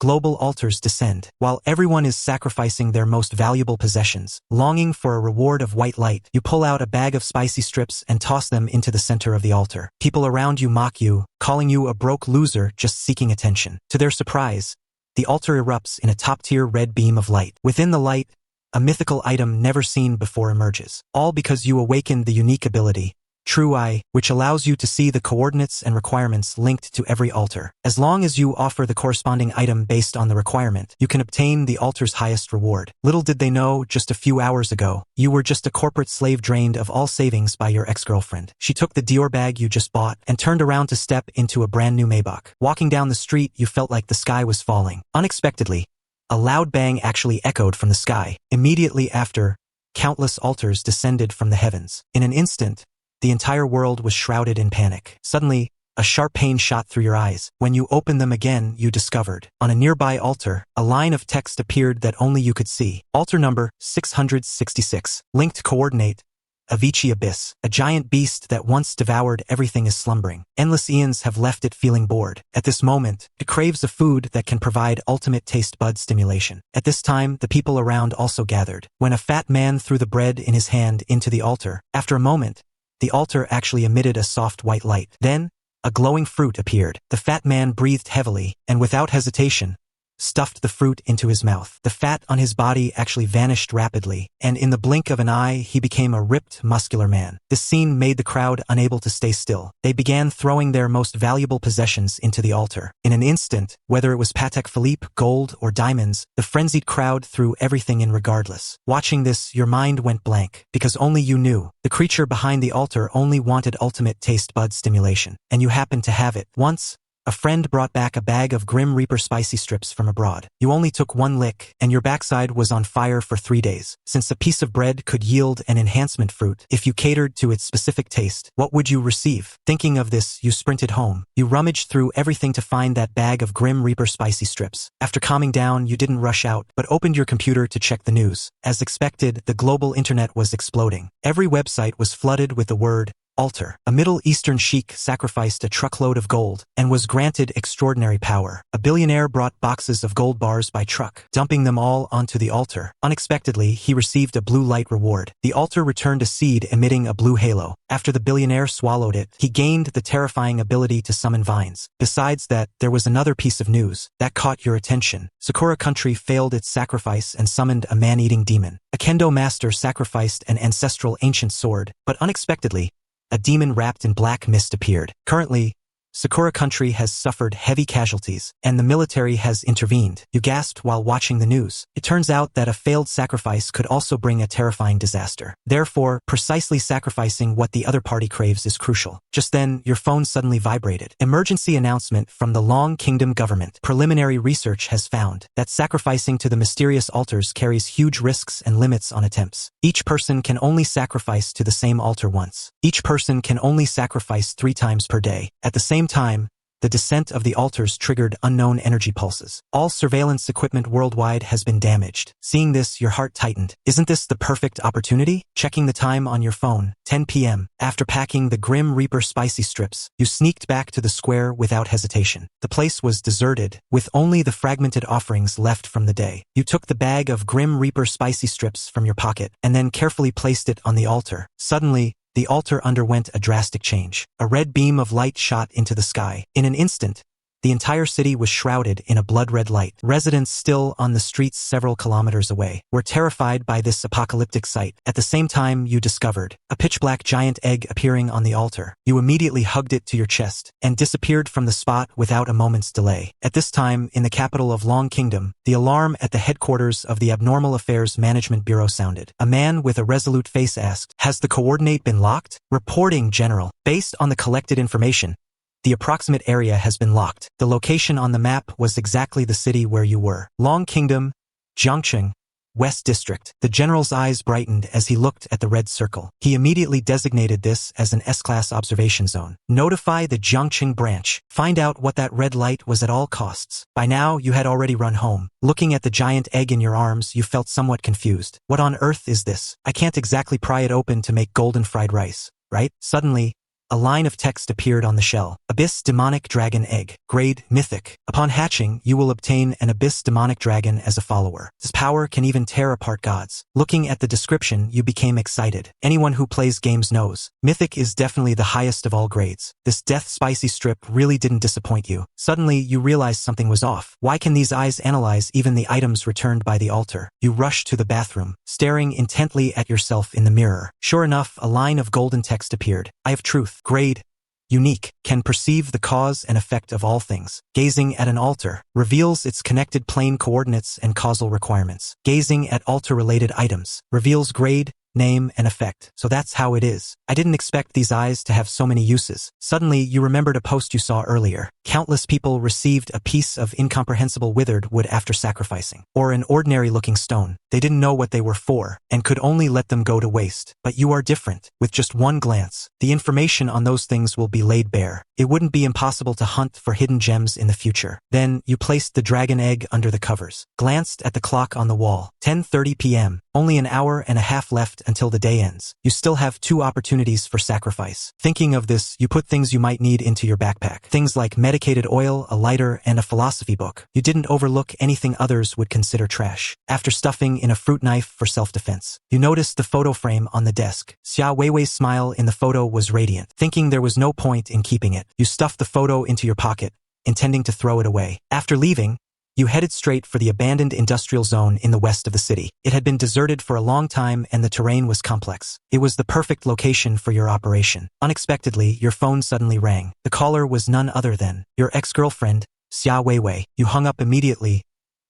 global altars descend. While everyone is sacrificing their most valuable possessions, longing for a reward of white light, you pull out a bag of spicy strips and toss them into the center of the altar. People around you mock you, calling you a broke loser just seeking attention. To their surprise, the altar erupts in a top-tier red beam of light. Within the light, a mythical item never seen before emerges. All because you awakened the unique ability, True Eye, which allows you to see the coordinates and requirements linked to every altar. As long as you offer the corresponding item based on the requirement, you can obtain the altar's highest reward. Little did they know, just a few hours ago, you were just a corporate slave drained of all savings by your ex-girlfriend. She took the Dior bag you just bought and turned around to step into a brand new Maybach. Walking down the street, you felt like the sky was falling. Unexpectedly, a loud bang actually echoed from the sky. Immediately after, countless altars descended from the heavens. In an instant, the entire world was shrouded in panic. Suddenly, a sharp pain shot through your eyes. When you opened them again, you discovered, on a nearby altar, a line of text appeared that only you could see. Altar number 666. Linked coordinate, Avicii Abyss. A giant beast that once devoured everything is slumbering. Endless eons have left it feeling bored. At this moment, it craves a food that can provide ultimate taste bud stimulation. At this time, the people around also gathered. When a fat man threw the bread in his hand into the altar, after a moment, the altar actually emitted a soft white light. Then, a glowing fruit appeared. The fat man breathed heavily, and without hesitation, stuffed the fruit into his mouth. The fat on his body actually vanished rapidly, and in the blink of an eye, he became a ripped, muscular man. This scene made the crowd unable to stay still. They began throwing their most valuable possessions into the altar. In an instant, whether it was Patek Philippe, gold, or diamonds, the frenzied crowd threw everything in regardless. Watching this, your mind went blank, because only you knew. The creature behind the altar only wanted ultimate taste bud stimulation, and you happened to have it. Once, a friend brought back a bag of Grim Reaper spicy strips from abroad. You only took one lick, and your backside was on fire for 3 days. Since a piece of bread could yield an enhancement fruit, if you catered to its specific taste, what would you receive? Thinking of this, you sprinted home. You rummaged through everything to find that bag of Grim Reaper spicy strips. After calming down, you didn't rush out, but opened your computer to check the news. As expected, the global internet was exploding. Every website was flooded with the word altar. A Middle Eastern sheik sacrificed a truckload of gold and was granted extraordinary power. A billionaire brought boxes of gold bars by truck, dumping them all onto the altar. Unexpectedly, he received a blue light reward. The altar returned a seed emitting a blue halo. After the billionaire swallowed it, he gained the terrifying ability to summon vines. Besides that, there was another piece of news that caught your attention. Sakura Country failed its sacrifice and summoned a man-eating demon. A kendo master sacrificed an ancestral ancient sword, but unexpectedly, a demon wrapped in black mist appeared. Currently, Sakura Country has suffered heavy casualties, and the military has intervened. You gasped while watching the news. It turns out that a failed sacrifice could also bring a terrifying disaster. Therefore, precisely sacrificing what the other party craves is crucial. Just then, your phone suddenly vibrated. Emergency announcement from the Long Kingdom government. Preliminary research has found that sacrificing to the mysterious altars carries huge risks and limits on attempts. Each person can only sacrifice to the same altar once. Each person can only sacrifice 3 times per day. At the same time, the descent of the altars triggered unknown energy pulses. All surveillance equipment worldwide has been damaged. Seeing this, your heart tightened. Isn't this the perfect opportunity? Checking the time on your phone, 10 p.m. After packing the Grim Reaper spicy strips, you sneaked back to the square without hesitation. The place was deserted, with only the fragmented offerings left from the day. You took the bag of Grim Reaper spicy strips from your pocket, and then carefully placed it on the altar. Suddenly, the altar underwent a drastic change. A red beam of light shot into the sky. In an instant, the entire city was shrouded in a blood-red light. Residents still on the streets several kilometers away were terrified by this apocalyptic sight. At the same time, you discovered a pitch-black giant egg appearing on the altar. You immediately hugged it to your chest and disappeared from the spot without a moment's delay. At this time, in the capital of Long Kingdom, the alarm at the headquarters of the Abnormal Affairs Management Bureau sounded. A man with a resolute face asked, "Has the coordinate been locked?" Reporting, General. Based on the collected information, the approximate area has been locked. The location on the map was exactly the city where you were. Long Kingdom, Jiangcheng, West District. The general's eyes brightened as he looked at the red circle. He immediately designated this as an S-class observation zone. Notify the Jiangcheng branch. Find out what that red light was at all costs. By now, you had already run home. Looking at the giant egg in your arms, you felt somewhat confused. What on earth is this? I can't exactly pry it open to make golden fried rice, right? Suddenly, A line of text appeared on the shell. Abyss Demonic Dragon Egg. Grade Mythic. Upon hatching, you will obtain an Abyss Demonic Dragon as a follower. This power can even tear apart gods. Looking at the description, you became excited. Anyone who plays games knows. Mythic is definitely the highest of all grades. This death spicy strip really didn't disappoint you. Suddenly, you realized something was off. Why can these eyes analyze even the items returned by the altar? You rushed to the bathroom, staring intently at yourself in the mirror. Sure enough, a line of golden text appeared. I have truth. Grade Unique. Can perceive the cause and effect of all things. Gazing at an altar reveals its connected plane coordinates and causal requirements. Gazing at altar-related items reveals grade, name, and effect. So that's how it is. I didn't expect these eyes to have so many uses. Suddenly, you remembered a post you saw earlier. Countless people received a piece of incomprehensible withered wood after sacrificing, or an ordinary-looking stone. They didn't know what they were for, and could only let them go to waste. But you are different. With just one glance, the information on those things will be laid bare. It wouldn't be impossible to hunt for hidden gems in the future. Then, you placed the dragon egg under the covers. Glanced at the clock on the wall. 10:30 p.m. Only an hour and a half left until the day ends. You still have 2 opportunities for sacrifice. Thinking of this, you put things you might need into your backpack. Things like medicated oil, a lighter, and a philosophy book. You didn't overlook anything others would consider trash. After stuffing in a fruit knife for self-defense, you noticed the photo frame on the desk. Xia Weiwei's smile in the photo was radiant. Thinking there was no point in keeping it, you stuffed the photo into your pocket, intending to throw it away. After leaving, you headed straight for the abandoned industrial zone in the west of the city. It had been deserted for a long time and the terrain was complex. It was the perfect location for your operation. Unexpectedly, your phone suddenly rang. The caller was none other than your ex-girlfriend, Xia Weiwei. You hung up immediately,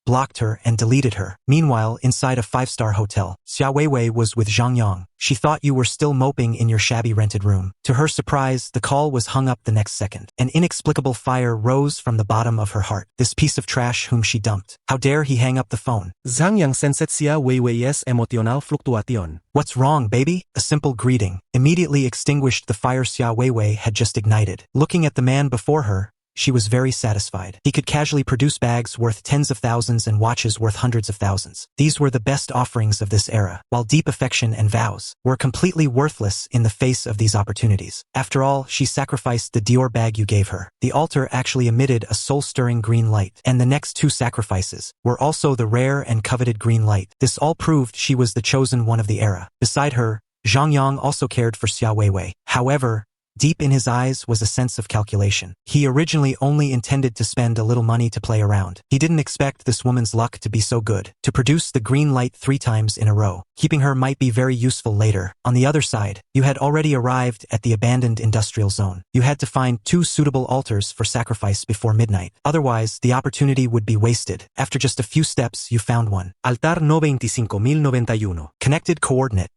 blocked her, and deleted her. Meanwhile, inside a 5-star hotel, Xia Weiwei was with Zhang Yang. She thought you were still moping in your shabby rented room. To her surprise, the call was hung up the next second. An inexplicable fire rose from the bottom of her heart. This piece of trash whom she dumped. How dare he hang up the phone? Zhang Yang senset Xia Weiwei's emotional fluctuation. What's wrong, baby? A simple greeting immediately extinguished the fire Xia Weiwei had just ignited. Looking at the man before her, she was very satisfied. He could casually produce bags worth tens of thousands and watches worth hundreds of thousands. These were the best offerings of this era, while deep affection and vows were completely worthless in the face of these opportunities. After all, she sacrificed the Dior bag you gave her. The altar actually emitted a soul-stirring green light, and the next 2 sacrifices were also the rare and coveted green light. This all proved she was the chosen one of the era. Beside her, Zhang Yang also cared for Xia Weiwei. However, deep in his eyes was a sense of calculation. He originally only intended to spend a little money to play around. He didn't expect this woman's luck to be so good. To produce the green light 3 times in a row. Keeping her might be very useful later. On the other side, you had already arrived at the abandoned industrial zone. You had to find 2 suitable altars for sacrifice before midnight. Otherwise, the opportunity would be wasted. After just a few steps, you found one. Altar 95091. Connected coordinate.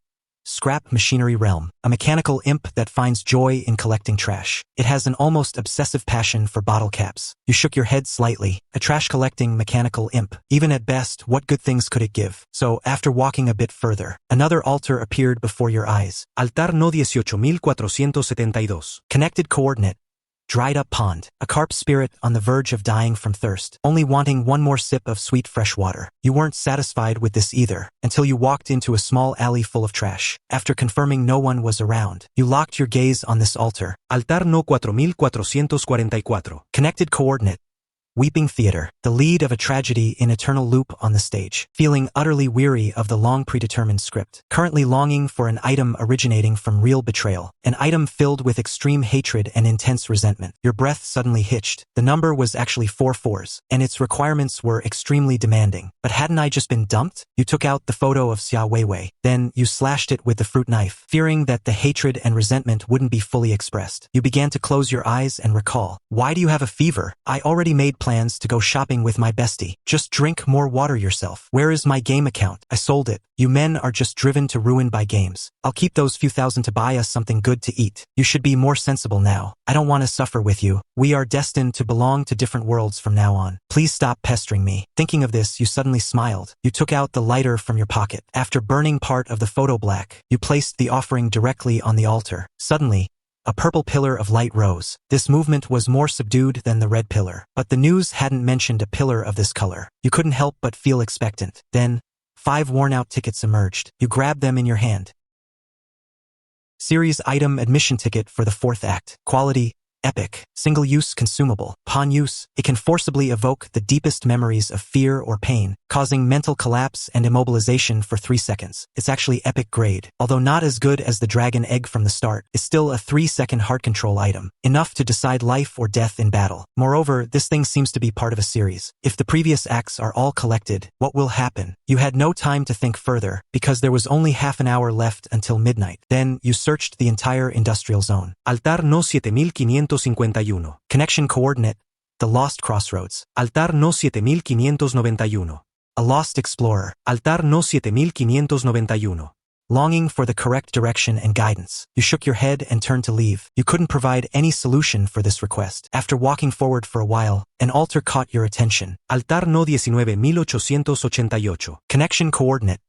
Scrap Machinery Realm, a mechanical imp that finds joy in collecting trash. It has an almost obsessive passion for bottle caps. You shook your head slightly. A trash-collecting mechanical imp. Even at best, what good things could it give? So, after walking a bit further, another altar appeared before your eyes. Altar no 18472. Connected coordinate. Dried up pond, a carp spirit on the verge of dying from thirst, only wanting one more sip of sweet fresh water. You weren't satisfied with this either, until you walked into a small alley full of trash. After confirming no one was around, you locked your gaze on this altar. Altar no 4444. Connected coordinate. Weeping Theater, the lead of a tragedy in eternal loop on the stage, feeling utterly weary of the long predetermined script, currently longing for an item originating from real betrayal, an item filled with extreme hatred and intense resentment. Your breath suddenly hitched. The number was actually 4 fours, and its requirements were extremely demanding. But hadn't I just been dumped? You took out the photo of Xia Weiwei. Then you slashed it with the fruit knife, fearing that the hatred and resentment wouldn't be fully expressed. You began to close your eyes and recall. Why do you have a fever? I already made plans to go shopping with my bestie. Just drink more water yourself. Where is my game account? I sold it. You men are just driven to ruin by games. I'll keep those few thousand to buy us something good to eat. You should be more sensible now. I don't want to suffer with you. We are destined to belong to different worlds from now on. Please stop pestering me. Thinking of this, you suddenly smiled. You took out the lighter from your pocket. After burning part of the photo black, you placed the offering directly on the altar. Suddenly, a purple pillar of light rose. This movement was more subdued than the red pillar, but the news hadn't mentioned a pillar of this color. You couldn't help but feel expectant. Then, 5 worn-out tickets emerged. You grabbed them in your hand. Series item admission ticket for the 4th act. Quality, epic. Single-use consumable. Upon use, it can forcibly evoke the deepest memories of fear or pain, causing mental collapse and immobilization for 3 seconds. It's actually epic grade. Although not as good as the dragon egg from the start, it's still a 3-second heart control item, enough to decide life or death in battle. Moreover, this thing seems to be part of a series. If the previous acts are all collected, what will happen? You had no time to think further, because there was only half an hour left until midnight. Then, you searched the entire industrial zone. Altar no 7551. Connection coordinate, the Lost Crossroads. Altar no 7591. A lost explorer. Altar no 7591. Longing for the correct direction and guidance. You shook your head and turned to leave. You couldn't provide any solution for this request. After walking forward for a while, an altar caught your attention. Altar no 19888. Connection coordinate,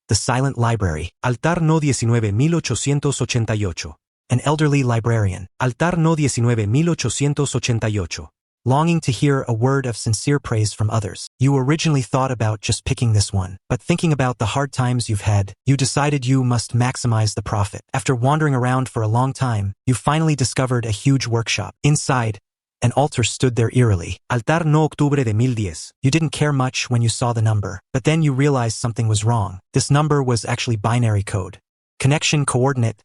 the silent library. Altar no 19888. An elderly librarian. Altar no 19888. Longing to hear a word of sincere praise from others. You originally thought about just picking this one, but thinking about the hard times you've had, you decided you must maximize the profit. After wandering around for a long time, you finally discovered a huge workshop. Inside, an altar stood there eerily. Altar no octubre de 1010. You didn't care much when you saw the number, but then you realized something was wrong. This number was actually binary code. Connection coordinate,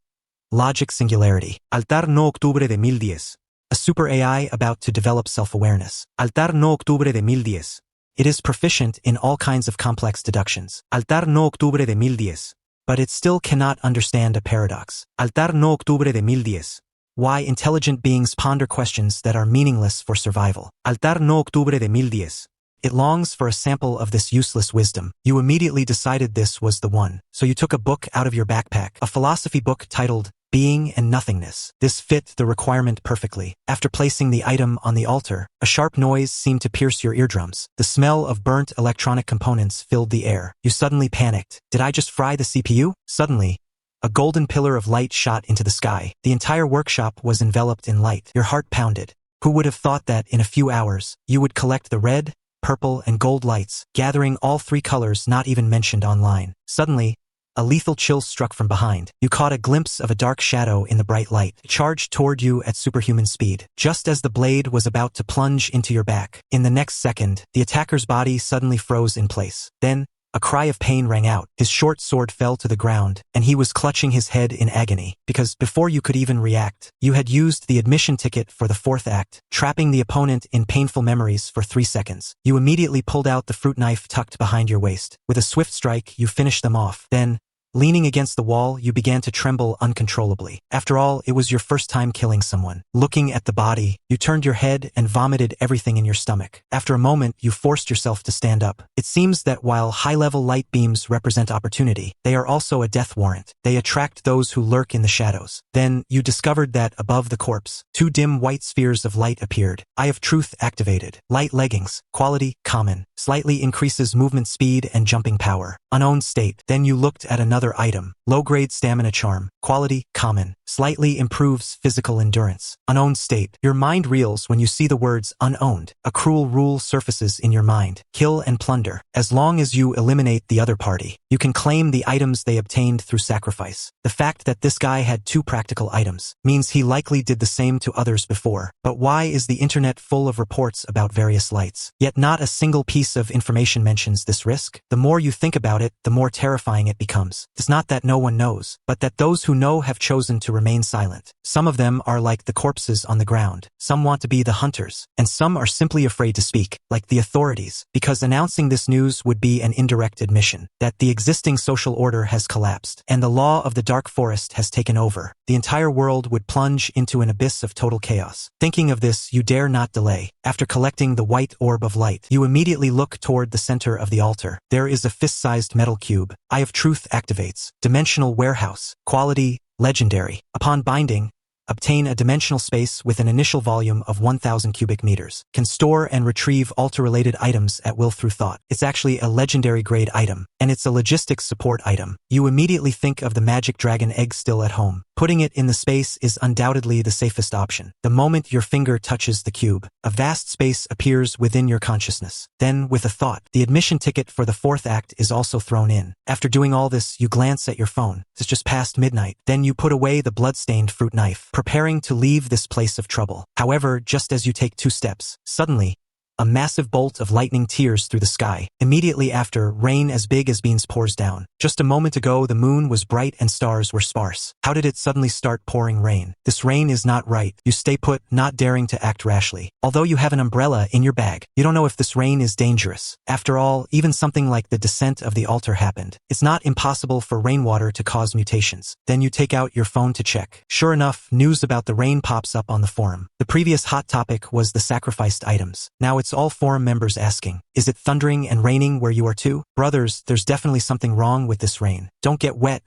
logic singularity. Altar no octubre de 1010. A super AI about to develop self-awareness. Altar no octubre de 1010. It is proficient in all kinds of complex deductions. Altar no octubre de 1010. But it still cannot understand a paradox. Altar no octubre de 1010. Why intelligent beings ponder questions that are meaningless for survival. Altar no octubre de 1010. It longs for a sample of this useless wisdom. You immediately decided this was the one, so you took a book out of your backpack, a philosophy book titled Being and Nothingness. This fit the requirement perfectly. After placing the item on the altar, a sharp noise seemed to pierce your eardrums. The smell of burnt electronic components filled the air. You suddenly panicked. Did I just fry the CPU? Suddenly, a golden pillar of light shot into the sky. The entire workshop was enveloped in light. Your heart pounded. Who would have thought that in a few hours, you would collect the red, purple, and gold lights, gathering all 3 colors not even mentioned online? Suddenly, a lethal chill struck from behind. You caught a glimpse of a dark shadow in the bright light. It charged toward you at superhuman speed, just as the blade was about to plunge into your back. In the next second, the attacker's body suddenly froze in place. Then, a cry of pain rang out. His short sword fell to the ground, and he was clutching his head in agony, because before you could even react, you had used the admission ticket for the 4th act, trapping the opponent in painful memories for 3 seconds. You immediately pulled out the fruit knife tucked behind your waist. With a swift strike, you finished them off. Then, leaning against the wall, you began to tremble uncontrollably. After all, it was your first time killing someone. Looking at the body, you turned your head and vomited everything in your stomach. After a moment, you forced yourself to stand up. It seems that while high-level light beams represent opportunity, they are also a death warrant. They attract those who lurk in the shadows. Then, you discovered that above the corpse, 2 dim white spheres of light appeared. Eye of Truth activated. Light leggings. Quality, common. Slightly increases movement speed and jumping power. Unowned state. Then you looked at another item. Low-grade stamina charm. Quality, common. Slightly improves physical endurance. Unowned state. Your mind reels when you see the words unowned. A cruel rule surfaces in your mind. Kill and plunder. As long as you eliminate the other party, you can claim the items they obtained through sacrifice. The fact that this guy had 2 practical items means he likely did the same to others before. But why is the internet full of reports about various lights? Yet not a single piece of information mentions this risk. The more you think about it, the more terrifying it becomes. It's not that no one knows, but that those who know have chosen to remain silent. Some of them are like the corpses on the ground. Some want to be the hunters, and some are simply afraid to speak, like the authorities, because announcing this news would be an indirect admission that the existing social order has collapsed, and the law of the dark forest has taken over. The entire world would plunge into an abyss of total chaos. Thinking of this, you dare not delay. After collecting the white orb of light, you immediately look toward the center of the altar. There is a fist-sized metal cube. Eye of Truth activates. Dimensional warehouse. Quality, legendary. Upon binding, obtain a dimensional space with an initial volume of 1,000 cubic meters. Can store and retrieve altar-related items at will through thought. It's actually a legendary grade item, and it's a logistics support item. You immediately think of the magic dragon egg still at home. Putting it in the space is undoubtedly the safest option. The moment your finger touches the cube, a vast space appears within your consciousness. Then, with a thought, the admission ticket for the fourth act is also thrown in. After doing all this, you glance at your phone. It's just past midnight. Then you put away the blood-stained fruit knife, preparing to leave this place of trouble. However, just as you take 2 steps, suddenly, a massive bolt of lightning tears through the sky. Immediately after, rain as big as beans pours down. Just a moment ago, the moon was bright and stars were sparse. How did it suddenly start pouring rain? This rain is not right. You stay put, not daring to act rashly. Although you have an umbrella in your bag, you don't know if this rain is dangerous. After all, even something like the descent of the altar happened. It's not impossible for rainwater to cause mutations. Then you take out your phone to check. Sure enough, news about the rain pops up on the forum. The previous hot topic was the sacrificed items. Now it's all forum members asking, is it thundering and raining where you are too? Brothers, there's definitely something wrong with this rain. Don't get wet.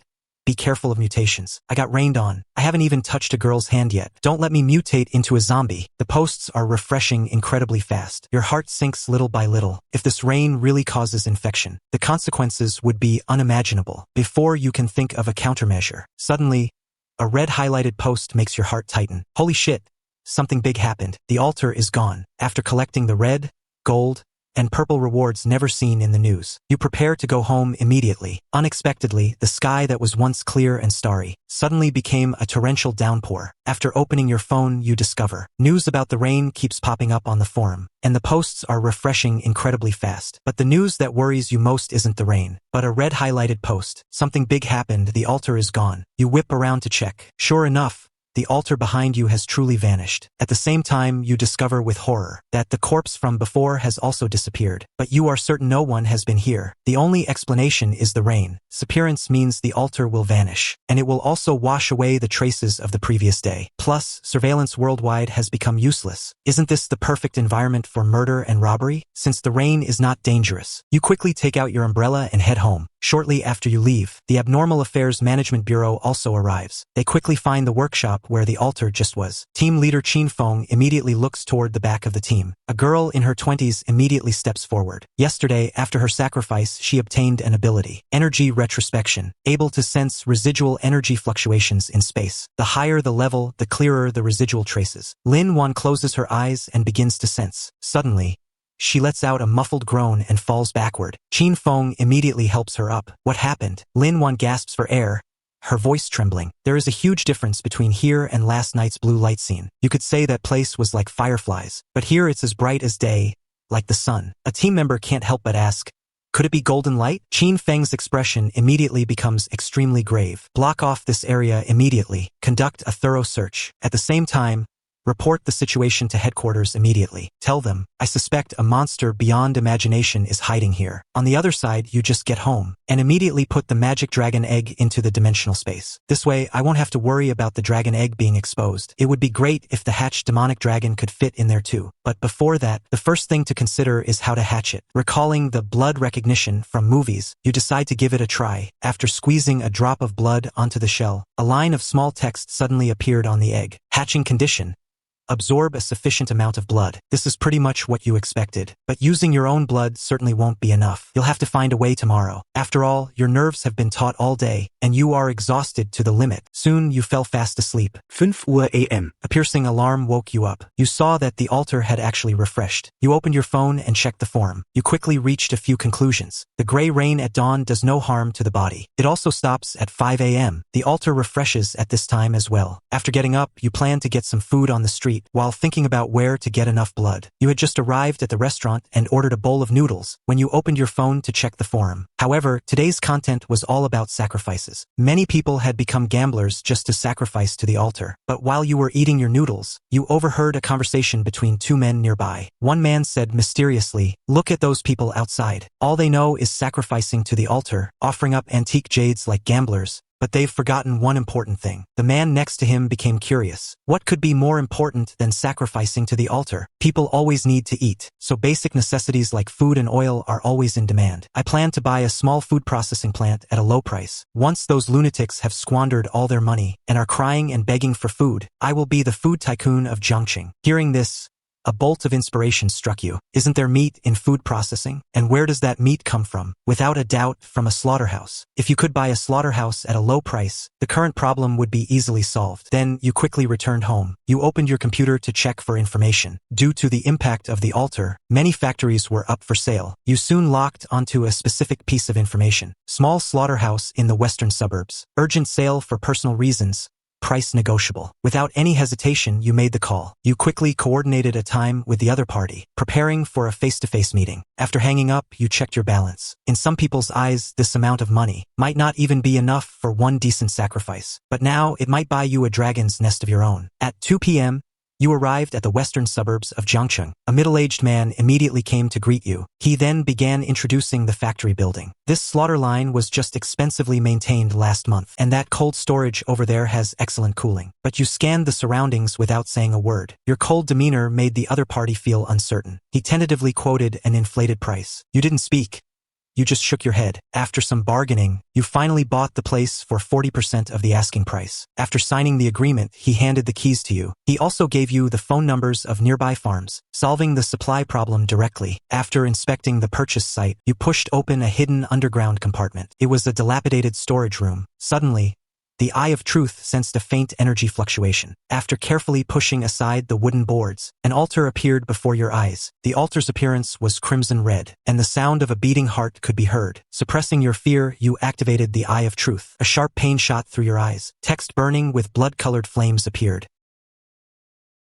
Be careful of mutations. I got rained on. I haven't even touched a girl's hand yet. Don't let me mutate into a zombie. The posts are refreshing incredibly fast. Your heart sinks little by little. If this rain really causes infection, the consequences would be unimaginable. Before you can think of a countermeasure, suddenly, a red highlighted post makes your heart tighten. Holy shit! Something big happened. The altar is gone. After collecting the red, gold, and purple rewards never seen in the news, you prepare to go home immediately. Unexpectedly, the sky that was once clear and starry suddenly became a torrential downpour. After opening your phone, you discover news about the rain keeps popping up on the forum, and the posts are refreshing incredibly fast. But the news that worries you most isn't the rain, but a red highlighted post. Something big happened. The altar is gone. You whip around to check. Sure enough, the altar behind you has truly vanished. At the same time, you discover with horror that the corpse from before has also disappeared. But you are certain no one has been here. The only explanation is the rain. Disappearance means the altar will vanish, and it will also wash away the traces of the previous day. Plus, surveillance worldwide has become useless. Isn't this the perfect environment for murder and robbery? Since the rain is not dangerous, you quickly take out your umbrella and head home. Shortly after you leave, the Abnormal Affairs Management Bureau also arrives. They quickly find the workshop where the altar just was. Team leader Qin Feng immediately looks toward the back of the team. A girl in her 20s immediately steps forward. Yesterday, after her sacrifice, she obtained an ability, Energy Retrospection, able to sense residual energy fluctuations in space. The higher the level, the clearer the residual traces. Lin Wan closes her eyes and begins to sense. Suddenly, she lets out a muffled groan and falls backward. Qin Feng immediately helps her up. What happened? Lin Wan gasps for air, her voice trembling. There is a huge difference between here and last night's blue light scene. You could say that place was like fireflies, but here it's as bright as day, like the sun. A team member can't help but ask, could it be golden light? Qin Feng's expression immediately becomes extremely grave. Block off this area immediately. Conduct a thorough search. At the same time, report the situation to headquarters immediately. Tell them, I suspect a monster beyond imagination is hiding here. On the other side, you just get home and immediately put the magic dragon egg into the dimensional space. This way, I won't have to worry about the dragon egg being exposed. It would be great if the hatched demonic dragon could fit in there too. But before that, the first thing to consider is how to hatch it. Recalling the blood recognition from movies, you decide to give it a try. After squeezing a drop of blood onto the shell, a line of small text suddenly appeared on the egg. Hatching condition: absorb a sufficient amount of blood. This is pretty much what you expected, but using your own blood certainly won't be enough. You'll have to find a way tomorrow. After all, your nerves have been taut all day, and you are exhausted to the limit. Soon you fell fast asleep. 5 Uhr AM. A piercing alarm woke you up. You saw that the altar had actually refreshed. You opened your phone and checked the forum. You quickly reached a few conclusions. The gray rain at dawn does no harm to the body. It also stops at 5 AM. The altar refreshes at this time as well. After getting up, you plan to get some food on the street while thinking about where to get enough blood. You had just arrived at the restaurant and ordered a bowl of noodles when you opened your phone to check the forum. However, today's content was all about sacrifices. Many people had become gamblers just to sacrifice to the altar. But while you were eating your noodles, you overheard a conversation between 2 men nearby. One man said mysteriously, "Look at those people outside. All they know is sacrificing to the altar, offering up antique jades like gamblers. But they've forgotten one important thing." The man next to him became curious. What could be more important than sacrificing to the altar? People always need to eat, so basic necessities like food and oil are always in demand. I plan to buy a small food processing plant at a low price. Once those lunatics have squandered all their money and are crying and begging for food, I will be the food tycoon of Jiangqing. Hearing this, a bolt of inspiration struck you. Isn't there meat in food processing? And where does that meat come from? Without a doubt, from a slaughterhouse. If you could buy a slaughterhouse at a low price, the current problem would be easily solved. Then you quickly returned home. You opened your computer to check for information. Due to the impact of the altar, many factories were up for sale. You soon locked onto a specific piece of information. Small slaughterhouse in the western suburbs. Urgent sale for personal reasons. Price negotiable. Without any hesitation, you made the call. You quickly coordinated a time with the other party, preparing for a face-to-face meeting. After hanging up, you checked your balance. In some people's eyes, this amount of money might not even be enough for one decent sacrifice. But now, it might buy you a dragon's nest of your own. At 2 p.m., you arrived at the western suburbs of Jiangcheng. A middle-aged man immediately came to greet you. He then began introducing the factory building. This slaughter line was just expensively maintained last month, and that cold storage over there has excellent cooling. But you scanned the surroundings without saying a word. Your cold demeanor made the other party feel uncertain. He tentatively quoted an inflated price. You didn't speak. You just shook your head. After some bargaining, you finally bought the place for 40% of the asking price. After signing the agreement, he handed the keys to you. He also gave you the phone numbers of nearby farms, solving the supply problem directly. After inspecting the purchase site, you pushed open a hidden underground compartment. It was a dilapidated storage room. Suddenly, the eye of truth sensed a faint energy fluctuation. After carefully pushing aside the wooden boards, an altar appeared before your eyes. The altar's appearance was crimson red, and the sound of a beating heart could be heard. Suppressing your fear, you activated the eye of truth. A sharp pain shot through your eyes. Text burning with blood-colored flames appeared.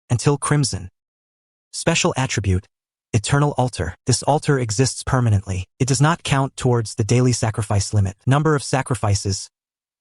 Until crimson. Special attribute. Eternal altar. This altar exists permanently. It does not count towards the daily sacrifice limit. Number of sacrifices.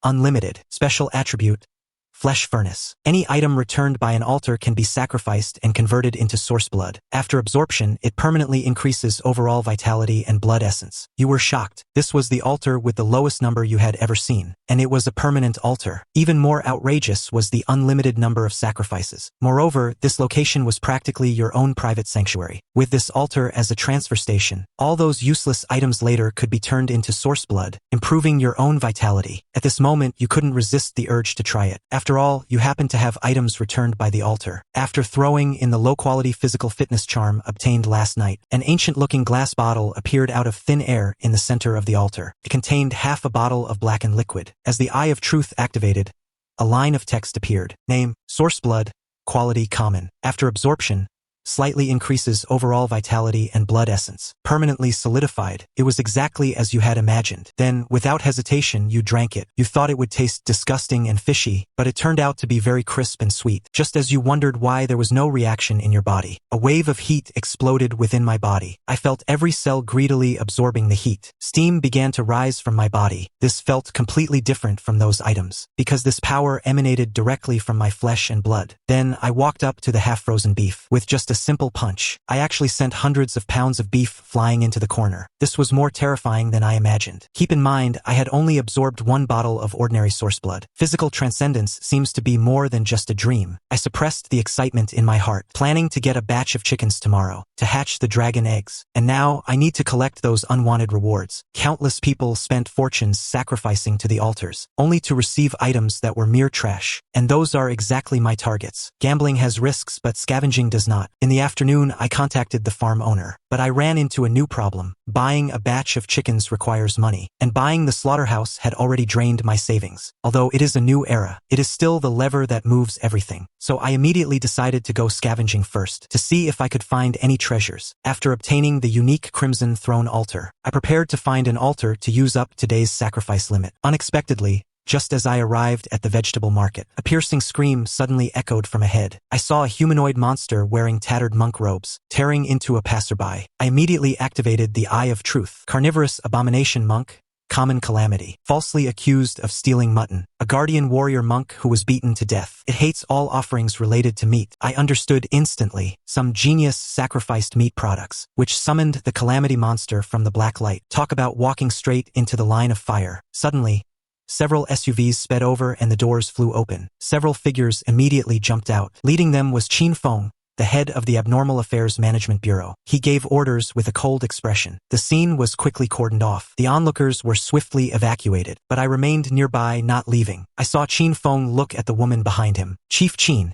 Unlimited. Special attribute. Flesh furnace. Any item returned by an altar can be sacrificed and converted into source blood. After absorption, it permanently increases overall vitality and blood essence. You were shocked. This was the altar with the lowest number you had ever seen, and it was a permanent altar. Even more outrageous was the unlimited number of sacrifices. Moreover, this location was practically your own private sanctuary. With this altar as a transfer station, all those useless items later could be turned into source blood, improving your own vitality. At this moment, you couldn't resist the urge to try it. After all, you happened to have items returned by the altar. After throwing in the low-quality physical fitness charm obtained last night, an ancient-looking glass bottle appeared out of thin air in the center of the altar. It contained half a bottle of blackened liquid. As the Eye of Truth activated, a line of text appeared. Name, source blood, quality common. After absorption, slightly increases overall vitality and blood essence. Permanently solidified, it was exactly as you had imagined. Then, without hesitation, you drank it. You thought it would taste disgusting and fishy, but it turned out to be very crisp and sweet. Just as you wondered why there was no reaction in your body, a wave of heat exploded within my body. I felt every cell greedily absorbing the heat. Steam began to rise from my body. This felt completely different from those items, because this power emanated directly from my flesh and blood. Then, I walked up to the half-frozen beef. With just a simple punch, I actually sent hundreds of pounds of beef flying into the corner. This was more terrifying than I imagined. Keep in mind, I had only absorbed one bottle of ordinary source blood. Physical transcendence seems to be more than just a dream. I suppressed the excitement in my heart, planning to get a batch of chickens tomorrow, to hatch the dragon eggs. And now, I need to collect those unwanted rewards. Countless people spent fortunes sacrificing to the altars, only to receive items that were mere trash. And those are exactly my targets. Gambling has risks, but scavenging does not. In the afternoon, I contacted the farm owner, but I ran into a new problem. Buying a batch of chickens requires money, and buying the slaughterhouse had already drained my savings. Although it is a new era, it is still the lever that moves everything. So I immediately decided to go scavenging first, to see if I could find any treasures. After obtaining the unique Crimson Throne altar, I prepared to find an altar to use up today's sacrifice limit. Unexpectedly, just as I arrived at the vegetable market, a piercing scream suddenly echoed from ahead. I saw a humanoid monster wearing tattered monk robes, tearing into a passerby. I immediately activated the Eye of Truth. Carnivorous abomination monk, common calamity, falsely accused of stealing mutton, a guardian warrior monk who was beaten to death. It hates all offerings related to meat. I understood instantly. Some genius sacrificed meat products, which summoned the calamity monster from the black light. Talk about walking straight into the line of fire. Suddenly, several SUVs sped over and the doors flew open. Several figures immediately jumped out. Leading them was Qin Feng, the head of the Abnormal Affairs Management Bureau. He gave orders with a cold expression. The scene was quickly cordoned off. The onlookers were swiftly evacuated, but I remained nearby, not leaving. I saw Qin Feng look at the woman behind him. Chief Qin,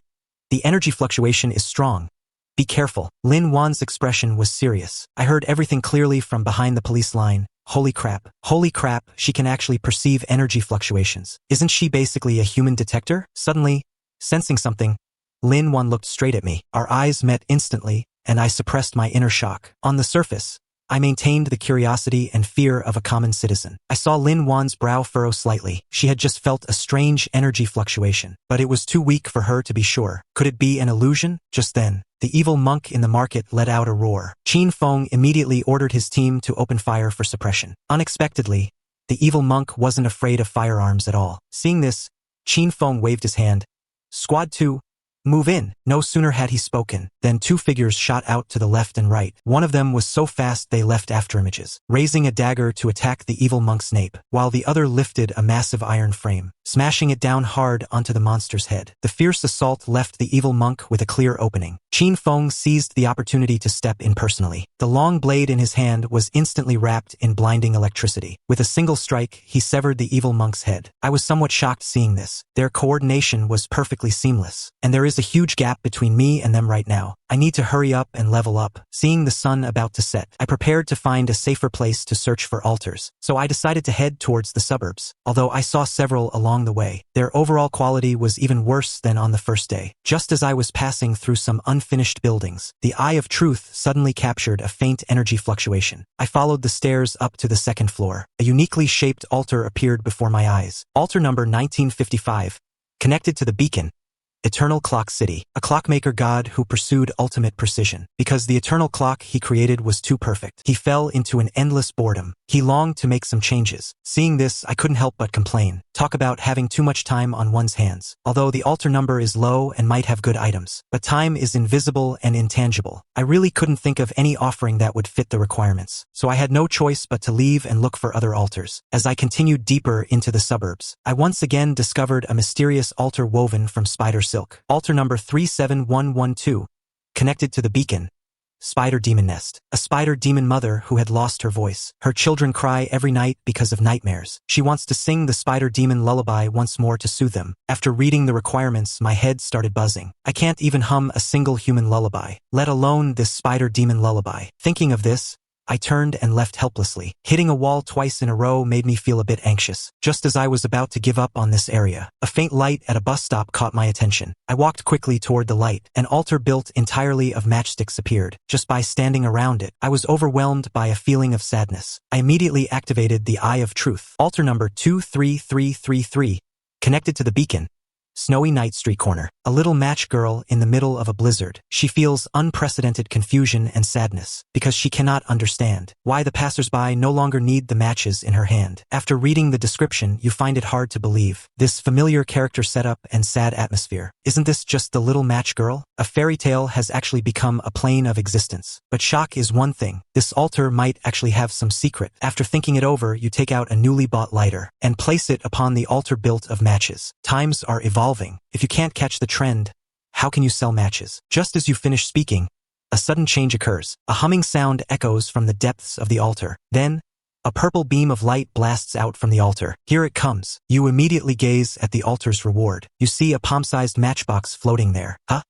the energy fluctuation is strong. Be careful. Lin Wan's expression was serious. I heard everything clearly from behind the police line. Holy crap. Holy crap, she can actually perceive energy fluctuations. Isn't she basically a human detector? Suddenly, sensing something, Lin Wan looked straight at me. Our eyes met instantly, and I suppressed my inner shock. On the surface, I maintained the curiosity and fear of a common citizen. I saw Lin Wan's brow furrow slightly. She had just felt a strange energy fluctuation, but it was too weak for her to be sure. Could it be an illusion? Just then, the evil monk in the market let out a roar. Qin Feng immediately ordered his team to open fire for suppression. Unexpectedly, the evil monk wasn't afraid of firearms at all. Seeing this, Qin Feng waved his hand. Squad 2, move in. No sooner had he spoken than two figures shot out to the left and right. One of them was so fast they left afterimages, raising a dagger to attack the evil monk's nape, while the other lifted a massive iron frame, smashing it down hard onto the monster's head. The fierce assault left the evil monk with a clear opening. Qin Feng seized the opportunity to step in personally. The long blade in his hand was instantly wrapped in blinding electricity. With a single strike, he severed the evil monk's head. I was somewhat shocked seeing this. Their coordination was perfectly seamless, and there is a huge gap between me and them right now. I need to hurry up and level up. Seeing the sun about to set, I prepared to find a safer place to search for altars, so I decided to head towards the suburbs. Although I saw several along the way, their overall quality was even worse than on the first day. Just as I was passing through some unfinished buildings, the Eye of Truth suddenly captured a faint energy fluctuation. I followed the stairs up to the second floor. A uniquely shaped altar appeared before my eyes. Altar number 1955, connected to the beacon. Eternal Clock City, a clockmaker god who pursued ultimate precision. Because the eternal clock he created was too perfect, he fell into an endless boredom. He longed to make some changes. Seeing this, I couldn't help but complain. Talk about having too much time on one's hands. Although the altar number is low and might have good items, but time is invisible and intangible. I really couldn't think of any offering that would fit the requirements, so I had no choice but to leave and look for other altars. As I continued deeper into the suburbs, I once again discovered a mysterious altar woven from spider silk. Altar number 37112, connected to the beacon. Spider Demon Nest. A spider demon mother who had lost her voice. Her children cry every night because of nightmares. She wants to sing the spider demon lullaby once more to soothe them. After reading the requirements, my head started buzzing. I can't even hum a single human lullaby, let alone this spider demon lullaby. Thinking of this, I turned and left helplessly. Hitting a wall twice in a row made me feel a bit anxious. Just as I was about to give up on this area, a faint light at a bus stop caught my attention. I walked quickly toward the light. An altar built entirely of matchsticks appeared. Just by standing around it, I was overwhelmed by a feeling of sadness. I immediately activated the Eye of Truth. Altar number 23333, connected to the beacon. Snowy Night Street Corner. A little match girl in the middle of a blizzard. She feels unprecedented confusion and sadness because she cannot understand why the passersby no longer need the matches in her hand. After reading the description, you find it hard to believe. This familiar character setup and sad atmosphere. Isn't this just the little match girl? A fairy tale has actually become a plane of existence. But shock is one thing. This altar might actually have some secret. After thinking it over, you take out a newly bought lighter and place it upon the altar built of matches. Times are evolving. If you can't catch the trend, how can you sell matches? Just as you finish speaking, a sudden change occurs. A humming sound echoes from the depths of the altar. Then, a purple beam of light blasts out from the altar. Here it comes. You immediately gaze at the altar's reward. You see a palm-sized matchbox floating there. Huh?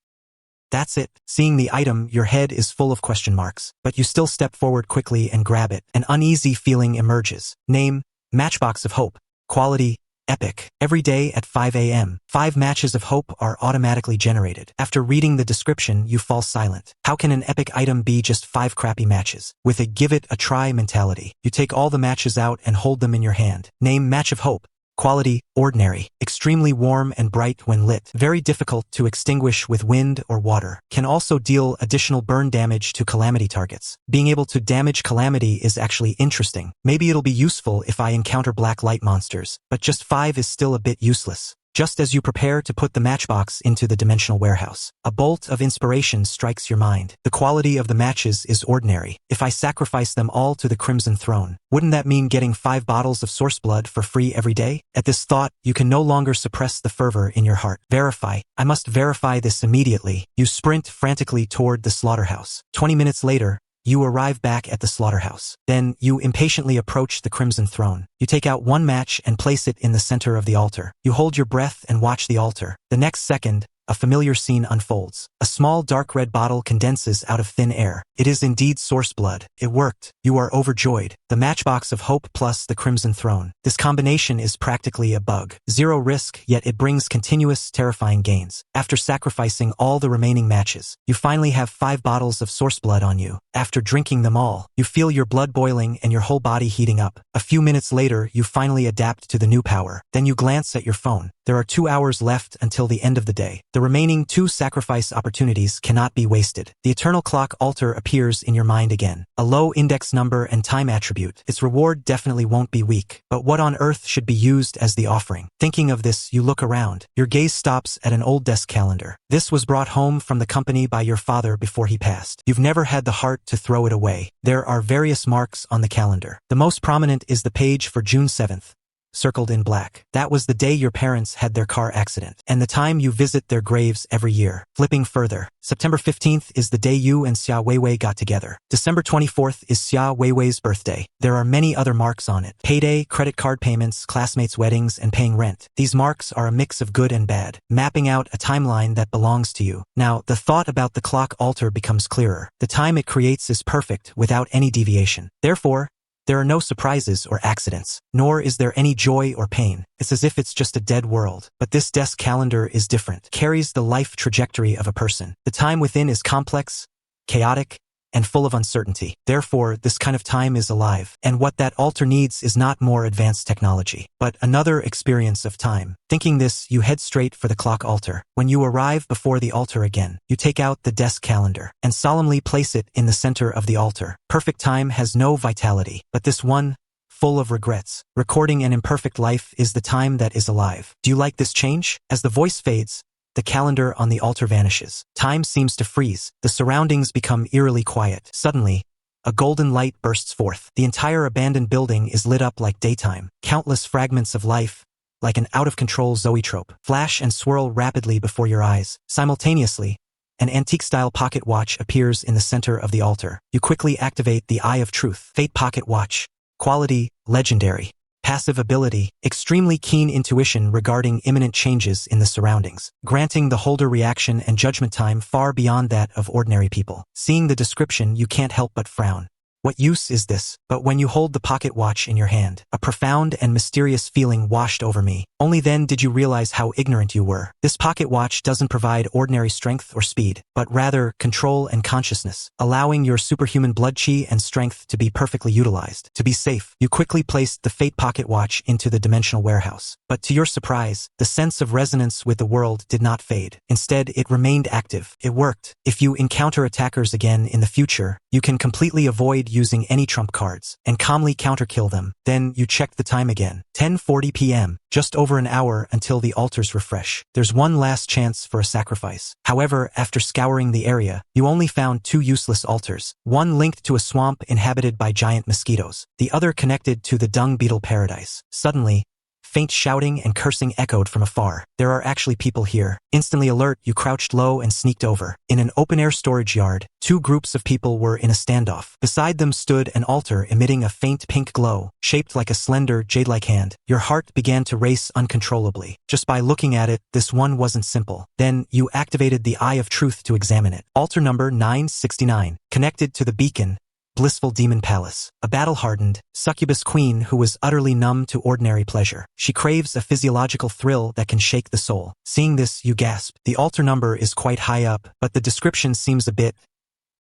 That's it. Seeing the item, your head is full of question marks, but you still step forward quickly and grab it. An uneasy feeling emerges. Name, Matchbox of Hope. Quality, Epic. Every day at 5 a.m., 5 matches of hope are automatically generated. After reading the description, you fall silent. How can an epic item be just 5 crappy matches? With a give it a try mentality, you take all the matches out and hold them in your hand. Name, Match of Hope. Quality, ordinary. Extremely warm and bright when lit. Very difficult to extinguish with wind or water. Can also deal additional burn damage to calamity targets. Being able to damage calamity is actually interesting. Maybe it'll be useful if I encounter black light monsters, but just 5 is still a bit useless. Just as you prepare to put the matchbox into the dimensional warehouse, a bolt of inspiration strikes your mind. The quality of the matches is ordinary. If I sacrifice them all to the Crimson Throne, wouldn't that mean getting 5 bottles of source blood for free every day? At this thought, you can no longer suppress the fervor in your heart. Verify. I must verify this immediately. You sprint frantically toward the slaughterhouse. 20 minutes later, you arrive back at the slaughterhouse. Then, you impatiently approach the Crimson Throne. You take out 1 match and place it in the center of the altar. You hold your breath and watch the altar. The next second, a familiar scene unfolds. A small dark red bottle condenses out of thin air. It is indeed source blood. It worked. You are overjoyed. The matchbox of hope plus the crimson throne. This combination is practically a bug. Zero risk, yet it brings continuous, terrifying gains. After sacrificing all the remaining matches, you finally have 5 bottles of source blood on you. After drinking them all, you feel your blood boiling and your whole body heating up. A few minutes later, you finally adapt to the new power. Then you glance at your phone. There are 2 hours left until the end of the day. The remaining 2 sacrifice opportunities cannot be wasted. The eternal clock altar appears in your mind again. A low index number and time attribute. Its reward definitely won't be weak. But what on earth should be used as the offering? Thinking of this, you look around. Your gaze stops at an old desk calendar. This was brought home from the company by your father before he passed. You've never had the heart to throw it away. There are various marks on the calendar. The most prominent is the page for June 7th. Circled in black. That was the day your parents had their car accident, and the time you visit their graves every year. Flipping further, September 15th is the day you and Xia Weiwei got together. December 24th is Xia Weiwei's birthday. There are many other marks on it. Payday, credit card payments, classmates' weddings, and paying rent. These marks are a mix of good and bad, mapping out a timeline that belongs to you. Now, the thought about the clock altar becomes clearer. The time it creates is perfect without any deviation. Therefore, there are no surprises or accidents, nor is there any joy or pain. It's as if it's just a dead world. But this desk calendar is different, carries the life trajectory of a person. The time within is complex, chaotic, and full of uncertainty. Therefore, this kind of time is alive. And what that altar needs is not more advanced technology, but another experience of time. Thinking this, you head straight for the clock altar. When you arrive before the altar again, you take out the desk calendar and solemnly place it in the center of the altar. Perfect time has no vitality, but this one, full of regrets, recording an imperfect life, is the time that is alive. Do you like this change? As the voice fades, the calendar on the altar vanishes. Time seems to freeze. The surroundings become eerily quiet. Suddenly, a golden light bursts forth. The entire abandoned building is lit up like daytime. Countless fragments of life, like an out-of-control zoetrope, flash and swirl rapidly before your eyes. Simultaneously, an antique-style pocket watch appears in the center of the altar. You quickly activate the Eye of Truth. Fate Pocket Watch. Quality, legendary. Passive ability, extremely keen intuition regarding imminent changes in the surroundings, granting the holder reaction and judgment time far beyond that of ordinary people. Seeing the description, you can't help but frown. What use is this? But when you hold the pocket watch in your hand, a profound and mysterious feeling washed over me. Only then did you realize how ignorant you were. This pocket watch doesn't provide ordinary strength or speed, but rather control and consciousness, allowing your superhuman blood chi and strength to be perfectly utilized. To be safe, you quickly placed the Fate pocket watch into the dimensional warehouse. But to your surprise, the sense of resonance with the world did not fade. Instead, it remained active. It worked. If you encounter attackers again in the future, you can completely avoid using any trump cards and calmly counterkill them. Then you check the time again. 10:40 p.m. Just over an hour until the altars refresh. There's one last chance for a sacrifice. However, after scouring the area, you only found 2 useless altars. One linked to a swamp inhabited by giant mosquitoes. The other connected to the dung beetle paradise. Suddenly, faint shouting and cursing echoed from afar. There are actually people here. Instantly alert, you crouched low and sneaked over. In an open-air storage yard, 2 groups of people were in a standoff. Beside them stood an altar emitting a faint pink glow, shaped like a slender, jade-like hand. Your heart began to race uncontrollably. Just by looking at it, this one wasn't simple. Then, you activated the Eye of Truth to examine it. Altar number 969, connected to the beacon, Blissful Demon Palace. A battle-hardened, succubus queen who was utterly numb to ordinary pleasure. She craves a physiological thrill that can shake the soul. Seeing this, you gasp. The altar number is quite high up, but the description seems a bit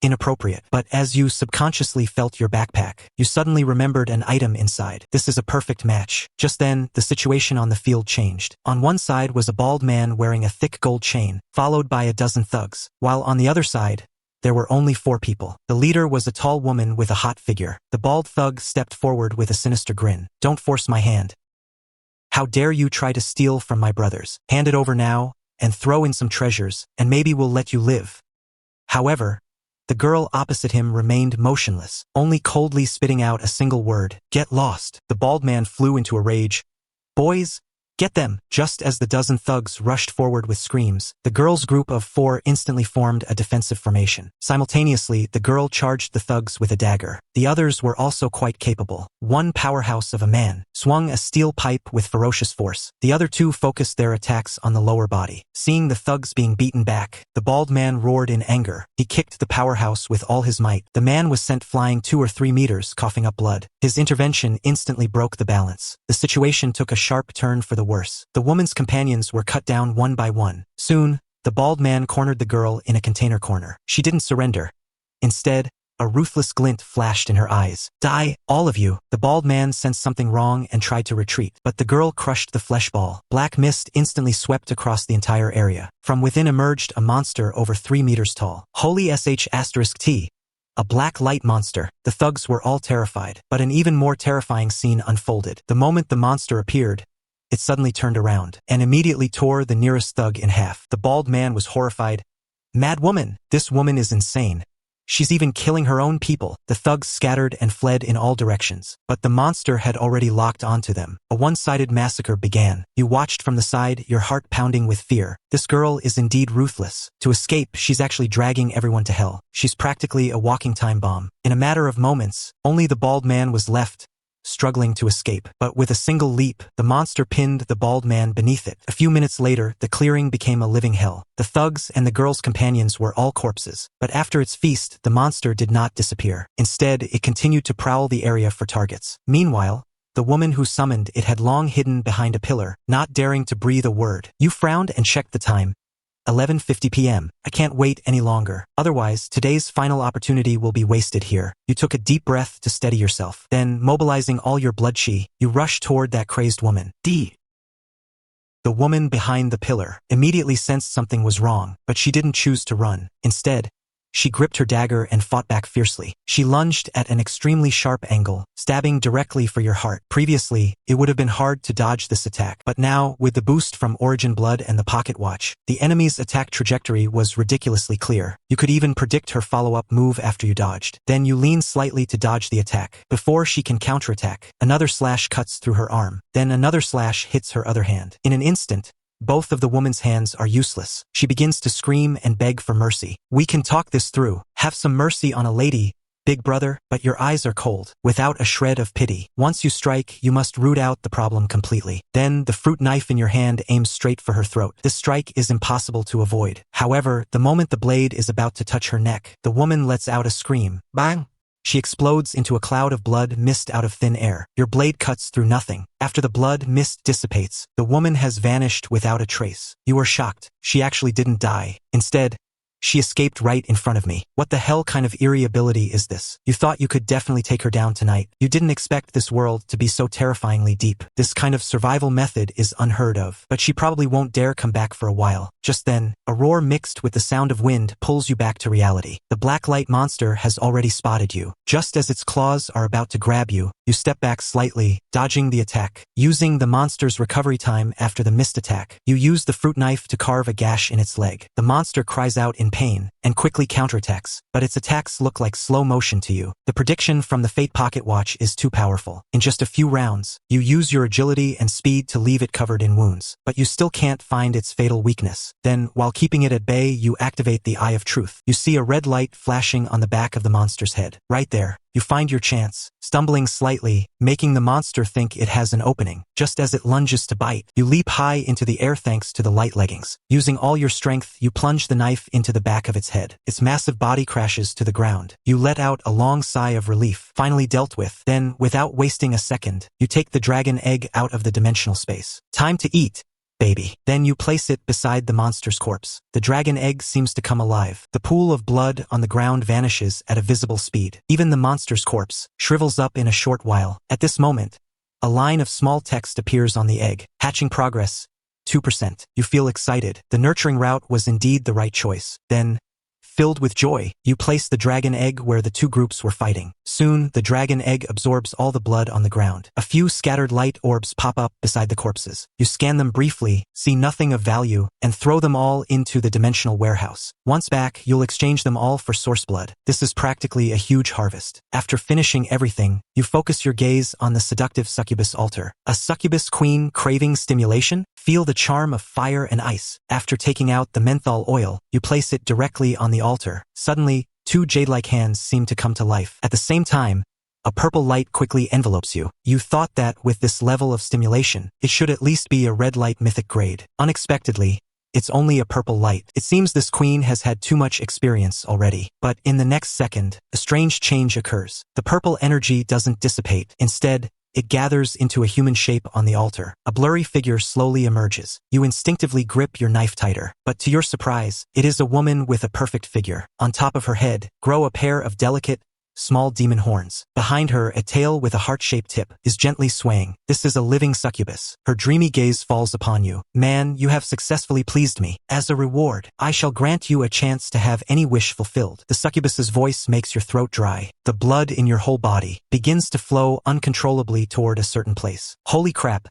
inappropriate. But as you subconsciously felt your backpack, you suddenly remembered an item inside. This is a perfect match. Just then, the situation on the field changed. On one side was a bald man wearing a thick gold chain, followed by a dozen thugs, while on the other side, there were only 4 people. The leader was a tall woman with a hot figure. The bald thug stepped forward with a sinister grin. "Don't force my hand. How dare you try to steal from my brothers? Hand it over now, and throw in some treasures, and maybe we'll let you live." However, the girl opposite him remained motionless, only coldly spitting out a single word: "Get lost." The bald man flew into a rage. "Boys, get them!" Just as the dozen thugs rushed forward with screams, the girl's group of 4 instantly formed a defensive formation. Simultaneously, the girl charged the thugs with a dagger. The others were also quite capable. One powerhouse of a man, swung a steel pipe with ferocious force. The other two focused their attacks on the lower body. Seeing the thugs being beaten back, the bald man roared in anger. He kicked the powerhouse with all his might. The man was sent flying 2 or 3 meters, coughing up blood. His intervention instantly broke the balance. The situation took a sharp turn for the worse. The woman's companions were cut down one by one. Soon, the bald man cornered the girl in a container corner. She didn't surrender. Instead, a ruthless glint flashed in her eyes. Die, all of you. The bald man sensed something wrong and tried to retreat, but the girl crushed the flesh ball. Black mist instantly swept across the entire area. From within emerged a monster over 3 meters tall. Holy sh*T. A black light monster. The thugs were all terrified, but an even more terrifying scene unfolded. The moment the monster appeared, it suddenly turned around and immediately tore the nearest thug in half. The bald man was horrified. Mad woman! This woman is insane. She's even killing her own people. The thugs scattered and fled in all directions, but the monster had already locked onto them. A one-sided massacre began. You watched from the side, your heart pounding with fear. This girl is indeed ruthless. To escape, she's actually dragging everyone to hell. She's practically a walking time bomb. In a matter of moments, only the bald man was left, struggling to escape. But with a single leap, the monster pinned the bald man beneath it. A few minutes later, the clearing became a living hell. The thugs and the girl's companions were all corpses. But after its feast, the monster did not disappear. Instead, it continued to prowl the area for targets. Meanwhile, the woman who summoned it had long hidden behind a pillar, not daring to breathe a word. You frowned and checked the time. 11:50 p.m. I can't wait any longer. Otherwise, today's final opportunity will be wasted here. You took a deep breath to steady yourself. Then, mobilizing all your blood chi, you rushed toward that crazed woman. The woman behind the pillar immediately sensed something was wrong, but she didn't choose to run. Instead, she gripped her dagger and fought back fiercely. She lunged at an extremely sharp angle, stabbing directly for your heart. Previously, it would have been hard to dodge this attack, but now, with the boost from Origin Blood and the pocket watch, the enemy's attack trajectory was ridiculously clear. You could even predict her follow-up move after you dodged. Then you lean slightly to dodge the attack. Before she can counterattack, another slash cuts through her arm. Then another slash hits her other hand. In an instant, both of the woman's hands are useless. She begins to scream and beg for mercy. We can talk this through. Have some mercy on a lady, big brother, but your eyes are cold, without a shred of pity. Once you strike, you must root out the problem completely. Then, the fruit knife in your hand aims straight for her throat. This strike is impossible to avoid. However, the moment the blade is about to touch her neck, the woman lets out a scream. Bang! She explodes into a cloud of blood mist out of thin air. Your blade cuts through nothing. After the blood mist dissipates, the woman has vanished without a trace. You are shocked. She actually didn't die. Instead, she escaped right in front of me. What the hell kind of eerie ability is this? You thought you could definitely take her down tonight. You didn't expect this world to be so terrifyingly deep. This kind of survival method is unheard of. But she probably won't dare come back for a while. Just then, a roar mixed with the sound of wind pulls you back to reality. The black light monster has already spotted you. Just as its claws are about to grab you, you step back slightly, dodging the attack. Using the monster's recovery time after the missed attack, you use the fruit knife to carve a gash in its leg. The monster cries out in pain and quickly counterattacks, but its attacks look like slow motion to you. The prediction from the Fate Pocket Watch is too powerful. In just a few rounds, you use your agility and speed to leave it covered in wounds, but you still can't find its fatal weakness. Then, while keeping it at bay, you activate the Eye of Truth. You see a red light flashing on the back of the monster's head. Right there, you find your chance, stumbling slightly, making the monster think it has an opening. Just as it lunges to bite, you leap high into the air thanks to the light leggings. Using all your strength, you plunge the knife into the back of its head. Its massive body crashes to the ground. You let out a long sigh of relief, finally dealt with. Then, without wasting a second, you take the dragon egg out of the dimensional space. Time to eat, baby. Then you place it beside the monster's corpse. The dragon egg seems to come alive. The pool of blood on the ground vanishes at a visible speed. Even the monster's corpse shrivels up in a short while. At this moment, a line of small text appears on the egg. Hatching progress, 2%. You feel excited. The nurturing route was indeed the right choice. Then, filled with joy, you place the dragon egg where the two groups were fighting. Soon, the dragon egg absorbs all the blood on the ground. A few scattered light orbs pop up beside the corpses. You scan them briefly, see nothing of value, and throw them all into the dimensional warehouse. Once back, you'll exchange them all for source blood. This is practically a huge harvest. After finishing everything, you focus your gaze on the seductive succubus altar. A succubus queen craving stimulation? Feel the charm of fire and ice. After taking out the menthol oil, you place it directly on the altar. Suddenly, two jade-like hands seem to come to life. At the same time, A purple light quickly envelopes you. You thought that with this level of stimulation, it should at least be a red light mythic grade. Unexpectedly, it's only a purple light. It seems this queen has had too much experience already. But in the next second, a strange change occurs. The purple energy doesn't dissipate. Instead, it gathers into a human shape on the altar. A blurry figure slowly emerges. You instinctively grip your knife tighter. But to your surprise, it is a woman with a perfect figure. On top of her head, grow a pair of delicate, small demon horns. Behind her, a tail with a heart-shaped tip is gently swaying. This is a living succubus. Her dreamy gaze falls upon you. Man, you have successfully pleased me. As a reward, I shall grant you a chance to have any wish fulfilled. The succubus's voice makes your throat dry. The blood in your whole body begins to flow uncontrollably toward a certain place. Holy crap!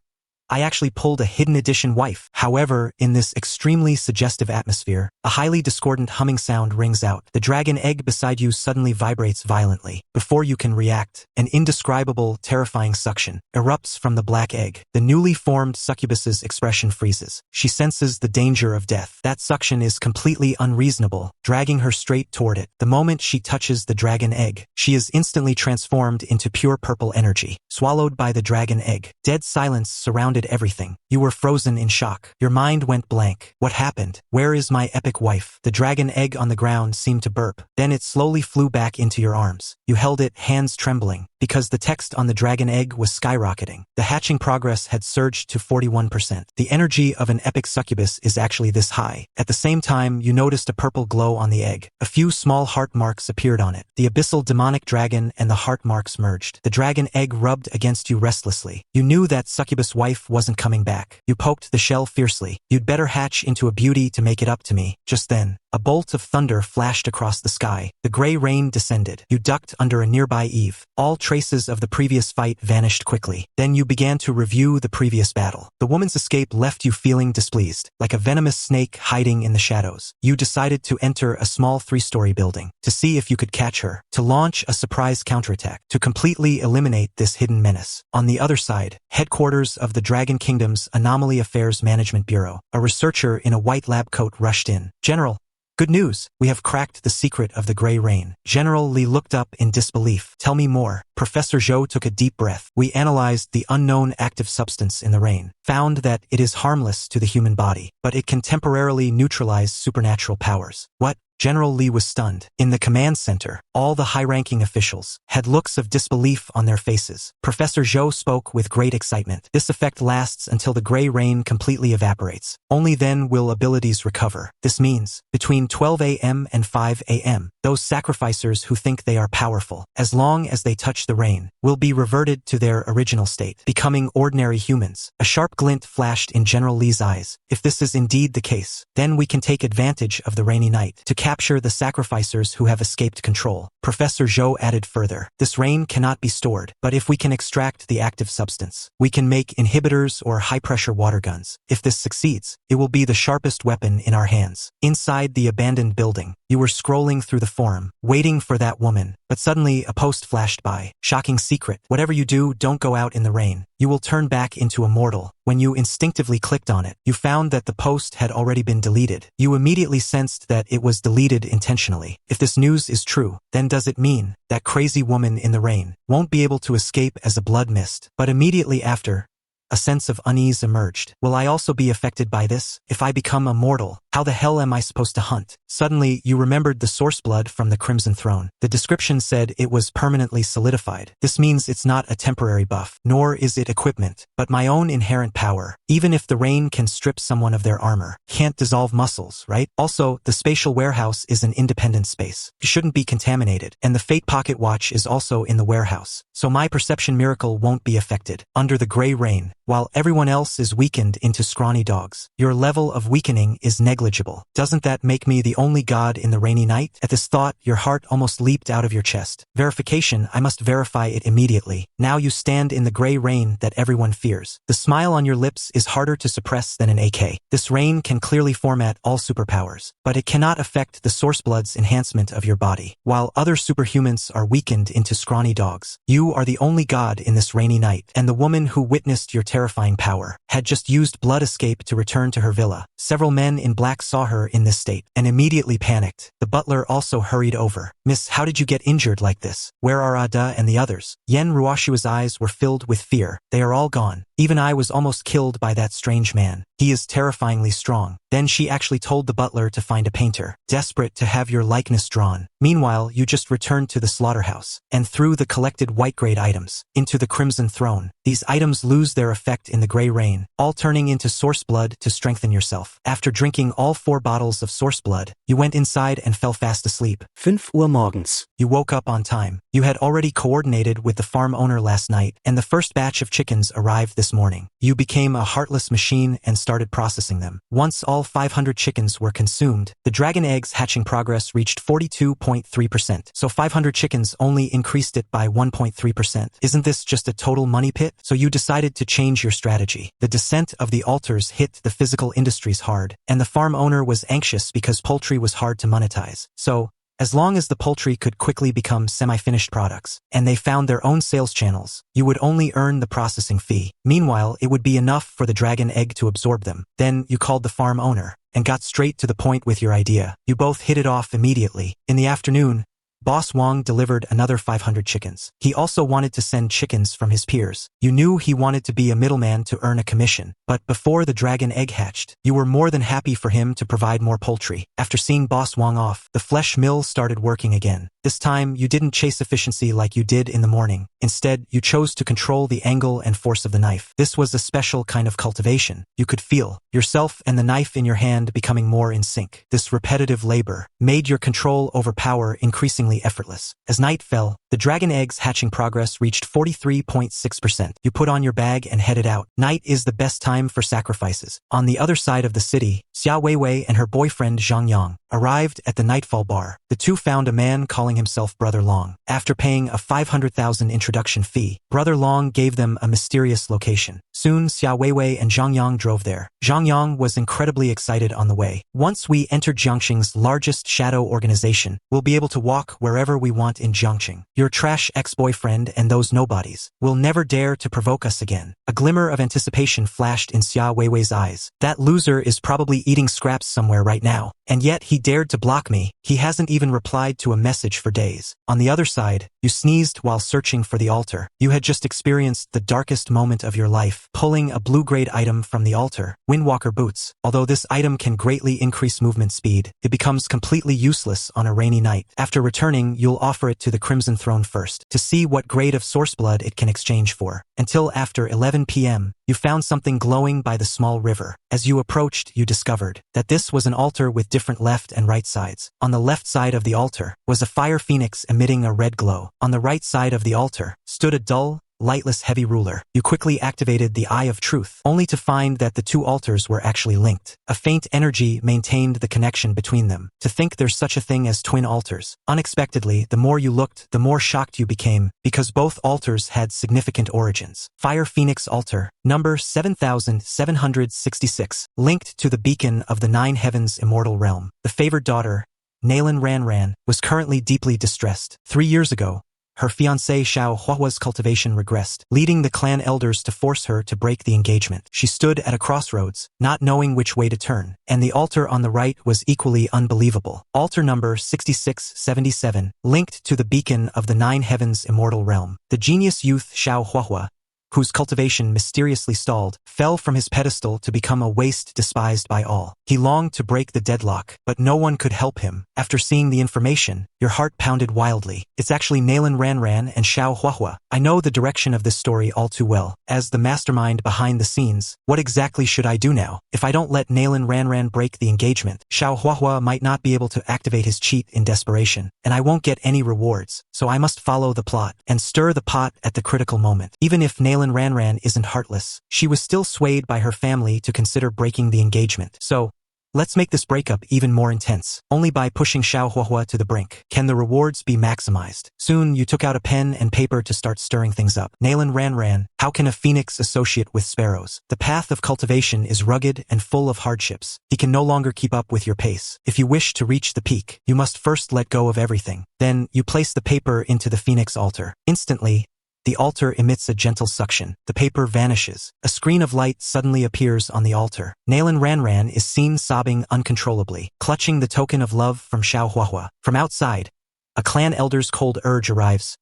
I actually pulled a hidden edition wife. However, in this extremely suggestive atmosphere, a highly discordant humming sound rings out. The dragon egg beside you suddenly vibrates violently. Before you can react, an indescribable, terrifying suction erupts from the black egg. The newly formed succubus's expression freezes. She senses the danger of death. That suction is completely unreasonable, dragging her straight toward it. The moment she touches the dragon egg, she is instantly transformed into pure purple energy, swallowed by the dragon egg. Dead silence surrounded everything. You were frozen in shock. Your mind went blank. What happened? Where is my epic wife? The dragon egg on the ground seemed to burp. Then it slowly flew back into your arms. You held it, hands trembling, because the text on the dragon egg was skyrocketing. The hatching progress had surged to 41%. The energy of an epic succubus is actually this high. At the same time, you noticed a purple glow on the egg. A few small heart marks appeared on it. The abyssal demonic dragon and the heart marks merged. The dragon egg rubbed against you restlessly. You knew that succubus wife wasn't coming back. You poked the shell fiercely. You'd better hatch into a beauty to make it up to me. Just then, a bolt of thunder flashed across the sky. The gray rain descended. You ducked under a nearby eave. All traces of the previous fight vanished quickly. Then you began to review the previous battle. The woman's escape left you feeling displeased, like a venomous snake hiding in the shadows. You decided to enter a small 3-story building, to see if you could catch her, to launch a surprise counterattack, to completely eliminate this hidden menace. On the other side, headquarters of the Dragon Kingdom's Anomaly Affairs Management Bureau, a researcher in a white lab coat rushed in. General, good news, we have cracked the secret of the gray rain. General Li looked up in disbelief. Tell me more. Professor Zhou took a deep breath. We analyzed the unknown active substance in the rain, found that it is harmless to the human body, but it can temporarily neutralize supernatural powers. What? General Li was stunned. In the command center, all the high-ranking officials had looks of disbelief on their faces. Professor Zhou spoke with great excitement. This effect lasts until the gray rain completely evaporates. Only then will abilities recover. This means, between 12 a.m. and 5 a.m., those sacrificers who think they are powerful, as long as they touch the rain, will be reverted to their original state, becoming ordinary humans. A sharp glint flashed in General Li's eyes. If this is indeed the case, then we can take advantage of the rainy night to capture the sacrificers who have escaped control. Professor Zhou added further. This rain cannot be stored, but if we can extract the active substance, we can make inhibitors or high-pressure water guns. If this succeeds, it will be the sharpest weapon in our hands. Inside the abandoned building, you were scrolling through the forum, waiting for that woman, but suddenly a post flashed by. Shocking secret. Whatever you do, don't go out in the rain. You will turn back into a mortal. When you instinctively clicked on it, you found that the post had already been deleted. You immediately sensed that it was deleted intentionally. If this news is true, then does it mean that crazy woman in the rain won't be able to escape as a blood mist? But immediately after, a sense of unease emerged. Will I also be affected by this? If I become immortal, how the hell am I supposed to hunt? Suddenly, you remembered the source blood from the Crimson Throne. The description said it was permanently solidified. This means it's not a temporary buff, nor is it equipment, but my own inherent power. Even if the rain can strip someone of their armor, can't dissolve muscles, right? Also, the spatial warehouse is an independent space. It shouldn't be contaminated, and the Fate Pocket Watch is also in the warehouse, so my perception miracle won't be affected. Under the gray rain, while everyone else is weakened into scrawny dogs, your level of weakening is negligible. Doesn't that make me the only god in the rainy night? At this thought, your heart almost leaped out of your chest. Verification, I must verify it immediately. Now you stand in the gray rain that everyone fears. The smile on your lips is harder to suppress than an AK. This rain can clearly format all superpowers, but it cannot affect the source blood's enhancement of your body. While other superhumans are weakened into scrawny dogs, you are the only god in this rainy night, and the woman who witnessed your terrifying power had just used blood escape to return to her villa. Several men in black Black saw her in this state and immediately panicked. The butler also hurried over. Miss, how did you get injured like this? Where are Ada and the others? Yen Ruoshua's eyes were filled with fear. They are all gone. Even I was almost killed by that strange man. He is terrifyingly strong. Then she actually told the butler to find a painter, desperate to have your likeness drawn. Meanwhile, you just returned to the slaughterhouse and threw the collected white-grade items into the Crimson Throne. These items lose their effect in the Grey Rain, all turning into source blood to strengthen yourself. After drinking all 4 bottles of source blood, you went inside and fell fast asleep. 5 Uhr morgens. You woke up on time. You had already coordinated with the farm owner last night, and the first batch of chickens arrived this morning. You became a heartless machine and started processing them. Once all 500 chickens were consumed, the dragon eggs hatching progress reached 42.3%. So 500 chickens only increased it by 1.3%. Isn't this just a total money pit? So you decided to change your strategy. The descent of the altars hit the physical industries hard, and the farm owner was anxious because poultry was hard to monetize. So, as long as the poultry could quickly become semi-finished products, and they found their own sales channels, you would only earn the processing fee. Meanwhile, it would be enough for the dragon egg to absorb them. Then you called the farm owner and got straight to the point with your idea. You both hit it off immediately. In the afternoon, Boss Wong delivered another 500 chickens. He also wanted to send chickens from his peers. You knew he wanted to be a middleman to earn a commission, but before the dragon egg hatched, you were more than happy for him to provide more poultry. After seeing Boss Wong off, the flesh mill started working again. This time, you didn't chase efficiency like you did in the morning. Instead, you chose to control the angle and force of the knife. This was a special kind of cultivation. You could feel yourself and the knife in your hand becoming more in sync. This repetitive labor made your control over power increasingly effortless. As night fell, the dragon eggs hatching progress reached 43.6%. You put on your bag and headed out. Night is the best time for sacrifices. On the other side of the city, Xia Weiwei and her boyfriend Zhang Yang arrived at the Nightfall Bar. The two found a man calling himself Brother Long. After paying a 500,000 introduction fee, Brother Long gave them a mysterious location. Soon, Xia Weiwei and Zhang Yang drove there. Zhang Yang was incredibly excited on the way. Once we enter Jiangxing's largest shadow organization, we'll be able to walk wherever we want in Jiangxing. Your trash ex-boyfriend and those nobodies will never dare to provoke us again. A glimmer of anticipation flashed in Xia Weiwei's eyes. That loser is probably eating scraps somewhere right now. And yet he dared to block me. He hasn't even replied to a message for days. On the other side, you sneezed while searching for the altar. You had just experienced the darkest moment of your life, pulling a blue-grade item from the altar, Windwalker boots. Although this item can greatly increase movement speed, it becomes completely useless on a rainy night. After returning, you'll offer it to the Crimson Throne first, to see what grade of source blood it can exchange for. Until after 11 p.m., you found something glowing by the small river. As you approached, you discovered that this was an altar with different left and right sides. On the left side of the altar was a fire phoenix emitting a red glow. On the right side of the altar stood a dull, lightless heavy ruler. You quickly activated the Eye of Truth, only to find that the two altars were actually linked. A faint energy maintained the connection between them. To think there's such a thing as twin altars. Unexpectedly, the more you looked, the more shocked you became, because both altars had significant origins. Fire Phoenix Altar, number 7766, linked to the beacon of the Nine Heavens immortal realm. The favored daughter, Nalan Ranran, was currently deeply distressed. 3 years ago, her fiancé Xiao Huahua's cultivation regressed, leading the clan elders to force her to break the engagement. She stood at a crossroads, not knowing which way to turn, and the altar on the right was equally unbelievable. Altar number 6677, linked to the beacon of the Nine Heavens immortal realm. The genius youth Xiao Huahua, whose cultivation mysteriously stalled, fell from his pedestal to become a waste despised by all. He longed to break the deadlock, but no one could help him. After seeing the information, your heart pounded wildly. It's actually Nalan Ranran and Xiao Huahua. I know the direction of this story all too well. As the mastermind behind the scenes, what exactly should I do now? If I don't let Nalan Ranran break the engagement, Xiao Huahua might not be able to activate his cheat in desperation, and I won't get any rewards. So I must follow the plot and stir the pot at the critical moment. Even if Nalan Ranran isn't heartless, she was still swayed by her family to consider breaking the engagement. So, let's make this breakup even more intense. Only by pushing Xiao Huahua to the brink can the rewards be maximized. Soon, you took out a pen and paper to start stirring things up. Nalan Ranran, how can a phoenix associate with sparrows? The path of cultivation is rugged and full of hardships. He can no longer keep up with your pace. If you wish to reach the peak, you must first let go of everything. Then, you place the paper into the phoenix altar. Instantly, The altar emits a gentle suction. The paper vanishes. A screen of light suddenly appears on the altar. Nalan Ranran is seen sobbing uncontrollably, clutching the token of love from Xiao Huahua. From outside, a clan elder's cold urge arrives.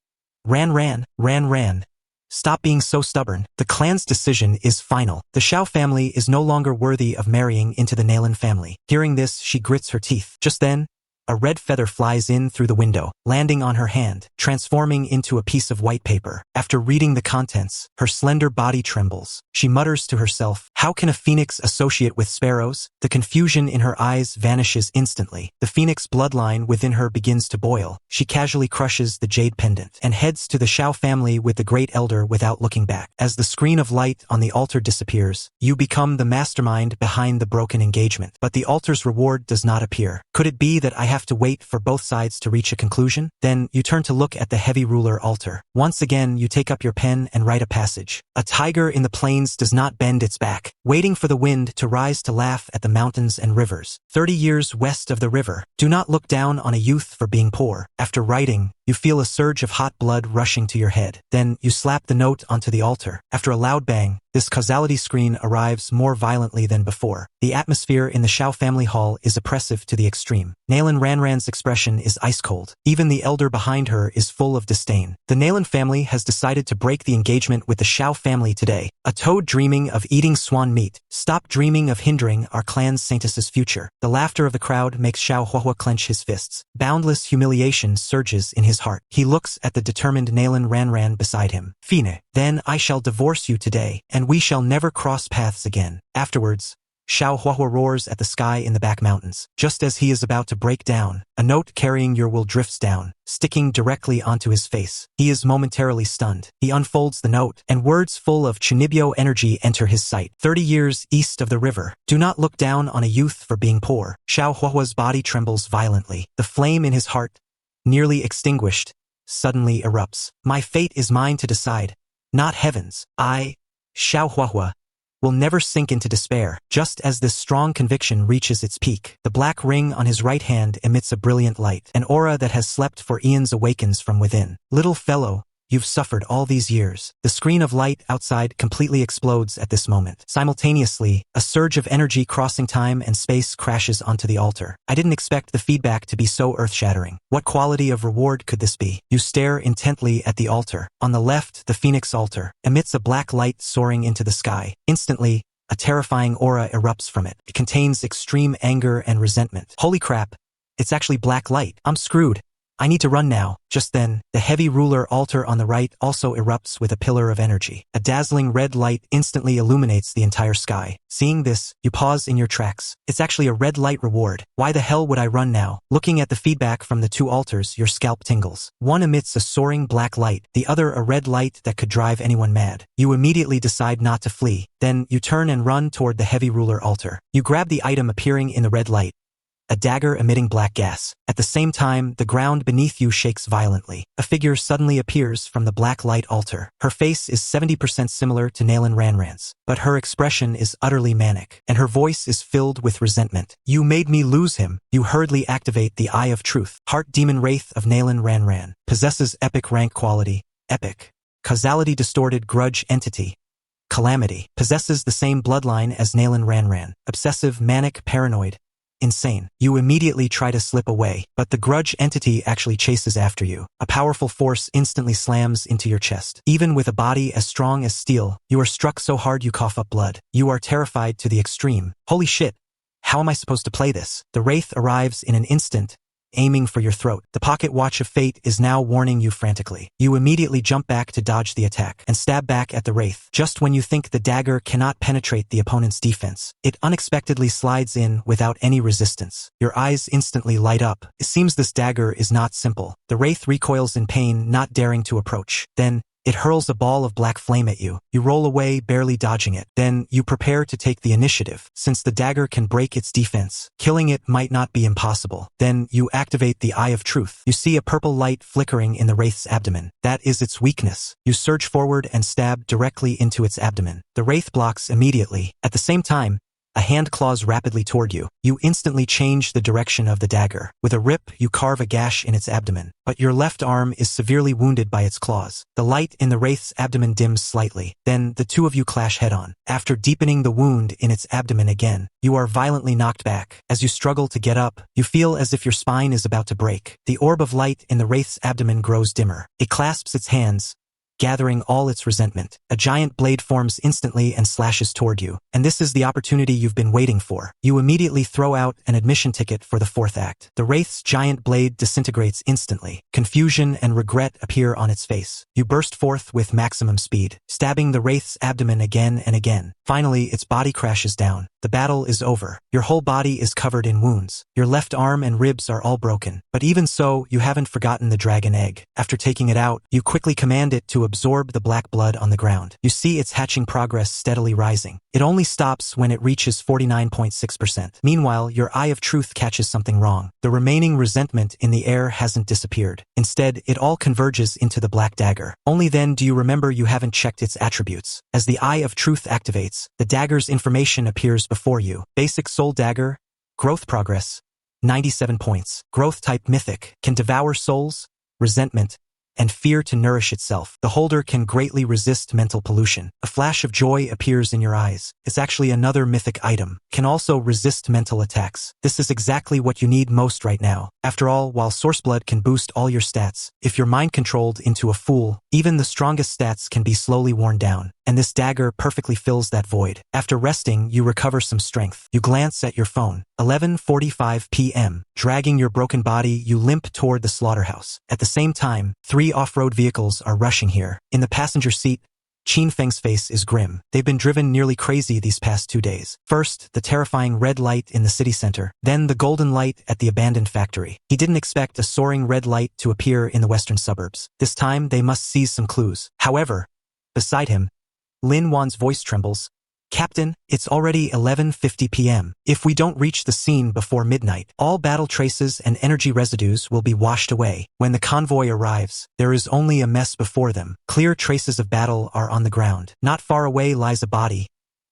Ran. Stop being so stubborn. The clan's decision is final. The Xiao family is no longer worthy of marrying into the Nalan family. Hearing this, she grits her teeth. Just then, a red feather flies in through the window, landing on her hand, transforming into a piece of white paper. After reading the contents, her slender body trembles. She mutters to herself, "How can a phoenix associate with sparrows?" The confusion in her eyes vanishes instantly. The phoenix bloodline within her begins to boil. She casually crushes the jade pendant and heads to the Xiao family with the great elder without looking back. As the screen of light on the altar disappears, you become the mastermind behind the broken engagement. But the altar's reward does not appear. Could it be that I have to wait for both sides to reach a conclusion? Then you turn to look at the heavy ruler altar. Once again, you take up your pen and write a passage. A tiger in the plains does not bend its back, waiting for the wind to rise to laugh at the mountains and rivers. 30 years west of the river. Do not look down on a youth for being poor. After writing, you feel a surge of hot blood rushing to your head. Then you slap the note onto the altar. After a loud bang, this causality screen arrives more violently than before. The atmosphere in the Xiao family hall is oppressive to the extreme. Nalan Ranran's expression is ice cold. Even the elder behind her is full of disdain. The Nalan family has decided to break the engagement with the Xiao family today. A toad dreaming of eating swan meat. Stop dreaming of hindering our clan's Saintess's future. The laughter of the crowd makes Xiao Huahua clench his fists. Boundless humiliation surges in his heart. He looks at the determined Nalan Ranran beside him. "Fine, then I shall divorce you today, and we shall never cross paths again." Afterwards, Xiao Huahua roars at the sky in the back mountains. Just as he is about to break down, a note carrying your will drifts down, sticking directly onto his face. He is momentarily stunned. He unfolds the note, and words full of Chunibyo energy enter his sight. 30 years east of the river. Do not look down on a youth for being poor. Xiao Huahua's body trembles violently. The flame in his heart, nearly extinguished, suddenly erupts. My fate is mine to decide, not heaven's. I, Xiao Huahua, will never sink into despair. Just as this strong conviction reaches its peak, the black ring on his right hand emits a brilliant light. An aura that has slept for eons awakens from within. Little fellow, you've suffered all these years. The screen of light outside completely explodes at this moment. Simultaneously, a surge of energy crossing time and space crashes onto the altar. I didn't expect the feedback to be so earth-shattering. What quality of reward could this be? You stare intently at the altar. On the left, the phoenix altar emits a black light soaring into the sky. Instantly, a terrifying aura erupts from it. It contains extreme anger and resentment. Holy crap, it's actually black light. I'm screwed. I need to run now. Just then, the heavy ruler altar on the right also erupts with a pillar of energy. A dazzling red light instantly illuminates the entire sky. Seeing this, you pause in your tracks. It's actually a red light reward. Why the hell would I run now? Looking at the feedback from the two altars, your scalp tingles. One emits a soaring black light, the other a red light that could drive anyone mad. You immediately decide not to flee. Then, you turn and run toward the heavy ruler altar. You grab the item appearing in the red light, a dagger emitting black gas. At the same time, the ground beneath you shakes violently. A figure suddenly appears from the black light altar. Her face is 70% similar to Nalan Ranran's, but her expression is utterly manic, and her voice is filled with resentment. You made me lose him. You hurriedly activate the Eye of Truth. Heart Demon Wraith of Nalan Ranran. Possesses epic rank quality. Epic. Causality distorted grudge entity. Calamity. Possesses the same bloodline as Nalan Ranran. Obsessive manic paranoid. Insane. You immediately try to slip away, but the grudge entity actually chases after you. A powerful force instantly slams into your chest. Even with a body as strong as steel, you are struck so hard you cough up blood. You are terrified to the extreme. Holy shit. How am I supposed to play this? The wraith arrives in an instant, aiming for your throat. The pocket watch of fate is now warning you frantically. You immediately jump back to dodge the attack and stab back at the wraith. Just when you think the dagger cannot penetrate the opponent's defense, it unexpectedly slides in without any resistance. Your eyes instantly light up. It seems this dagger is not simple. The wraith recoils in pain, not daring to approach. Then, it hurls a ball of black flame at you. You roll away, barely dodging it. Then, you prepare to take the initiative. Since the dagger can break its defense, killing it might not be impossible. Then, you activate the Eye of Truth. You see a purple light flickering in the wraith's abdomen. That is its weakness. You surge forward and stab directly into its abdomen. The wraith blocks immediately. At the same time, A hand claws rapidly toward you. You instantly change the direction of the dagger. With a rip, you carve a gash in its abdomen, but your left arm is severely wounded by its claws. The light in the wraith's abdomen dims slightly. Then the two of you clash head-on. After deepening the wound in its abdomen again, you are violently knocked back. As you struggle to get up, you feel as if your spine is about to break. The orb of light in the wraith's abdomen grows dimmer. It clasps its hands, gathering all its resentment. A giant blade forms instantly and slashes toward you. And this is the opportunity you've been waiting for. You immediately throw out an admission ticket for the fourth act. The wraith's giant blade disintegrates instantly. Confusion and regret appear on its face. You burst forth with maximum speed, stabbing the wraith's abdomen again and again. Finally, its body crashes down. The battle is over. Your whole body is covered in wounds. Your left arm and ribs are all broken. But even so, you haven't forgotten the dragon egg. After taking it out, you quickly command it to absorb the black blood on the ground. You see its hatching progress steadily rising. It only stops when it reaches 49.6%. Meanwhile, your eye of truth catches something wrong. The remaining resentment in the air hasn't disappeared. Instead, it all converges into the black dagger. Only then do you remember you haven't checked its attributes. As the eye of truth activates, the dagger's information appears before you. Basic soul dagger, growth progress, 97 points. Growth type mythic, can devour souls, resentment, and fear to nourish itself. The holder can greatly resist mental pollution. A flash of joy appears in your eyes. It's actually another mythic item. Can also resist mental attacks. This is exactly what you need most right now. After all, while source blood can boost all your stats, if you're mind controlled into a fool, even the strongest stats can be slowly worn down. And this dagger perfectly fills that void. After resting, you recover some strength. You glance at your phone. 11:45 p.m. Dragging your broken body, you limp toward the slaughterhouse. At the same time, 3 off-road vehicles are rushing here. In the passenger seat, Qin Feng's face is grim. They've been driven nearly crazy these past 2 days. First, the terrifying red light in the city center, then the golden light at the abandoned factory. He didn't expect a soaring red light to appear in the western suburbs. This time, they must seize some clues. However, beside him, Lin Wan's voice trembles. Captain, it's already 11:50 p.m. If we don't reach the scene before midnight, all battle traces and energy residues will be washed away. When the convoy arrives, there is only a mess before them. Clear traces of battle are on the ground. Not far away lies a body,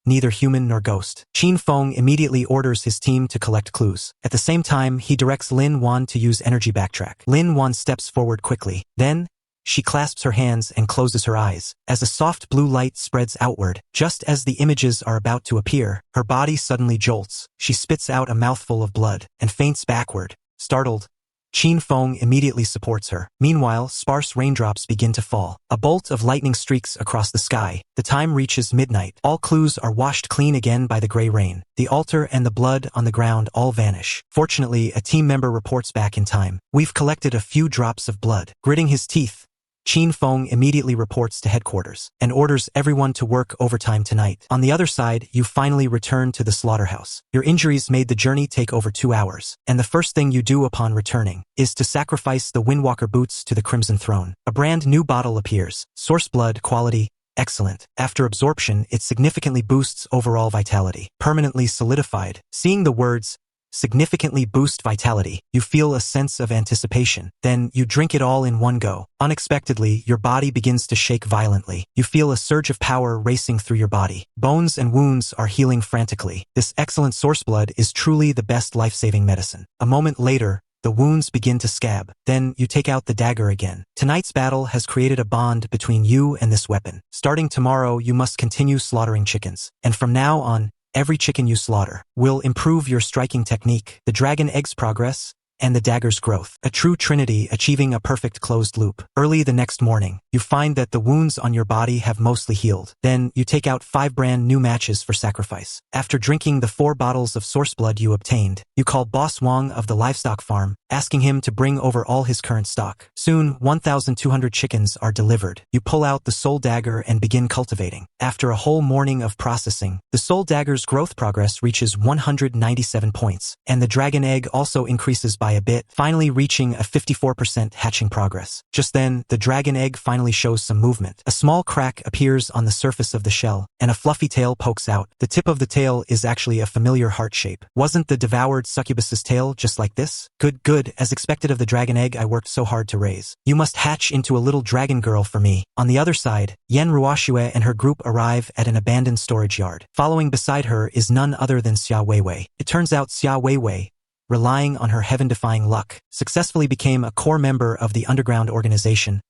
neither human nor ghost. Qin Feng immediately orders his team to collect clues. At the same time, he directs Lin Wan to use energy backtrack. Lin Wan steps forward quickly. Then, she clasps her hands and closes her eyes. As a soft blue light spreads outward, just as the images are about to appear, her body suddenly jolts. She spits out a mouthful of blood and faints backward. Startled, Qin Feng immediately supports her. Meanwhile, sparse raindrops begin to fall. A bolt of lightning streaks across the sky. The time reaches midnight. All clues are washed clean again by the gray rain. The altar and the blood on the ground all vanish. Fortunately, a team member reports back in time. We've collected a few drops of blood. Gritting his teeth, Qin Feng immediately reports to headquarters and orders everyone to work overtime tonight. On the other side, you finally return to the slaughterhouse. Your injuries made the journey take over 2 hours, and the first thing you do upon returning is to sacrifice the Windwalker boots to the Crimson Throne. A brand new bottle appears. Source blood quality, excellent. After absorption, it significantly boosts overall vitality. Permanently solidified. Seeing the words, significantly boost vitality, you feel a sense of anticipation. Then you drink it all in one go. Unexpectedly, your body begins to shake violently. You feel a surge of power racing through your body. Bones and wounds are healing frantically. This excellent source blood is truly the best life-saving medicine. A moment later, the wounds begin to scab. Then you take out the dagger again. Tonight's battle has created a bond between you and this weapon. Starting tomorrow, you must continue slaughtering chickens. And from now on, every chicken you slaughter will improve your striking technique, the dragon egg's progress, and the dagger's growth. A true trinity achieving a perfect closed loop. Early the next morning, you find that the wounds on your body have mostly healed. Then you take out 5 brand new matches for sacrifice. After drinking the 4 bottles of source blood you obtained, you call Boss Wang of the livestock farm, asking him to bring over all his current stock. Soon, 1,200 chickens are delivered. You pull out the soul dagger and begin cultivating. After a whole morning of processing, the soul dagger's growth progress reaches 197 points, and the dragon egg also increases by a bit, finally reaching a 54% hatching progress. Just then, the dragon egg finally shows some movement. A small crack appears on the surface of the shell, and a fluffy tail pokes out. The tip of the tail is actually a familiar heart shape. Wasn't the devoured succubus's tail just like this? Good. Good, as expected of the dragon egg I worked so hard to raise. You must hatch into a little dragon girl for me. On the other side, Yen Ruoxue and her group arrive at an abandoned storage yard. Following beside her is none other than Xia Weiwei. It turns out Xia Weiwei, relying on her heaven-defying luck, successfully became a core member of the underground organization,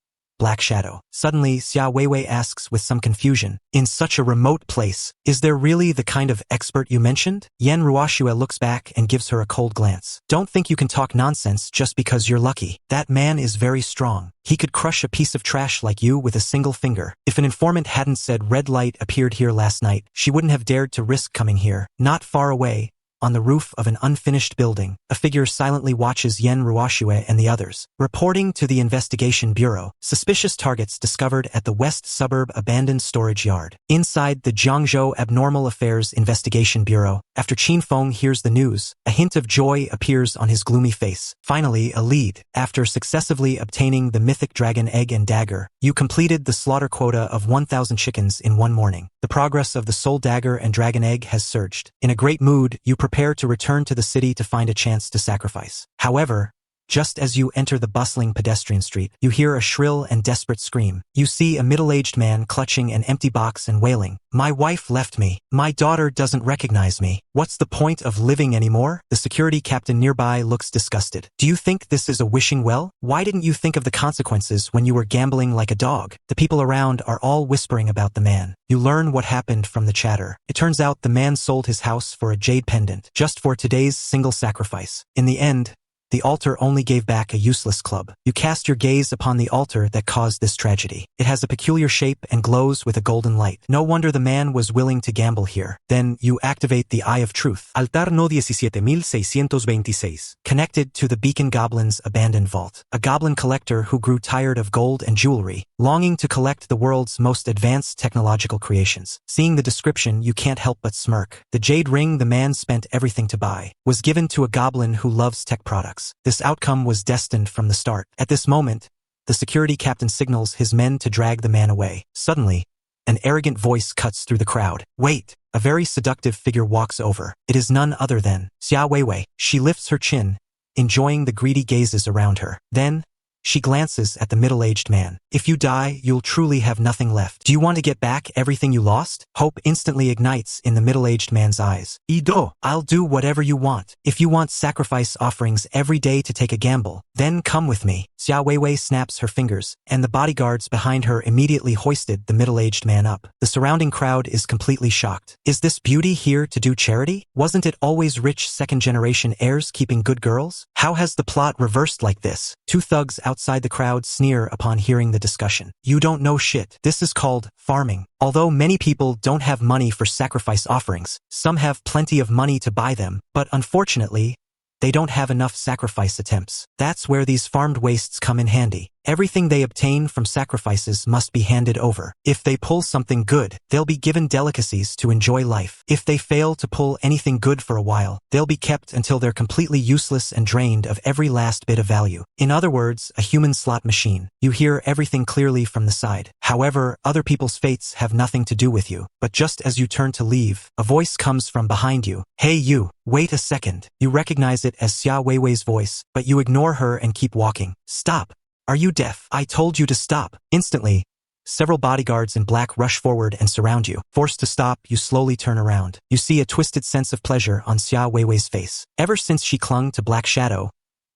Black Shadow. Suddenly, Xia Weiwei asks with some confusion, in such a remote place, is there really the kind of expert you mentioned? Yen Ruoxue looks back and gives her a cold glance. Don't think you can talk nonsense just because you're lucky. That man is very strong. He could crush a piece of trash like you with a single finger. If an informant hadn't said red light appeared here last night, she wouldn't have dared to risk coming here. Not far away, on the roof of an unfinished building, a figure silently watches Yen Ruoxue and the others. Reporting to the Investigation Bureau, suspicious targets discovered at the West Suburb abandoned storage yard. Inside the Jiangzhou Abnormal Affairs Investigation Bureau, after Qin Feng hears the news, a hint of joy appears on his gloomy face. Finally, a lead. After successively obtaining the mythic dragon egg and dagger, you completed the slaughter quota of 1,000 chickens in one morning. The progress of the soul dagger and dragon egg has surged. In a great mood, you prepare to return to the city to find a chance to sacrifice. However, just as you enter the bustling pedestrian street, you hear a shrill and desperate scream. You see a middle-aged man clutching an empty box and wailing, "My wife left me. My daughter doesn't recognize me. What's the point of living anymore?" The security captain nearby looks disgusted. "Do you think this is a wishing well? Why didn't you think of the consequences when you were gambling like a dog?" The people around are all whispering about the man. You learn what happened from the chatter. It turns out the man sold his house for a jade pendant, just for today's single sacrifice. In the end, the altar only gave back a useless club. You cast your gaze upon the altar that caused this tragedy. It has a peculiar shape and glows with a golden light. No wonder the man was willing to gamble here. Then you activate the Eye of Truth. Altar no 17,626. Connected to the Beacon Goblin's abandoned vault. A goblin collector who grew tired of gold and jewelry, longing to collect the world's most advanced technological creations. Seeing the description, you can't help but smirk. The jade ring the man spent everything to buy was given to a goblin who loves tech products. This outcome was destined from the start. At this moment, the security captain signals his men to drag the man away. Suddenly, an arrogant voice cuts through the crowd. "Wait!" A very seductive figure walks over. It is none other than Xia Weiwei. She lifts her chin, enjoying the greedy gazes around her. Then, she glances at the middle-aged man. "If you die, you'll truly have nothing left. Do you want to get back everything you lost?" Hope instantly ignites in the middle-aged man's eyes. "Ido, I'll do whatever you want. If you want sacrifice offerings every day to take a gamble, then come with me." Xia Weiwei snaps her fingers, and the bodyguards behind her immediately hoisted the middle-aged man up. The surrounding crowd is completely shocked. Is this beauty here to do charity? Wasn't it always rich second-generation heirs keeping good girls? How has the plot reversed like this? Two thugs outside the crowd sneer upon hearing the discussion. "You don't know shit. This is called farming." Although many people don't have money for sacrifice offerings, some have plenty of money to buy them, but unfortunately, they don't have enough sacrifice attempts. That's where these farmed wastes come in handy. Everything they obtain from sacrifices must be handed over. If they pull something good, they'll be given delicacies to enjoy life. If they fail to pull anything good for a while, they'll be kept until they're completely useless and drained of every last bit of value. In other words, a human slot machine. You hear everything clearly from the side. However, other people's fates have nothing to do with you. But just as you turn to leave, a voice comes from behind you. "Hey you, wait a second." You recognize it as Xia Weiwei's voice, but you ignore her and keep walking. "Stop. Are you deaf? I told you to stop." Instantly, several bodyguards in black rush forward and surround you. Forced to stop, you slowly turn around. You see a twisted sense of pleasure on Xia Weiwei's face. Ever since she clung to Black Shadow,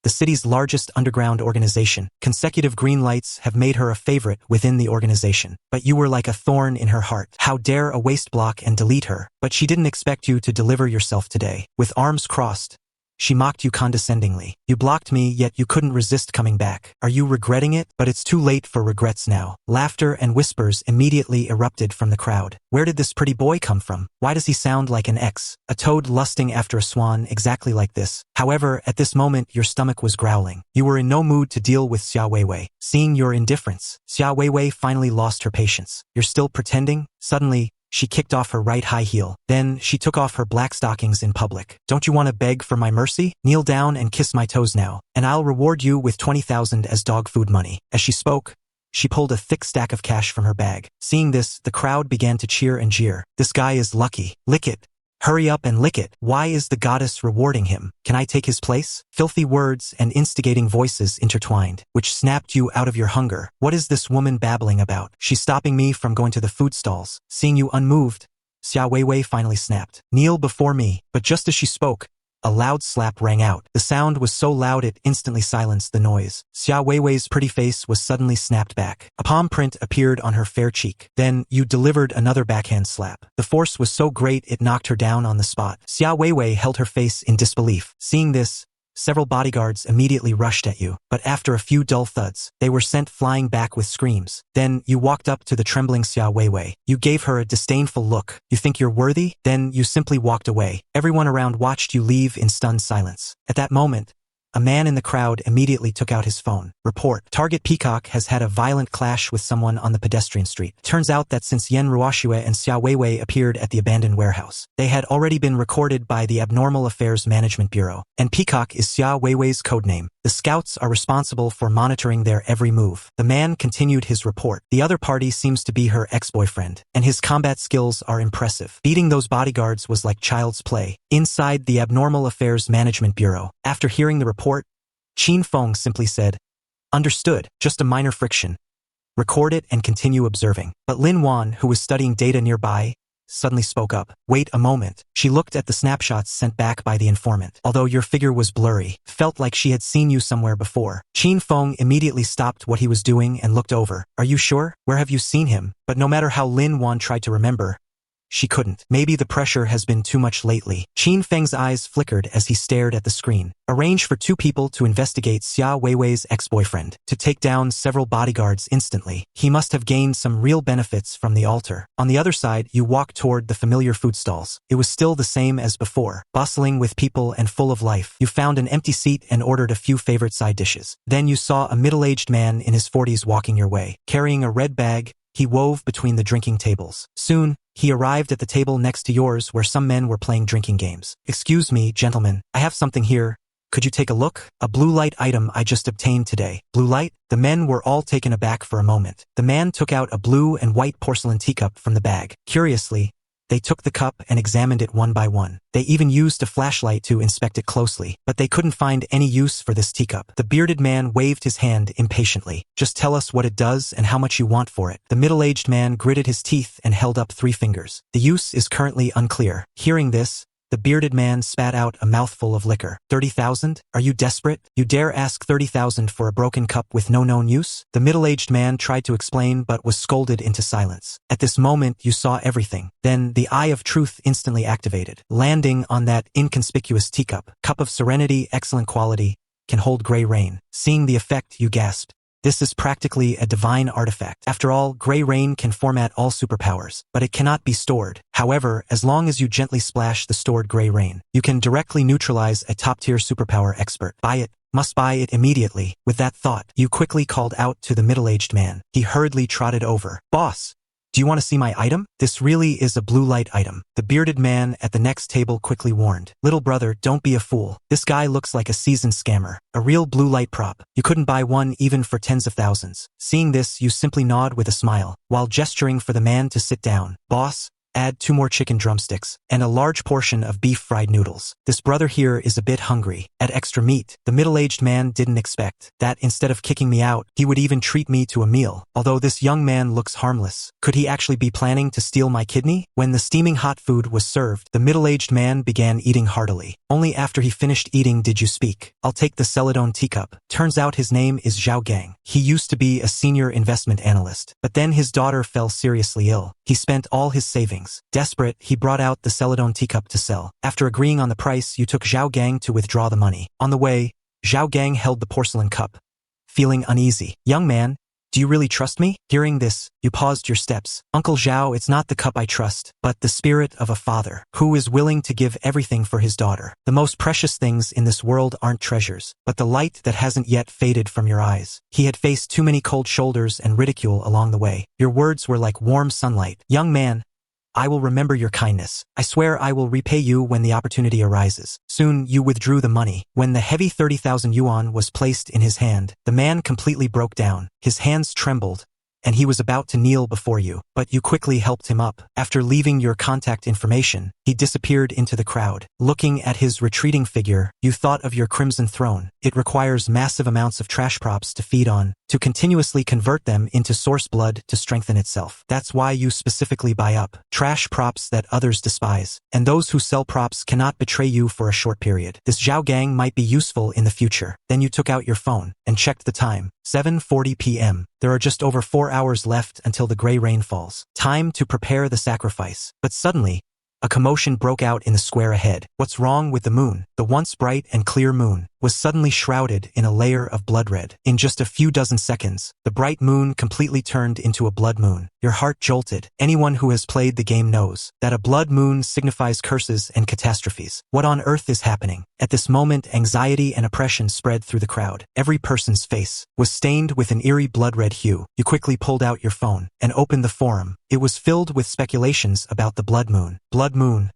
the city's largest underground organization, consecutive green lights have made her a favorite within the organization. But you were like a thorn in her heart. How dare a waste block and delete her? But she didn't expect you to deliver yourself today. With arms crossed, she mocked you condescendingly. "You blocked me, yet you couldn't resist coming back. Are you regretting it? But it's too late for regrets now." Laughter and whispers immediately erupted from the crowd. Where did this pretty boy come from? Why does he sound like an ex? A toad lusting after a swan exactly like this. However, at this moment, your stomach was growling. You were in no mood to deal with Xia Weiwei. Seeing your indifference, Xia Weiwei finally lost her patience. "You're still pretending?" Suddenly, she kicked off her right high heel. Then she took off her black stockings in public. "Don't you want to beg for my mercy? Kneel down and kiss my toes now, and I'll reward you with 20,000 as dog food money." As she spoke, she pulled a thick stack of cash from her bag. Seeing this, the crowd began to cheer and jeer. "This guy is lucky. Lick it." Hurry up and lick it. Why is the goddess rewarding him? Can I take his place? Filthy words and instigating voices intertwined, which snapped you out of your hunger. What is this woman babbling about? She's stopping me from going to the food stalls. Seeing you unmoved, Xia Weiwei finally snapped. Kneel before me. But just as she spoke, a loud slap rang out. The sound was so loud it instantly silenced the noise. Xia Weiwei's pretty face was suddenly snapped back. A palm print appeared on her fair cheek. Then, you delivered another backhand slap. The force was so great it knocked her down on the spot. Xia Weiwei held her face in disbelief. Seeing this, several bodyguards immediately rushed at you, but after a few dull thuds, they were sent flying back with screams. Then, you walked up to the trembling Xia Weiwei. You gave her a disdainful look. You think you're worthy? Then, you simply walked away. Everyone around watched you leave in stunned silence. At that moment, a man in the crowd immediately took out his phone. Report. Target Peacock has had a violent clash with someone on the pedestrian street. Turns out that since Yan Ruoxue and Xia Weiwei appeared at the abandoned warehouse, they had already been recorded by the Abnormal Affairs Management Bureau, and Peacock is Xia Weiwei's codename. The scouts are responsible for monitoring their every move. The man continued his report. The other party seems to be her ex-boyfriend, and his combat skills are impressive. Beating those bodyguards was like child's play. Inside the Abnormal Affairs Management Bureau, after hearing the report, Qin Feng simply said, "Understood, just a minor friction. Record it and continue observing." But Lin Wan, who was studying data nearby, suddenly spoke up. "Wait a moment." She looked at the snapshots sent back by the informant. "Although your figure was blurry, felt like she had seen you somewhere before." Qin Feng immediately stopped what he was doing and looked over. "Are you sure? Where have you seen him?" But no matter how Lin Wan tried to remember, she couldn't. Maybe the pressure has been too much lately. Qin Feng's eyes flickered as he stared at the screen. Arrange for 2 people to investigate Xia Weiwei's ex-boyfriend, to take down several bodyguards instantly. He must have gained some real benefits from the altar. On the other side, you walked toward the familiar food stalls. It was still the same as before, bustling with people and full of life. You found an empty seat and ordered a few favorite side dishes. Then you saw a middle-aged man in his 40s walking your way. Carrying a red bag, he wove between the drinking tables. Soon, he arrived at the table next to yours where some men were playing drinking games. "Excuse me, gentlemen, I have something here. Could you take a look? A blue light item I just obtained today." Blue light? The men were all taken aback for a moment. The man took out a blue and white porcelain teacup from the bag. Curiously, they took the cup and examined it one by one. They even used a flashlight to inspect it closely, but they couldn't find any use for this teacup. The bearded man waved his hand impatiently. "Just tell us what it does and how much you want for it." The middle-aged man gritted his teeth and held up 3 fingers. "The use is currently unclear." Hearing this, the bearded man spat out a mouthful of liquor. 30,000? Are you desperate? You dare ask 30,000 for a broken cup with no known use? The middle-aged man tried to explain but was scolded into silence. At this moment, you saw everything. Then the eye of truth instantly activated, landing on that inconspicuous teacup. Cup of Serenity, excellent quality, can hold gray rain. Seeing the effect, you gasped. This is practically a divine artifact. After all, gray rain can format all superpowers, but it cannot be stored. However, as long as you gently splash the stored gray rain, you can directly neutralize a top-tier superpower expert. Buy it. Must buy it immediately. With that thought, you quickly called out to the middle-aged man. He hurriedly trotted over. "Boss, do you want to see my item? This really is a blue light item." The bearded man at the next table quickly warned. "Little brother, don't be a fool. This guy looks like a seasoned scammer. A real blue light prop. You couldn't buy one even for tens of thousands." Seeing this, you simply nod with a smile, while gesturing for the man to sit down. "Boss, add 2 more chicken drumsticks, and a large portion of beef fried noodles. This brother here is a bit hungry. Add extra meat." The middle-aged man didn't expect that instead of kicking me out, he would even treat me to a meal. Although this young man looks harmless, could he actually be planning to steal my kidney? When the steaming hot food was served, the middle-aged man began eating heartily. Only after he finished eating did you speak. "I'll take the Celadon teacup." Turns out his name is Zhao Gang. He used to be a senior investment analyst, but then his daughter fell seriously ill. He spent all his savings. Desperate, he brought out the Celadon teacup to sell. After agreeing on the price, you took Zhao Gang to withdraw the money. On the way, Zhao Gang held the porcelain cup, feeling uneasy. "Young man, do you really trust me?" Hearing this, you paused your steps. "Uncle Zhao, it's not the cup I trust, but the spirit of a father, who is willing to give everything for his daughter. The most precious things in this world aren't treasures, but the light that hasn't yet faded from your eyes." He had faced too many cold shoulders and ridicule along the way. Your words were like warm sunlight. "Young man, I will remember your kindness. I swear I will repay you when the opportunity arises." Soon, you withdrew the money. When the heavy 30,000 yuan was placed in his hand, the man completely broke down. His hands trembled, and he was about to kneel before you, but you quickly helped him up. After leaving your contact information, he disappeared into the crowd. Looking at his retreating figure, you thought of your crimson throne. It requires massive amounts of trash props to feed on, to continuously convert them into source blood to strengthen itself. That's why you specifically buy up trash props that others despise, and those who sell props cannot betray you for a short period. This Zhao Gang might be useful in the future. Then you took out your phone and checked the time. 7:40 p.m. There are just over 4 hours left until the gray rain falls. Time to prepare the sacrifice. But suddenly, a commotion broke out in the square ahead. What's wrong with the moon? The once bright and clear moon was suddenly shrouded in a layer of blood red. In just a few dozen seconds, the bright moon completely turned into a blood moon. Your heart jolted. Anyone who has played the game knows that a blood moon signifies curses and catastrophes. What on earth is happening? At this moment, anxiety and oppression spread through the crowd. Every person's face was stained with an eerie blood-red hue. You quickly pulled out your phone and opened the forum. It was filled with speculations about the blood moon. Blood moon.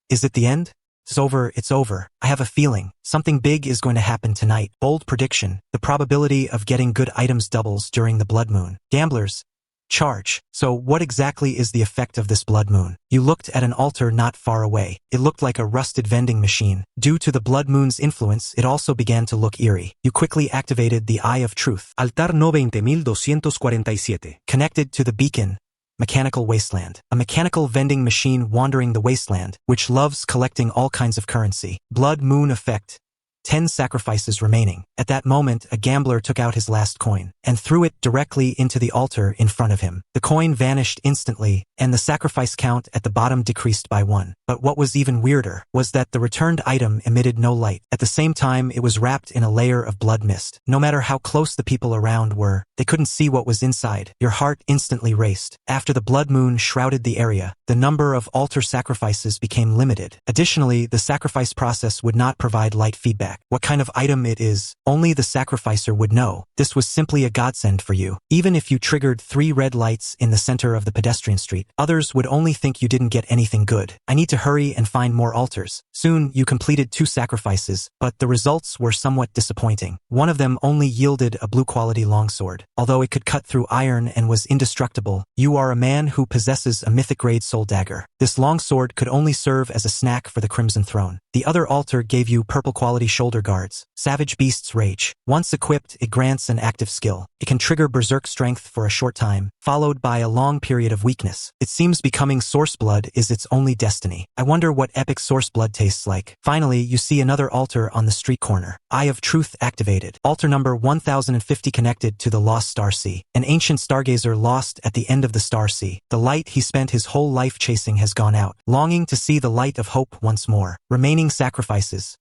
Is it the end? It's over, it's over. I have a feeling something big is going to happen tonight. Bold prediction. The probability of getting good items doubles during the blood moon. Gamblers, charge. So what exactly is the effect of this blood moon? You looked at an altar not far away. It looked like a rusted vending machine. Due to the blood moon's influence, it also began to look eerie. You quickly activated the Eye of Truth. Altar no 20247. Connected to the beacon. Mechanical wasteland. A mechanical vending machine wandering the wasteland, which loves collecting all kinds of currency. Blood moon effect. 10 sacrifices remaining. At that moment, a gambler took out his last coin and threw it directly into the altar in front of him. The coin vanished instantly, and the sacrifice count at the bottom decreased by 1. But what was even weirder was that the returned item emitted no light. At the same time, it was wrapped in a layer of blood mist. No matter how close the people around were, they couldn't see what was inside. Your heart instantly raced. After the blood moon shrouded the area, the number of altar sacrifices became limited. Additionally, the sacrifice process would not provide light feedback. What kind of item it is, only the sacrificer would know. This was simply a godsend for you. Even if you triggered 3 red lights in the center of the pedestrian street, others would only think you didn't get anything good. I need to hurry and find more altars. Soon, you completed 2 sacrifices, but the results were somewhat disappointing. One of them only yielded a blue-quality longsword. Although it could cut through iron and was indestructible, you are a man who possesses a mythic-grade soul dagger. This longsword could only serve as a snack for the Crimson Throne. The other altar gave you purple-quality shoulder guards. Savage Beast's Rage. Once equipped, it grants an active skill. It can trigger berserk strength for a short time, followed by a long period of weakness. It seems becoming source blood is its only destiny. I wonder what epic source blood tastes like. Finally, you see another altar on the street corner. Eye of Truth activated. Altar number 1050 connected to the Lost Star Sea. An ancient stargazer lost at the end of the Star Sea. The light he spent his whole life chasing has gone out. Longing to see the light of hope once more. Remaining sacrifices.